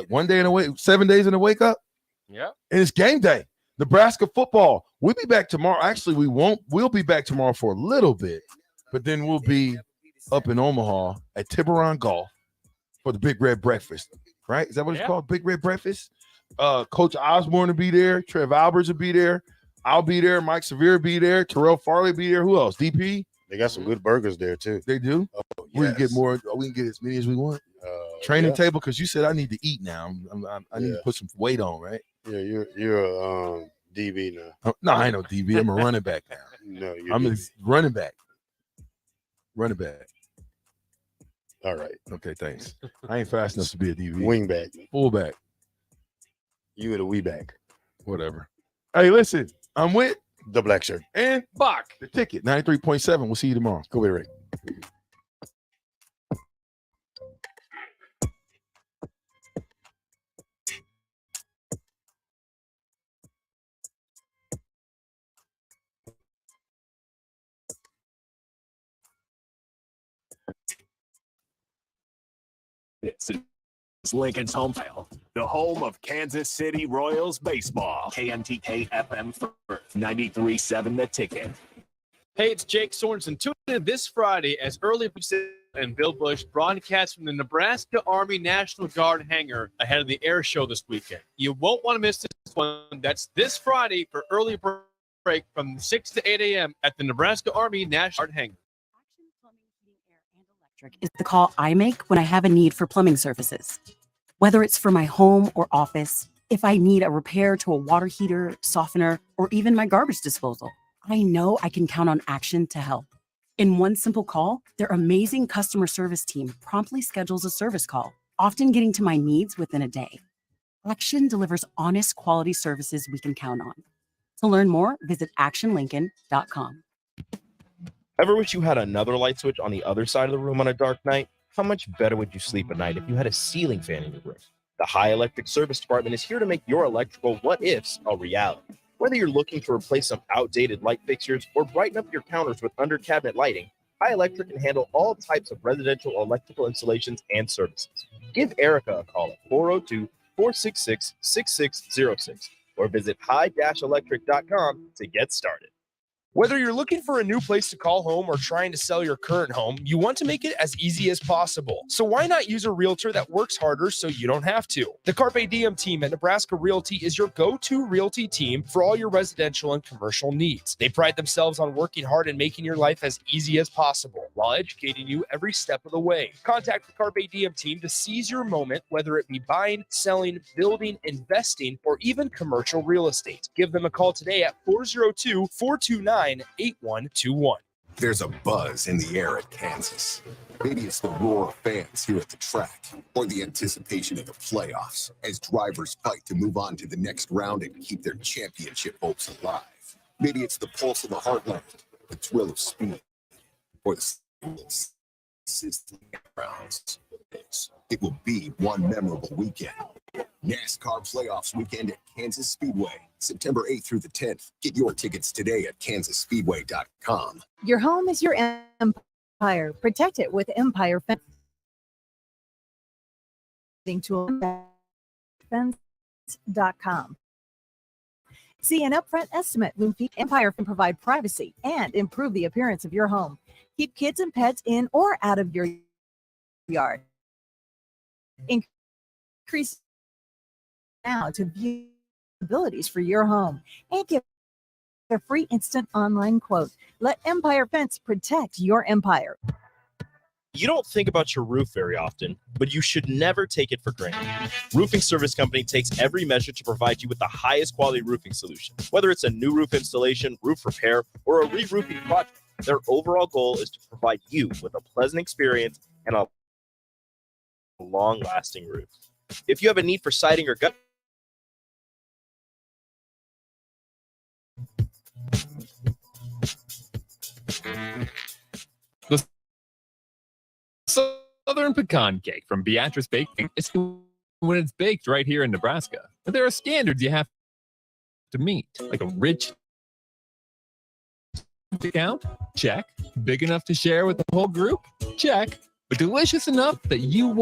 1 day in a wake, 7 days in a wake up. Yeah. And it's game day. Nebraska football. We'll be back tomorrow. Actually, we won't. We'll be back tomorrow for a little bit, but then we'll be up in Omaha at Tiburon Golf for the Big Red Breakfast. Right? Is that what it's called? Big Red Breakfast. Coach Osborne will be there. Trev Alberts will be there. I'll be there. Mike Severe will be there. Terrell Farley will be there. Who else? DP. They got some good burgers there too. They do. Oh, We can get more. We can get as many as we want. Training table, because you said I need to eat now. I need to put some weight on, right? Yeah, you're a DB now. No, I ain't no DB. I'm a running back now. No, I'm a running back. Running back. All right. Okay, thanks. I ain't fast enough to be a DB. Wingback. Fullback. You at a wee back. Whatever. Hey, listen. I'm with the black shirt and Bach. The ticket 93.7. We'll see you tomorrow. Go with Rick. This is Lincoln's home field, the home of Kansas City Royals baseball. KNTK FM first, 93.7 The Ticket. Hey, it's Jake Sorensen. Tune in this Friday as Early and Bill Bush broadcast from the Nebraska Army National Guard hangar ahead of the air show this weekend. You won't want to miss this one. That's this Friday for early break from 6 to 8 a.m. at the Nebraska Army National Guard hangar. Is the call I make when I have a need for plumbing services. Whether it's for my home or office, if I need a repair to a water heater, softener, or even my garbage disposal, I know I can count on Action to help. In one simple call, their amazing customer service team promptly schedules a service call, often getting to my needs within a day. Action delivers honest quality services we can count on. To learn more, visit actionlincoln.com. Ever wish you had another light switch on the other side of the room on a dark night? How much better would you sleep at night if you had a ceiling fan in your room? The High Electric Service Department is here to make your electrical what-ifs a reality. Whether you're looking to replace some outdated light fixtures or brighten up your counters with under-cabinet lighting, High Electric can handle all types of residential electrical installations and services. Give Erica a call at 402-466-6606 or visit high-electric.com to get started. Whether you're looking for a new place to call home or trying to sell your current home, you want to make it as easy as possible. So why not use a realtor that works harder so you don't have to? The Carpe Diem team at Nebraska Realty is your go-to realty team for all your residential and commercial needs. They pride themselves on working hard and making your life as easy as possible while educating you every step of the way. Contact the Carpe Diem team to seize your moment, whether it be buying, selling, building, investing, or even commercial real estate. Give them a call today at 402-429-8121. There's a buzz in the air at Kansas. Maybe it's the roar of fans here at the track, or the anticipation of the playoffs as drivers fight to move on to the next round and keep their championship hopes alive. Maybe it's the pulse of the heartland, the thrill of speed, or the sizzling rounds. It will be one memorable weekend. NASCAR Playoffs Weekend at Kansas Speedway, September 8th through the 10th. Get your tickets today at kansasspeedway.com. Your home is your empire. Protect it with Empire Fence. To fence.com. See an upfront estimate when Empire can provide privacy and improve the appearance of your home. Keep kids and pets in or out of your yard. Increase now to view abilities for your home and get a free instant online quote. Let Empire Fence protect your empire. You don't think about your roof very often, but you should never take it for granted. Roofing Service Company takes every measure to provide you with the highest quality roofing solution. Whether it's a new roof installation, roof repair, or a re-roofing project, their overall goal is to provide you with a pleasant experience and a long-lasting roof. If you have a need for siding or gut, The Southern Pecan Cake from Beatrice Baking is when it's baked right here in Nebraska. But there are standards you have to meet, like a rich count, check. Big enough to share with the whole group, check. But delicious enough that you won't